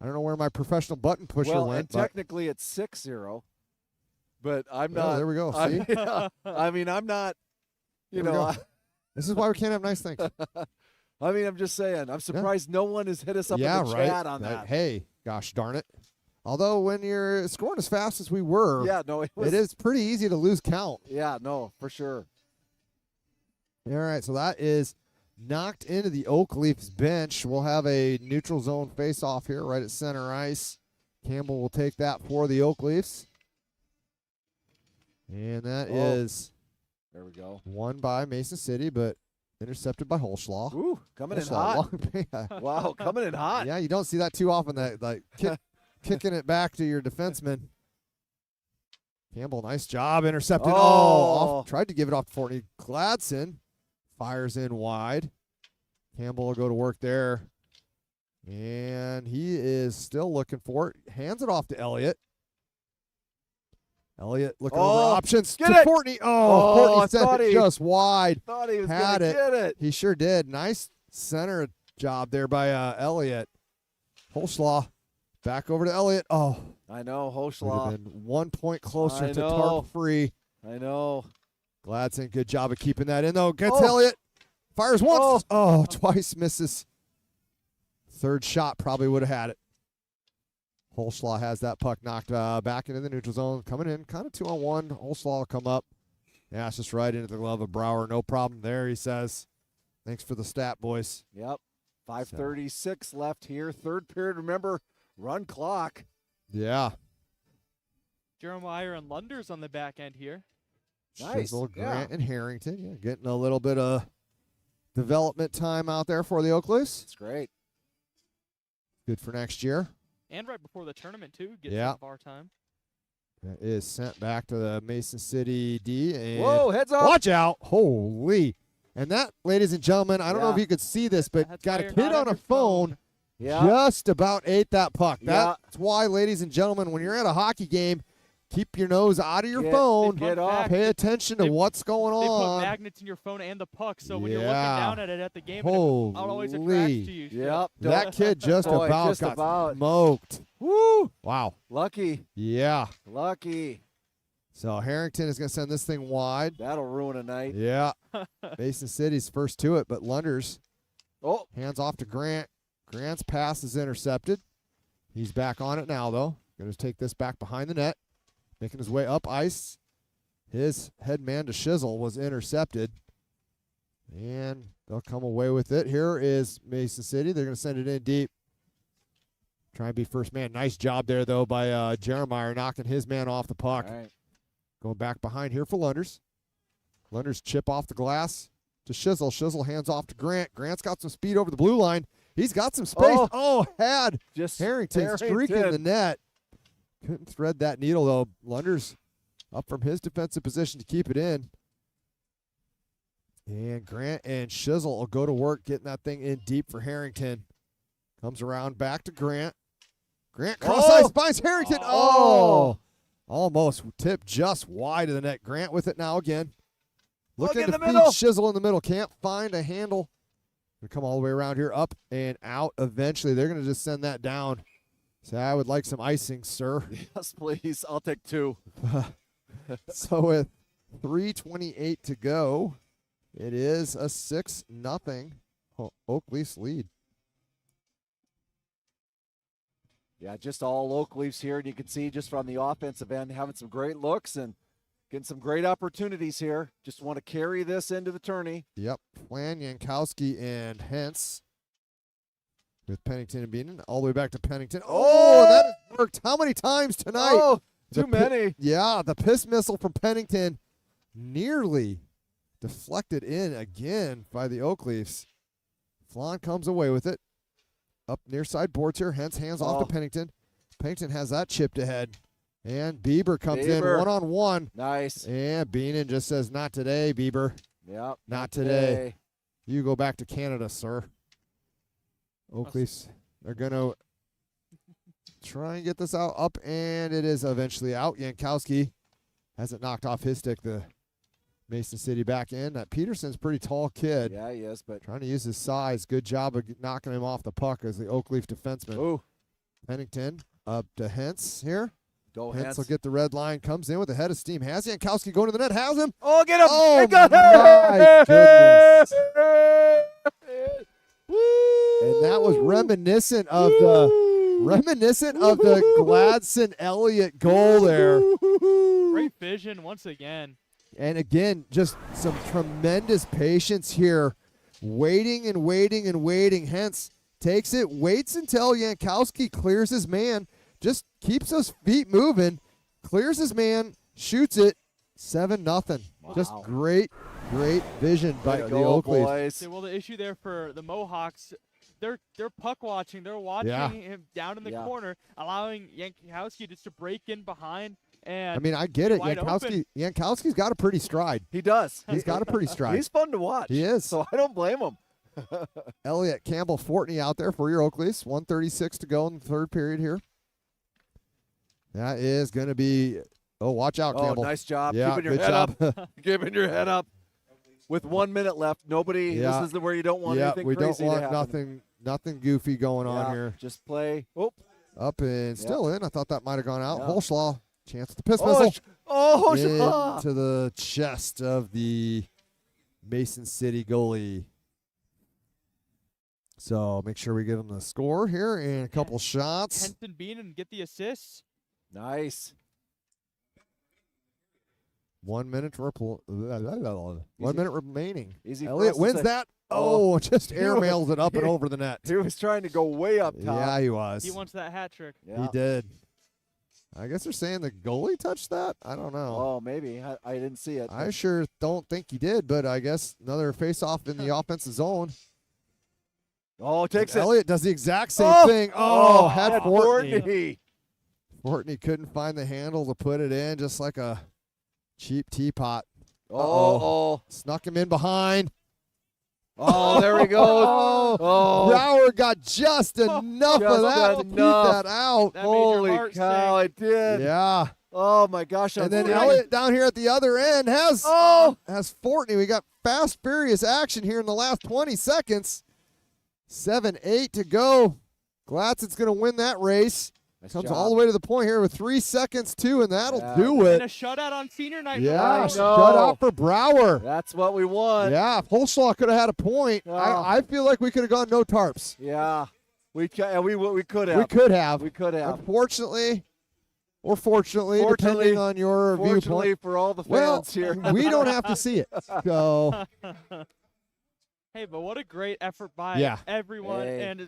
I don't know where my professional button pusher went. And technically it's 6-0. But I'm not. There we go. See? I mean, I'm not, this is why we can't have nice things. I mean, I'm just saying. I'm surprised no one has hit us up in the chat on that. Hey, gosh darn it. Although when you're scoring as fast as we were, it is pretty easy to lose count. Yeah, no, for sure. All right, so that is knocked into the Oakleafs bench. We'll have a neutral zone face-off here right at center ice. Campbell will take that for the Oakleafs. And that is there we go. Won by Mason City, but intercepted by Holschlaw. Ooh, coming in hot. Wow, coming in hot. Yeah, you don't see that too often, that kicking it back to your defenseman. Campbell, nice job. Intercepted. Tried to give it off to Fortney. Gladson fires in wide. Campbell will go to work there. And he is still looking for it. Hands it off to Elliott. Elliott looking over options to Fortney. Fortney sent it just wide. Thought he was going to get it. He sure did. Nice center job there by Elliott. Holschlaw back over to Elliott. Oh, I know. Holschlaw. Been 1 point closer to tarp free. I know. Gladson, good job of keeping that in, though. Gets Elliott. Fires once. Twice misses. Third shot probably would have had it. Holschlaw has that puck knocked back into the neutral zone. Coming in, kind of 2-on-1. Holschlaw will come up. Yeah, it's just right into the glove of Brower. No problem there, he says. Thanks for the stat, boys. Yep. 5:36 left here. Third period. Remember, run clock. Yeah. Jeremiah and Lunders on the back end here. Nice. Shizzle, Grant, and Harrington. Yeah, getting a little bit of development time out there for the Oakleafs. It's great. Good for next year. And right before the tournament, too. Get some of our time. That is sent back to the Mason City D. And whoa, heads up. Watch out. Holy. And that, ladies and gentlemen, I don't know if you could see this, but got a kid on a phone. Just about ate that puck. That's why, ladies and gentlemen, when you're at a hockey game, keep your nose out of your phone. Pay attention to what's going on. They put magnets in your phone and the puck, so when you're looking down at it at the game, it always attracts to you. Yep. That kid just got smoked. Woo! Wow. Lucky. Yeah. Lucky. So Harrington is going to send this thing wide. That'll ruin a night. Yeah. Mason City's first to it, but Lunders hands off to Grant. Grant's pass is intercepted. He's back on it now, though. Going to take this back behind the net. Making his way up ice. His head man to Shizzle was intercepted. And they'll come away with it. Here is Mason City. They're going to send it in deep. Try and be first man. Nice job there, though, by Jeremiah, knocking his man off the puck. All right. Going back behind here for Lunders. Lunders chip off the glass to Shizzle. Shizzle hands off to Grant. Grant's got some speed over the blue line. He's got some space. Had just Harrington streaking the net. Couldn't thread that needle, though. Lunders up from his defensive position to keep it in. And Grant and Shizzle will go to work getting that thing in deep for Harrington. Comes around back to Grant. Grant cross ice finds Harrington. Almost tipped just wide of the net. Grant with it now again. Looking to feed Shizzle in the middle. Can't find a handle. Gonna come all the way around here, up and out. Eventually, they're going to just send that down. So I would like some icing, sir. Yes, please. I'll take 2. So with 3:28 to go, it is a 6-0 Oakleafs lead. Yeah, just all Oakleafs here, and you can see just from the offensive end having some great looks and getting some great opportunities here. Just want to carry this into the tourney. Yep. plan, Yankowski and Hentz. With Pennington and Beanon, all the way back to Pennington. Oh, that has worked how many times tonight? Oh, too many. Yeah, the piss missile from Pennington nearly deflected in again by the Oak Leafs. Flan comes away with it. Up near side boards here. Hence hands off to Pennington. Pennington has that chipped ahead. And Bieber comes in one-on-one. Nice. And Beanon just says, not today, Bieber. Yep. Not today. You go back to Canada, sir. Oak Leafs are going to try and get this out up, and it is eventually out. Yankowski hasn't knocked off his stick. The Mason City back in. That Peterson's a pretty tall kid. Yeah, he is, but trying to use his size. Good job of knocking him off the puck as the Oak Leaf defenseman. Ooh. Pennington up to Hentz here. Go Hentz will get the red line. Comes in with a head of steam. Has Yankowski going to the net. Has him. Oh, get him. Oh, got my goodness. And that was reminiscent of the Gladson Elliott goal there. Great vision once again. And again, just some tremendous patience here. Waiting and waiting and waiting. Hence, takes it, waits until Yankowski clears his man, just keeps those feet moving, clears his man, shoots it, 7-0. Wow. Just great vision by the Oak Leafs. Well, the issue there for the Mohawks, they're puck watching. They're watching him down in the corner, allowing Yankowski just to break in behind. And I mean, I get it. Yankowski's got a pretty stride. He does. He's got a pretty stride. He's fun to watch. He is. So I don't blame him. Elliott, Campbell, Fortney out there for your Oak Leafs. 1:36 to go in the third period here. That is going to be – watch out, Campbell. Nice job. Yeah, Keeping your head up. Keeping your head up. With 1 minute left, nobody – this is where you don't want anything crazy to happen. We don't want nothing goofy going on here. Just play. Oh. Up and still in. I thought that might have gone out. Holschlaw, chance at the piss missile. Into the chest of the Mason City goalie. So make sure we give him the score here and a couple shots. Henson Beanon get the assists. Nice. 1 minute 1 minute remaining. Easy. Elliott wins that. Just airmails it up and over the net. He was trying to go way up top. Yeah, he was. He wants that hat trick. Yeah. He did. I guess they're saying the goalie touched that? I don't know. Oh, maybe. I didn't see it. I sure don't think he did, but I guess another face-off in the offensive zone. Oh, takes it. Elliott does the exact same thing. Had Fortney. Fortney couldn't find the handle to put it in, just like a cheap teapot. Snuck him in behind. Oh, there we go. Brower got just enough of that to keep that out. Holy cow, it did. Yeah. Oh, my gosh. And then Elliott down here at the other end has Fortney. We got fast, furious action here in the last 20 seconds. 7-8 to go. Gladson's going to win that race. Comes all the way to the point here with 3 seconds, too, and that'll do it. And a shutout on senior night. Yeah, shutout for Brower. That's what we want. Yeah, if Holschlaw could have had a point, I feel like we could have gone no tarps. Yeah, we could have. We could have. We could have. Unfortunately, or fortunately, depending on your viewpoint. For all the fans here. We don't have to see it. So. Hey, but what a great effort by everyone, and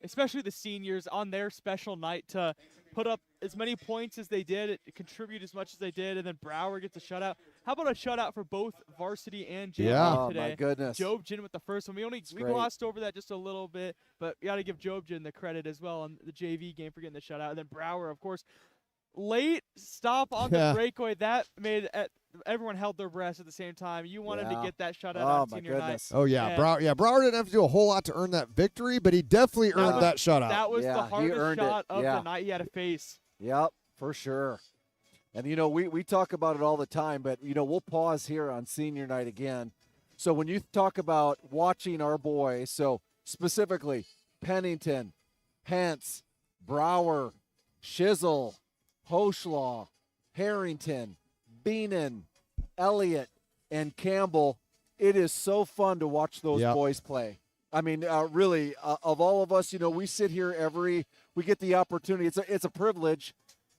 especially the seniors on their special night to put up as many points as they did, contribute as much as they did, and then Brower gets a shutout. How about a shutout for both Varsity and JV today? Oh, my goodness. Jobjin with the first one. We glossed over that just a little bit, but you got to give Jobjin the credit as well on the JV game for getting the shutout. And then Brower, of course, late stop on the breakaway. That made everyone held their breath at the same time. You wanted to get that shutout on senior night. Oh, yeah. Brower didn't have to do a whole lot to earn that victory, but he definitely earned that shutout. That was the hardest shot of the night he had to face. Yep, for sure. And, we talk about it all the time, but, we'll pause here on senior night again. So when you talk about watching our boys, so specifically Pennington, Hentz, Brower, Shizzle, Holschlaw, Harrington, Beanon, Elliott, and Campbell, it is so fun to watch those boys play. I mean, really, of all of us, we sit here we get the opportunity. It's a privilege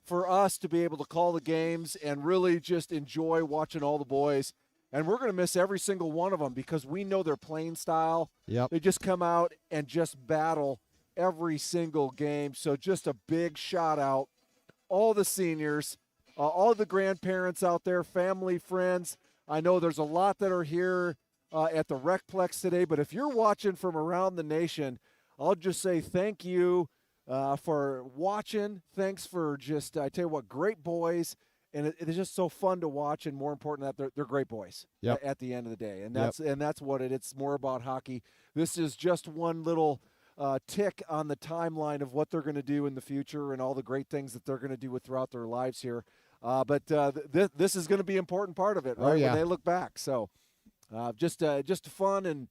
for us to be able to call the games and really just enjoy watching all the boys. And we're going to miss every single one of them because we know their playing style. Yep. They just come out and just battle every single game. So just a big shout out, all the seniors, all the grandparents out there, family, friends. I know there's a lot that are here at the Recplex today, but if you're watching from around the nation, I'll just say thank you for watching. Thanks for just, I tell you what, great boys. And it's just so fun to watch, and more important that they're great boys at the end of the day. And that's what it's more about hockey. This is just one little tick on the timeline of what they're going to do in the future and all the great things that they're going to do throughout their lives here. But this is going to be an important part of it, right? When they look back. So just fun and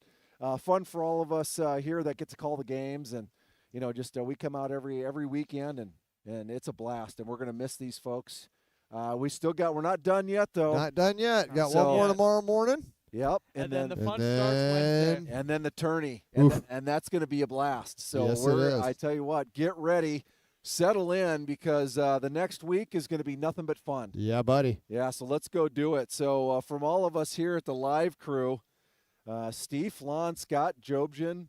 fun for all of us here that get to call the games, and we come out every weekend, and it's a blast. And we're going to miss these folks. We're not done yet, though. Not done yet. Got one more tomorrow morning. Yep. And then the fun starts Wednesday. And then the tourney. And that's going to be a blast. So yes, it is. I tell you what, get ready, settle in, because the next week is going to be nothing but fun. Yeah, buddy. Yeah, so let's go do it. So from all of us here at the live crew, Steve Flon, Scott Jobjan,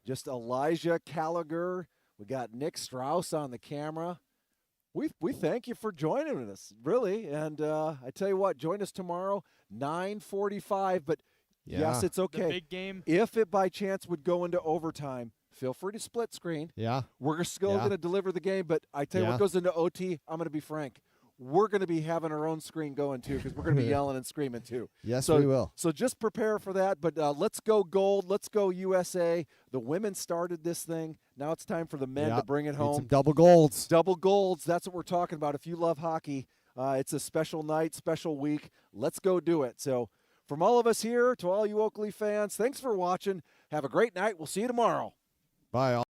just Elijah Gallagher, we got Nick Strauss on the camera. We thank you for joining us, really. And I tell you what, join us tomorrow, 9:45. But yes, it's okay. The big game. If it by chance would go into overtime, feel free to split screen. Yeah. We're still going to deliver the game. But I tell you what goes into OT, I'm going to be frank. We're going to be having our own screen going, too, because we're going to be yelling and screaming, too. Yes, we will. So just prepare for that. But let's go gold. Let's go USA. The women started this thing. Now it's time for the men to bring it home. Need some double golds. Double golds. That's what we're talking about. If you love hockey, it's a special night, special week. Let's go do it. So from all of us here to all you Oakley fans, thanks for watching. Have a great night. We'll see you tomorrow. Bye, all.